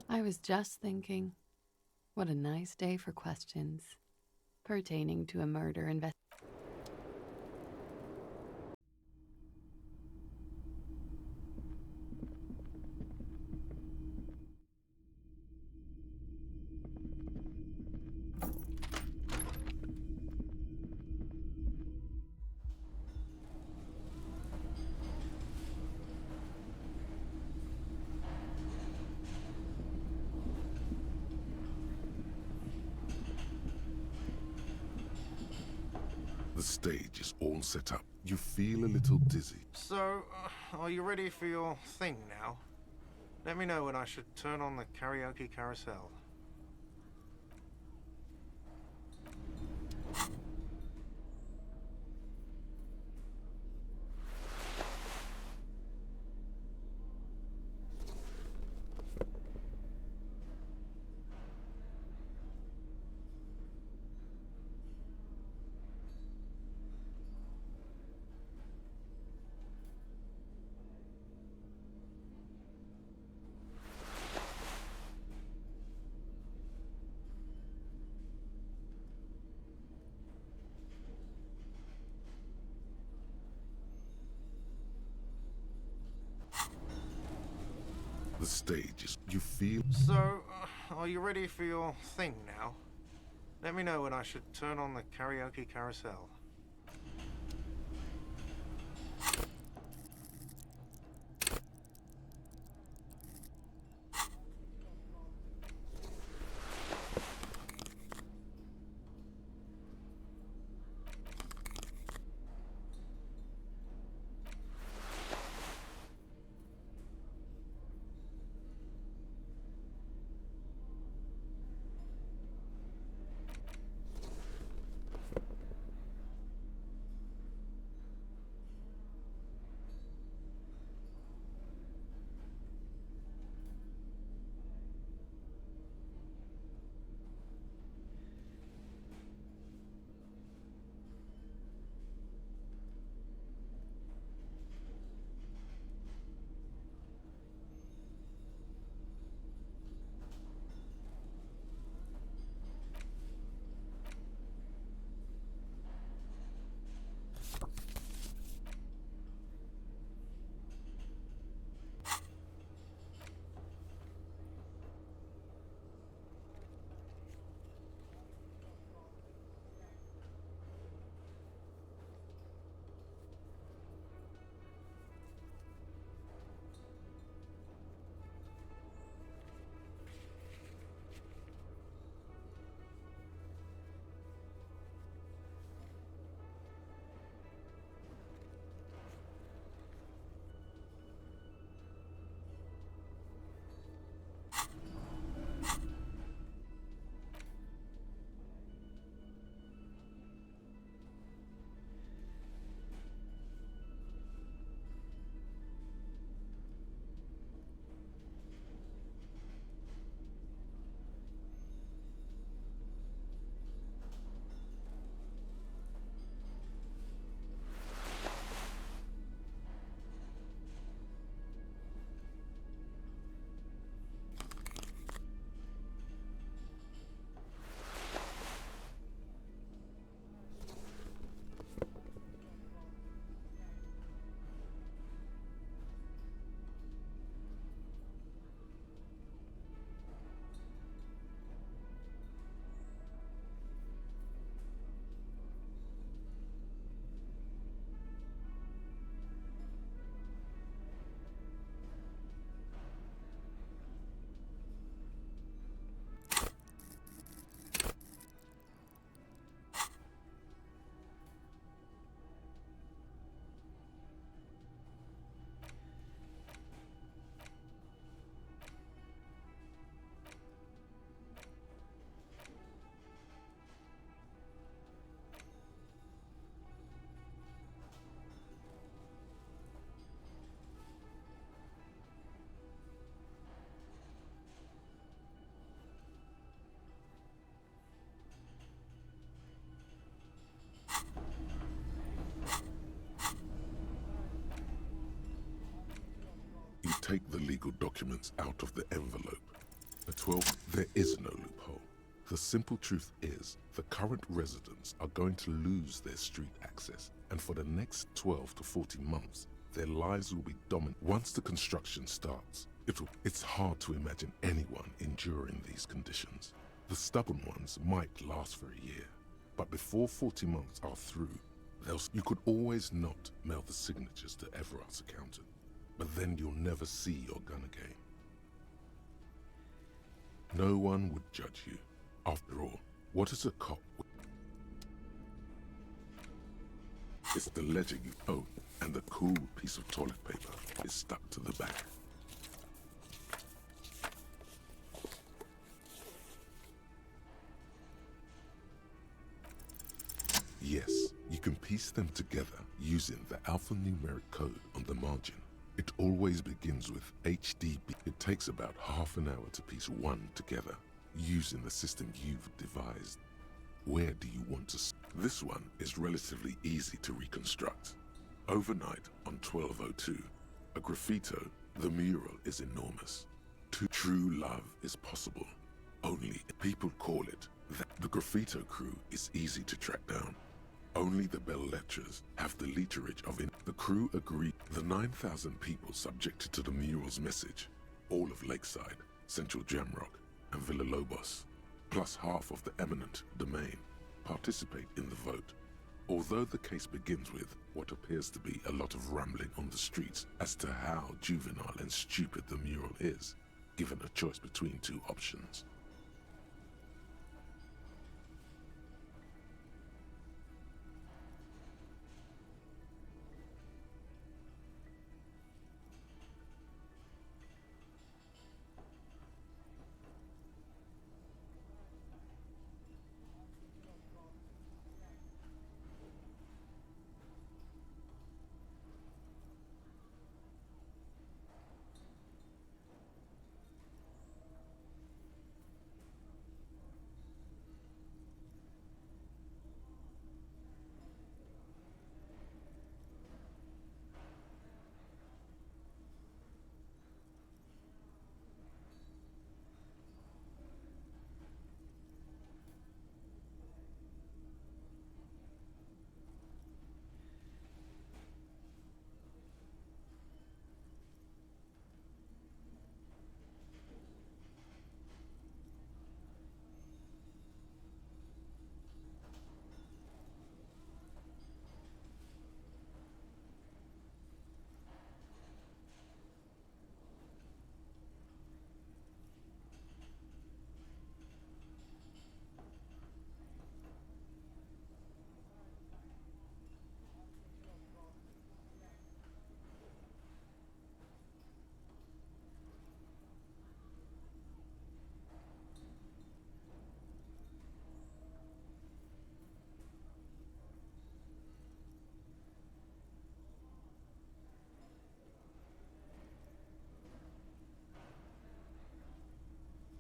I was just thinking, what a nice day for questions pertaining to a murder investigation. The stage is all set up. You feel a little dizzy. So, are you ready for your thing now? Let me know when I should turn on the karaoke carousel. The stage is... You feel... So, are you ready for your thing now? Let me know when I should turn on the karaoke carousel. take the legal documents out of the envelope. At 12, there is no loophole. The simple truth is, the current residents are going to lose their street access, and for the next 12 to 14 months, their lives will be dominant. Once the construction starts, it's hard to imagine anyone enduring these conditions. The stubborn ones might last for a year, but before 40 months are through, you could always not mail the signatures to Everard's accountant, but then you'll never see your gun again. No one would judge you. After all, what is a cop? It's the ledger you own, and the cool piece of toilet paper is stuck to the back. Yes, you can piece them together using the alphanumeric code on the margin. It always begins with HDB. It takes about half an hour to piece one together using the system you've devised. Where do you want to? This one is relatively easy to reconstruct. Overnight on 1202, a graffito, the mural is enormous. True love is possible. Only people call it that. The graffito crew is easy to track down. Only the bell lectures have the literage of it. The crew agreed. The 9,000 people subjected to the mural's message, all of Lakeside, Central Jamrock, and Villa Lobos, plus half of the eminent domain, participate in the vote. Although the case begins with what appears to be a lot of rambling on the streets as to how juvenile and stupid the mural is, given a choice between two options.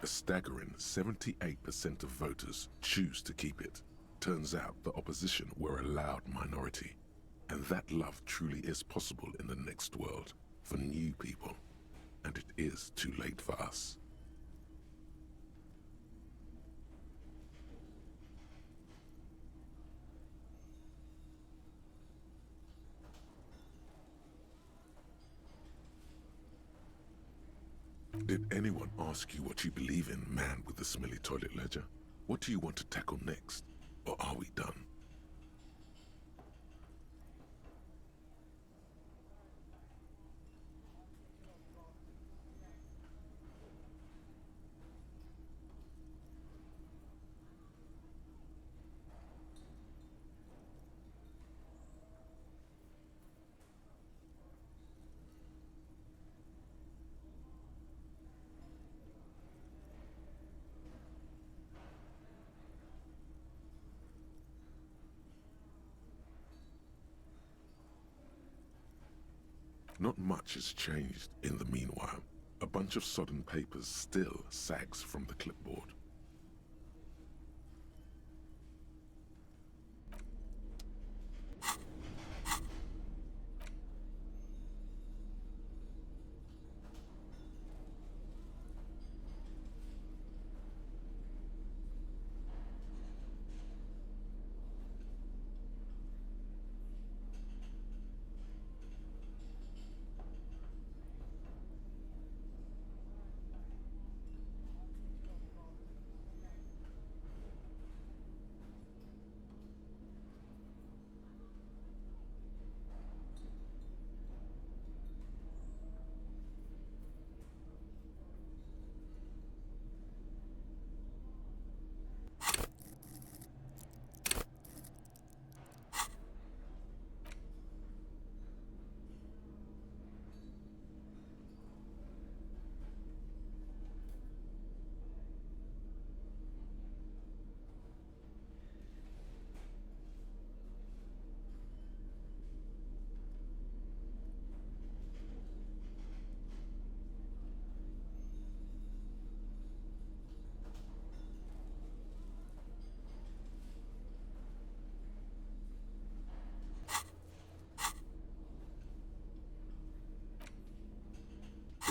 A staggering 78% of voters choose to keep it. Turns out the opposition were a loud minority, and that love truly is possible in the next world for new people, and it is too late for us. Did anyone ask you what you believe in, man with the smelly toilet ledger? What do you want to tackle next? Or are we done? Not much has changed in the meanwhile. A bunch of sodden papers still sags from the clipboard.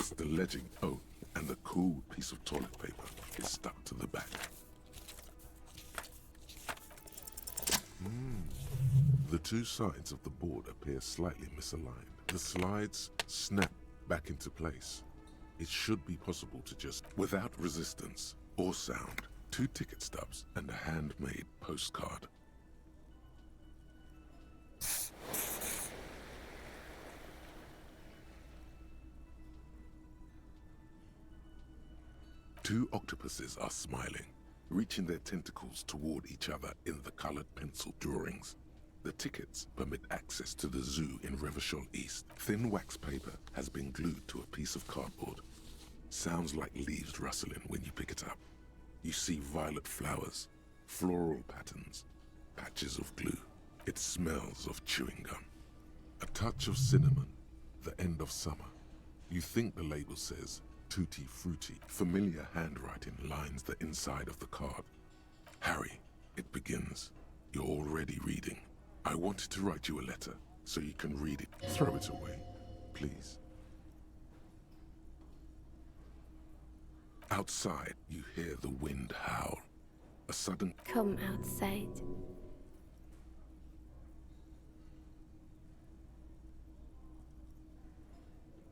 It's the legend. Oh, and the cool piece of toilet paper is stuck to the back. The two sides of the board appear slightly misaligned. The slides snap back into place. It should be possible to just, without resistance or sound, 2 ticket stubs and a handmade postcard. Two octopuses are smiling, reaching their tentacles toward each other in the colored pencil drawings. The tickets permit access to the zoo in Revachol East. Thin wax paper has been glued to a piece of cardboard. Sounds like leaves rustling when you pick it up. You see violet flowers, floral patterns, patches of glue. It smells of chewing gum. A touch of cinnamon, the end of summer. You think the label says Tutti Frutti. Familiar handwriting lines the inside of the card. Harry, it begins. You're already reading. I wanted to write you a letter so you can read it. Throw it away, please. Outside, you hear the wind howl. A sudden... Come outside.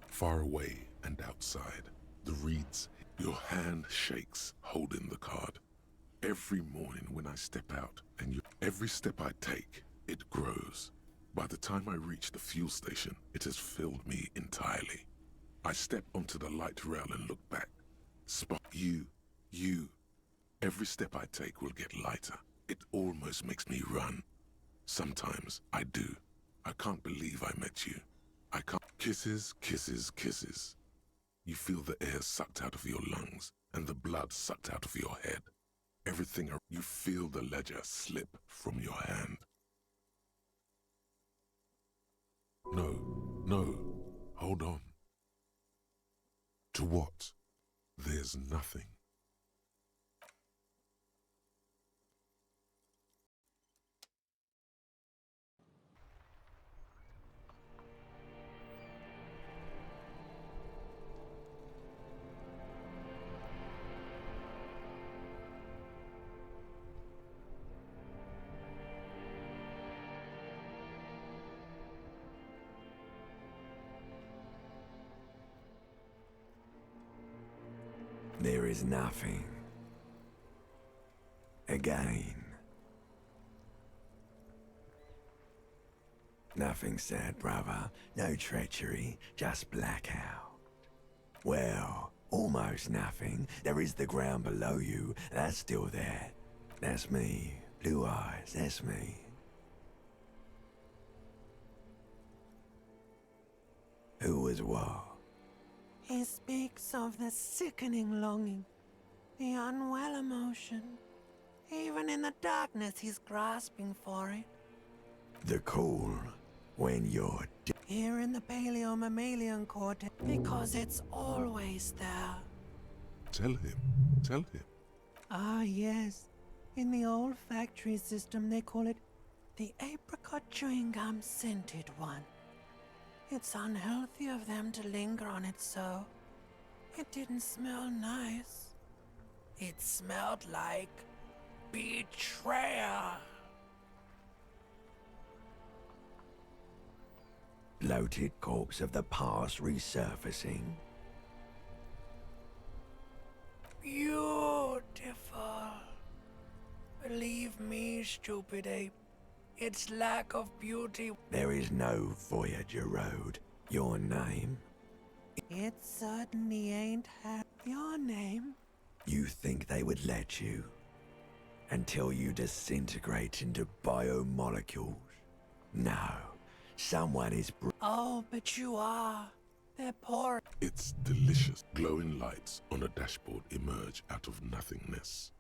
Far away and outside, the reeds, your hand shakes holding the card. Every morning when I step out and every step I take, it grows. By the time I reach the fuel station, it has filled me entirely. I step onto the light rail and look back. Spot you. Every step I take will get lighter. It almost makes me run. Sometimes I do. I can't believe I met you. I can't. Kisses, kisses, kisses. You feel the air sucked out of your lungs and the blood sucked out of your head. Everything, you feel the ledger slip from your hand. No, hold on. To what? There's nothing. There is nothing. Again. Nothing sad, brother. No treachery, just blackout. Well, almost nothing. There is the ground below you. That's still there. That's me. Blue eyes, that's me. Who was what? He speaks of the sickening longing, the unwell emotion. Even in the darkness, he's grasping for it. The call when you're Here in the paleo-mammalian cortex, because it's always there. Tell him. Ah, yes. In the olfactory system, they call it the apricot chewing gum scented one. It's unhealthy of them to linger on it so. It didn't smell nice. It smelled like betrayal. bloated corpse of the past resurfacing. Beautiful. Believe me, stupid ape. Its lack of beauty. There is no Voyager Road. Your name? It certainly ain't your name. You think they would let you? Until you disintegrate into biomolecules? No. Someone is... Oh, but you are. They're poor. It's delicious. Glowing lights on a dashboard emerge out of nothingness.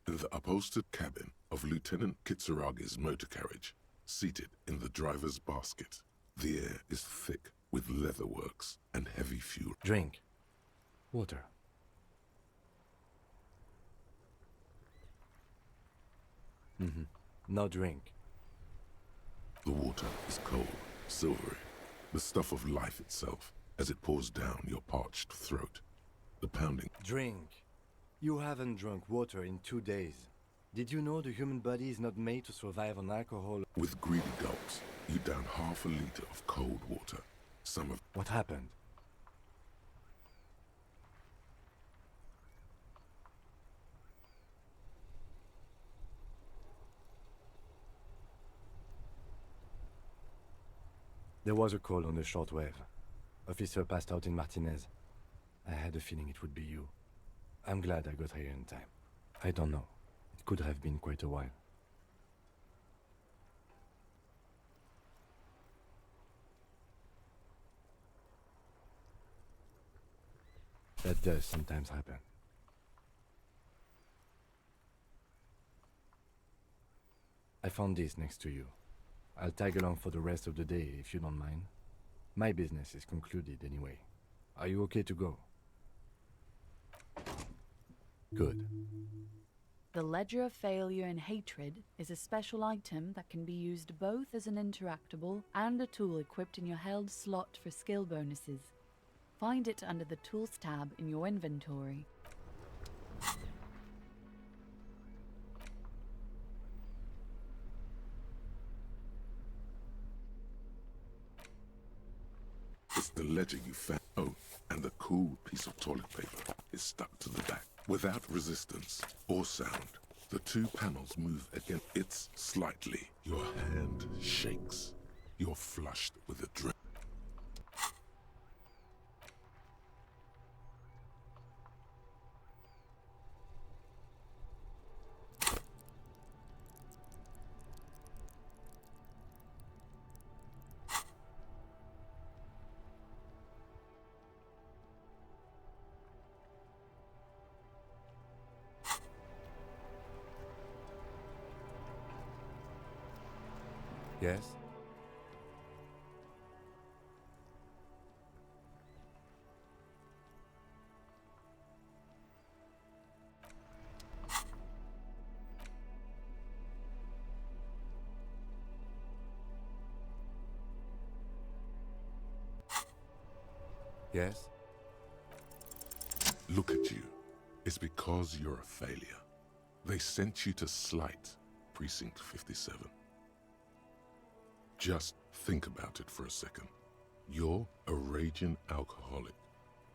In the upholstered cabin of Lieutenant Kitsuragi's motor carriage, seated in the driver's basket, the air is thick with leatherworks and heavy fuel. Drink. Water. No drink. The water is cold, silvery, the stuff of life itself, as it pours down your parched throat. The pounding. Drink. You haven't drunk water in 2 days. Did you know the human body is not made to survive on alcohol? With greedy gulps, you down half a liter of cold water. Some of... What happened? There was a call on the shortwave. Officer passed out in Martinez. I had a feeling it would be you. I'm glad I got here in time. I don't know. It could have been quite a while. That does sometimes happen. I found this next to you. I'll tag along for the rest of the day if you don't mind. My business is concluded anyway. Are you okay to go? Good. The Ledger of Failure and Hatred is a special item that can be used both as an interactable and a tool equipped in your held slot for skill bonuses. Find it under the Tools tab in your inventory. It's the ledger you found. Oh, and the cool piece of toilet paper is stuck to the back. Without resistance or sound, the two panels move again. It's slightly. Your hand shakes. You're flushed with adrenaline. Yes? Yes? Look at you. It's because you're a failure. They sent you to Slight, Precinct 57. Just think about it for a second. You're a raging alcoholic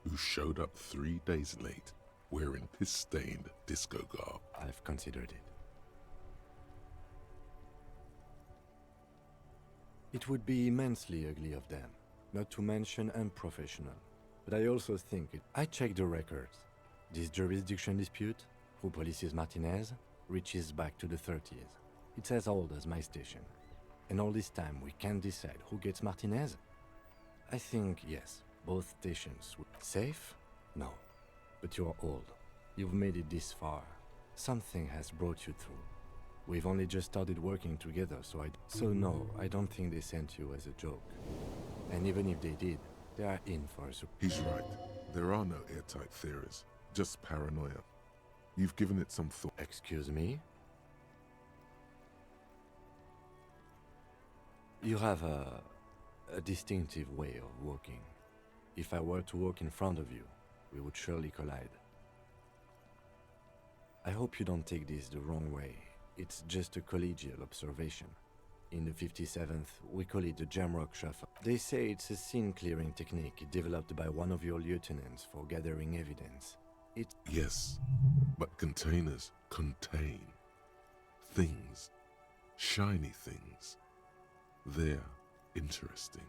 who showed up 3 days late wearing piss-stained disco garb. I've considered it. It would be immensely ugly of them, not to mention unprofessional. But I also think I checked the records. This jurisdiction dispute, who polices Martinez, reaches back to the 30s. It's as old as my station. And all this time we can't decide who gets Martinez? I think, yes, both stations would... Safe? No. But you're old. You've made it this far. Something has brought you through. We've only just started working together, so no, I don't think they sent you as a joke. And even if they did, they are in for a surprise. He's right. There are no airtight theories, just paranoia. You've given it some thought. Excuse me? You have a distinctive way of walking. If I were to walk in front of you, we would surely collide. I hope you don't take this the wrong way. It's just a collegial observation. In the 57th, we call it the Jamrock Shuffle. They say it's a scene-clearing technique developed by one of your lieutenants for gathering evidence. Yes, but containers contain things, shiny things. They're interesting.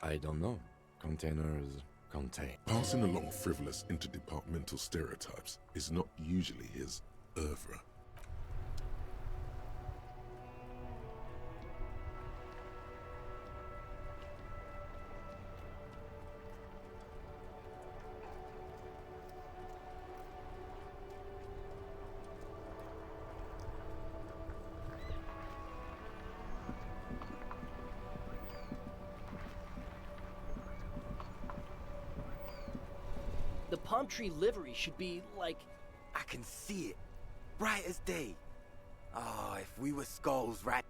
I don't know. Containers contain. Passing along frivolous interdepartmental stereotypes is not usually his oeuvre. The palm tree livery should be like... I can see it. Bright as day. Oh, if we were skulls, right?